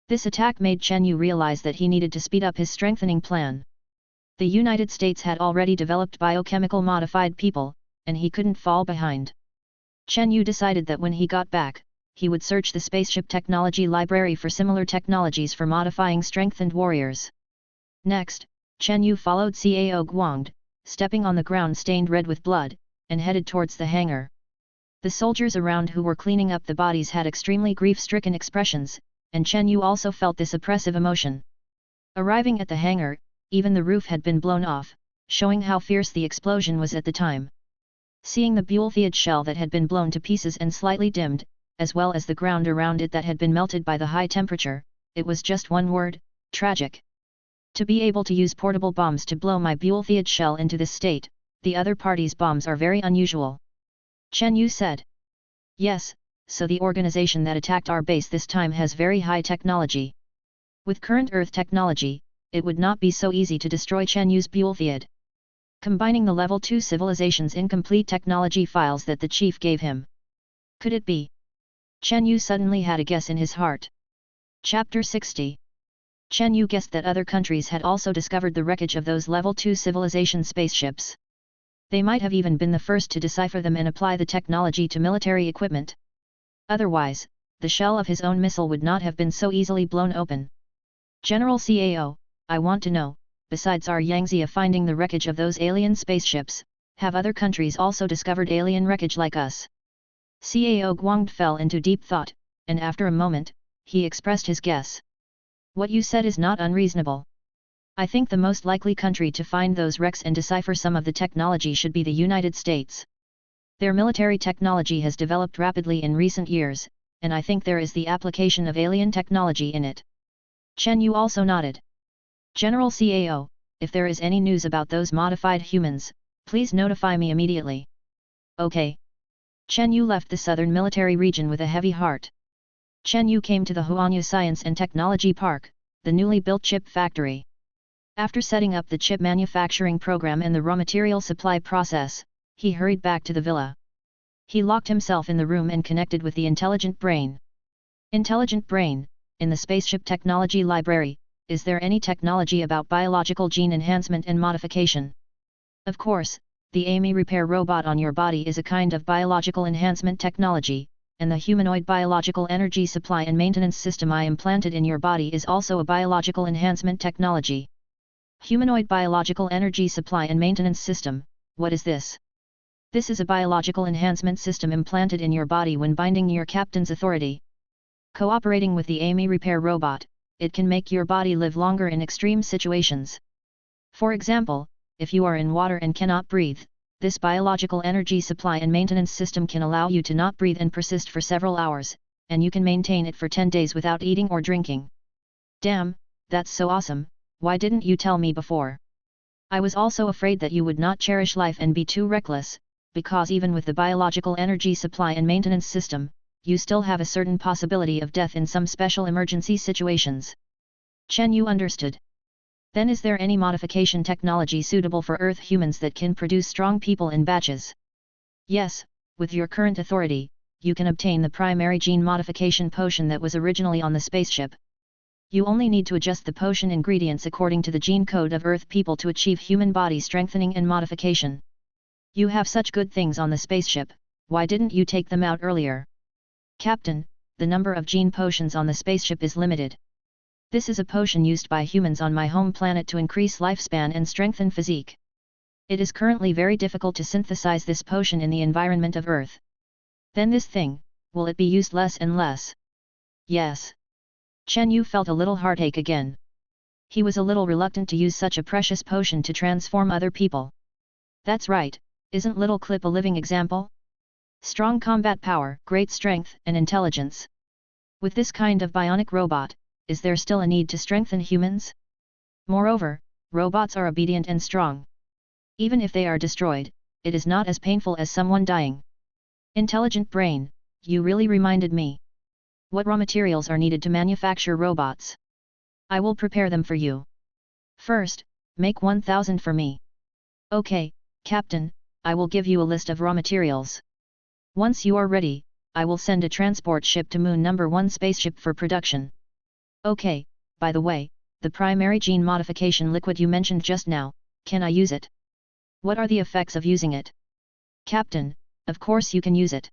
This attack made Chen Yu realize that he needed to speed up his strengthening plan. The United States had already developed biochemical modified people, and he couldn't fall behind. Chen Yu decided that when he got back, he would search the spaceship technology library for similar technologies for modifying strengthened warriors. Next, Chen Yu followed Cao Guangde, stepping on the ground stained red with blood, and headed towards the hangar. The soldiers around who were cleaning up the bodies had extremely grief-stricken expressions, and Chen Yu also felt this oppressive emotion. Arriving at the hangar, even the roof had been blown off, showing how fierce the explosion was at the time. Seeing the Buell-Field shell that had been blown to pieces and slightly dimmed, as well as the ground around it that had been melted by the high temperature, it was just one word, tragic. To be able to use portable bombs to blow my Buell-Field shell into this state, the other party's bombs are very unusual. Chen Yu said. Yes, so the organization that attacked our base this time has very high technology. With current Earth technology, it would not be so easy to destroy Chen Yu's Buell-Field. Combining the Level 2 civilization's incomplete technology files that the chief gave him. Could it be? Chen Yu suddenly had a guess in his heart. Chapter 60. Chen Yu guessed that other countries had also discovered the wreckage of those Level 2 civilization spaceships. They might have even been the first to decipher them and apply the technology to military equipment. Otherwise, the shell of his own missile would not have been so easily blown open. General Cao, I want to know, besides our Yangtze finding the wreckage of those alien spaceships, have other countries also discovered alien wreckage like us? Cao Guangde fell into deep thought, and after a moment, he expressed his guess. What you said is not unreasonable. I think the most likely country to find those wrecks and decipher some of the technology should be the United States. Their military technology has developed rapidly in recent years, and I think there is the application of alien technology in it. Chen Yu also nodded. General Cao, if there is any news about those modified humans, please notify me immediately. Okay. Chen Yu left the southern military region with a heavy heart. Chen Yu came to the Huanya Science and Technology Park, the newly built chip factory. After setting up the chip manufacturing program and the raw material supply process, he hurried back to the villa. He locked himself in the room and connected with the intelligent brain. Intelligent brain, in the spaceship technology library, is there any technology about biological gene enhancement and modification? Of course, the AMI repair robot on your body is a kind of biological enhancement technology, and the humanoid biological energy supply and maintenance system I implanted in your body is also a biological enhancement technology. Humanoid biological energy supply and maintenance system, what is this? This is a biological enhancement system implanted in your body when binding your captain's authority. Cooperating with the AMI repair robot, it can make your body live longer in extreme situations. For example, if you are in water and cannot breathe, this biological energy supply and maintenance system can allow you to not breathe and persist for several hours, and you can maintain it for 10 days without eating or drinking. Damn, that's so awesome, why didn't you tell me before? I was also afraid that you would not cherish life and be too reckless, because even with the biological energy supply and maintenance system, you still have a certain possibility of death in some special emergency situations. Chen Yu understood. Then is there any modification technology suitable for Earth humans that can produce strong people in batches? Yes, with your current authority, you can obtain the primary gene modification potion that was originally on the spaceship. You only need to adjust the potion ingredients according to the gene code of Earth people to achieve human body strengthening and modification. You have such good things on the spaceship, why didn't you take them out earlier? Captain, the number of gene potions on the spaceship is limited. This is a potion used by humans on my home planet to increase lifespan and strengthen physique. It is currently very difficult to synthesize this potion in the environment of Earth. Then this thing, will it be used less and less? Yes. Chen Yu felt a little heartache again. He was a little reluctant to use such a precious potion to transform other people. That's right, isn't Little Clip a living example? Strong combat power, great strength and intelligence. With this kind of bionic robot, is there still a need to strengthen humans? Moreover, robots are obedient and strong. Even if they are destroyed, it is not as painful as someone dying. Intelligent brain, you really reminded me. What raw materials are needed to manufacture robots? I will prepare them for you. First, make 1,000 for me. Okay, Captain, I will give you a list of raw materials. Once you are ready, I will send a transport ship to Moon number 1 spaceship for production. Okay, by the way, the primary gene modification liquid you mentioned just now, can I use it? What are the effects of using it? Captain, of course you can use it.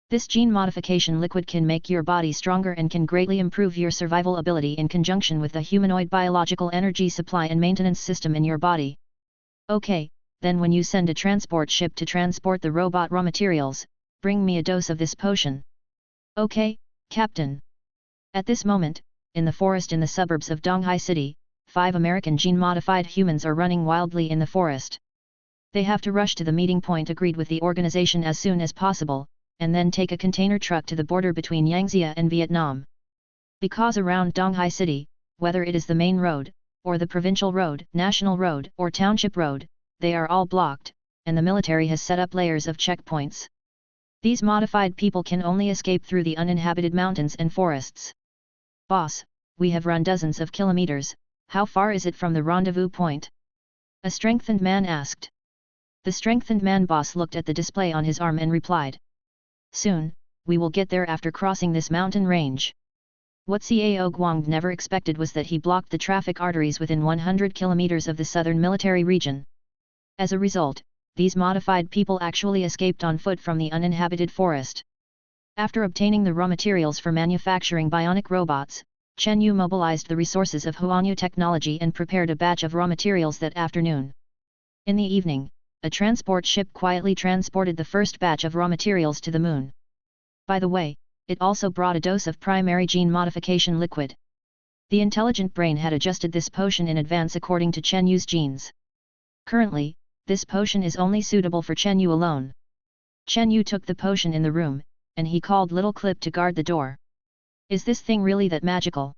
This gene modification liquid can make your body stronger and can greatly improve your survival ability in conjunction with the humanoid biological energy supply and maintenance system in your body. Okay, then when you send a transport ship to transport the robot raw materials, bring me a dose of this potion. Okay, Captain. At this moment, in the forest in the suburbs of Donghai City, 5 American gene-modified humans are running wildly in the forest. They have to rush to the meeting point agreed with the organization as soon as possible, and then take a container truck to the border between Yangtze and Vietnam. Because around Donghai City, whether it is the main road, or the provincial road, national road, or township road, they are all blocked, and the military has set up layers of checkpoints. These modified people can only escape through the uninhabited mountains and forests. Boss, we have run dozens of kilometers, how far is it from the rendezvous point? A strengthened man asked. The strengthened man boss looked at the display on his arm and replied. Soon, we will get there after crossing this mountain range. What Cao Guang never expected was that he blocked the traffic arteries within 100 kilometers of the southern military region. As a result, these modified people actually escaped on foot from the uninhabited forest. After obtaining the raw materials for manufacturing bionic robots, Chen Yu mobilized the resources of Huanyu technology and prepared a batch of raw materials that afternoon. In the evening, a transport ship quietly transported the first batch of raw materials to the moon. By the way, it also brought a dose of primary gene modification liquid. The intelligent brain had adjusted this potion in advance according to Chen Yu's genes. Currently, this potion is only suitable for Chen Yu alone. Chen Yu took the potion in the room, and he called Little Clip to guard the door. Is this thing really that magical?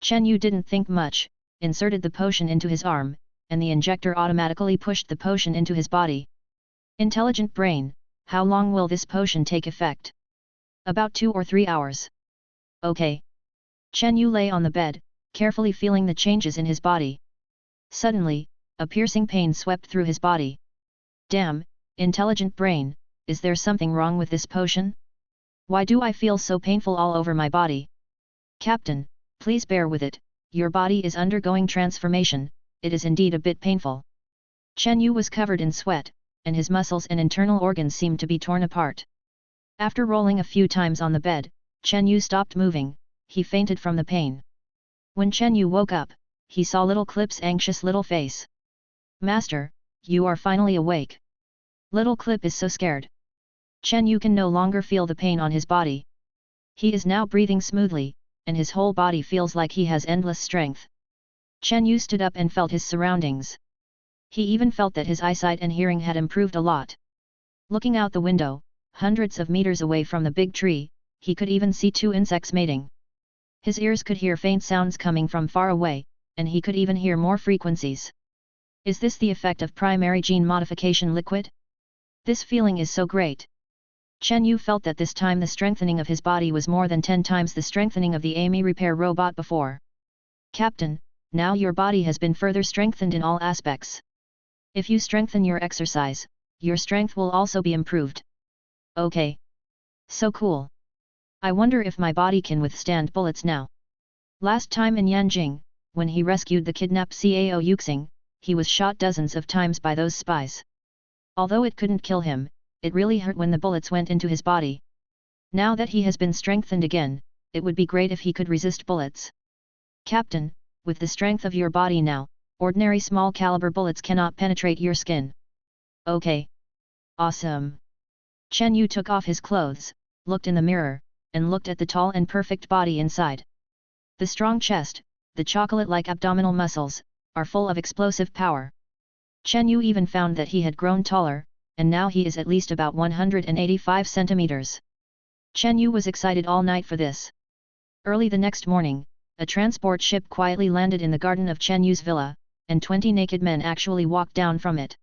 Chen Yu didn't think much, inserted the potion into his arm, and the injector automatically pushed the potion into his body. Intelligent brain, how long will this potion take effect? About 2 or 3 hours. Okay. Chen Yu lay on the bed, carefully feeling the changes in his body. Suddenly, a piercing pain swept through his body. Damn, intelligent brain, is there something wrong with this potion? Why do I feel so painful all over my body? Captain, please bear with it, your body is undergoing transformation, it is indeed a bit painful. Chen Yu was covered in sweat, and his muscles and internal organs seemed to be torn apart. After rolling a few times on the bed, Chen Yu stopped moving, he fainted from the pain. When Chen Yu woke up, he saw Little Clip's anxious little face. Master, you are finally awake. Little Clip is so scared. Chen Yu can no longer feel the pain on his body. He is now breathing smoothly, and his whole body feels like he has endless strength. Chen Yu stood up and felt his surroundings. He even felt that his eyesight and hearing had improved a lot. Looking out the window, hundreds of meters away from the big tree, he could even see 2 insects mating. His ears could hear faint sounds coming from far away, and he could even hear more frequencies. Is this the effect of primary gene modification liquid? This feeling is so great. Chen Yu felt that this time the strengthening of his body was more than 10 times the strengthening of the Amy repair robot before. Captain, now your body has been further strengthened in all aspects. If you strengthen your exercise, your strength will also be improved. Okay. So cool. I wonder if my body can withstand bullets now. Last time in Yanjing, when he rescued the kidnapped Cao Yuxing, he was shot dozens of times by those spies. Although it couldn't kill him, it really hurt when the bullets went into his body. Now that he has been strengthened again, it would be great if he could resist bullets. Captain, with the strength of your body now, ordinary small caliber bullets cannot penetrate your skin. Okay. Awesome. Chen Yu took off his clothes, looked in the mirror, and looked at the tall and perfect body inside. The strong chest, the chocolate-like abdominal muscles, are full of explosive power. Chen Yu even found that he had grown taller, and now he is at least about 185 centimeters. Chen Yu was excited all night for this. Early the next morning, a transport ship quietly landed in the garden of Chen Yu's villa, and 20 naked men actually walked down from it.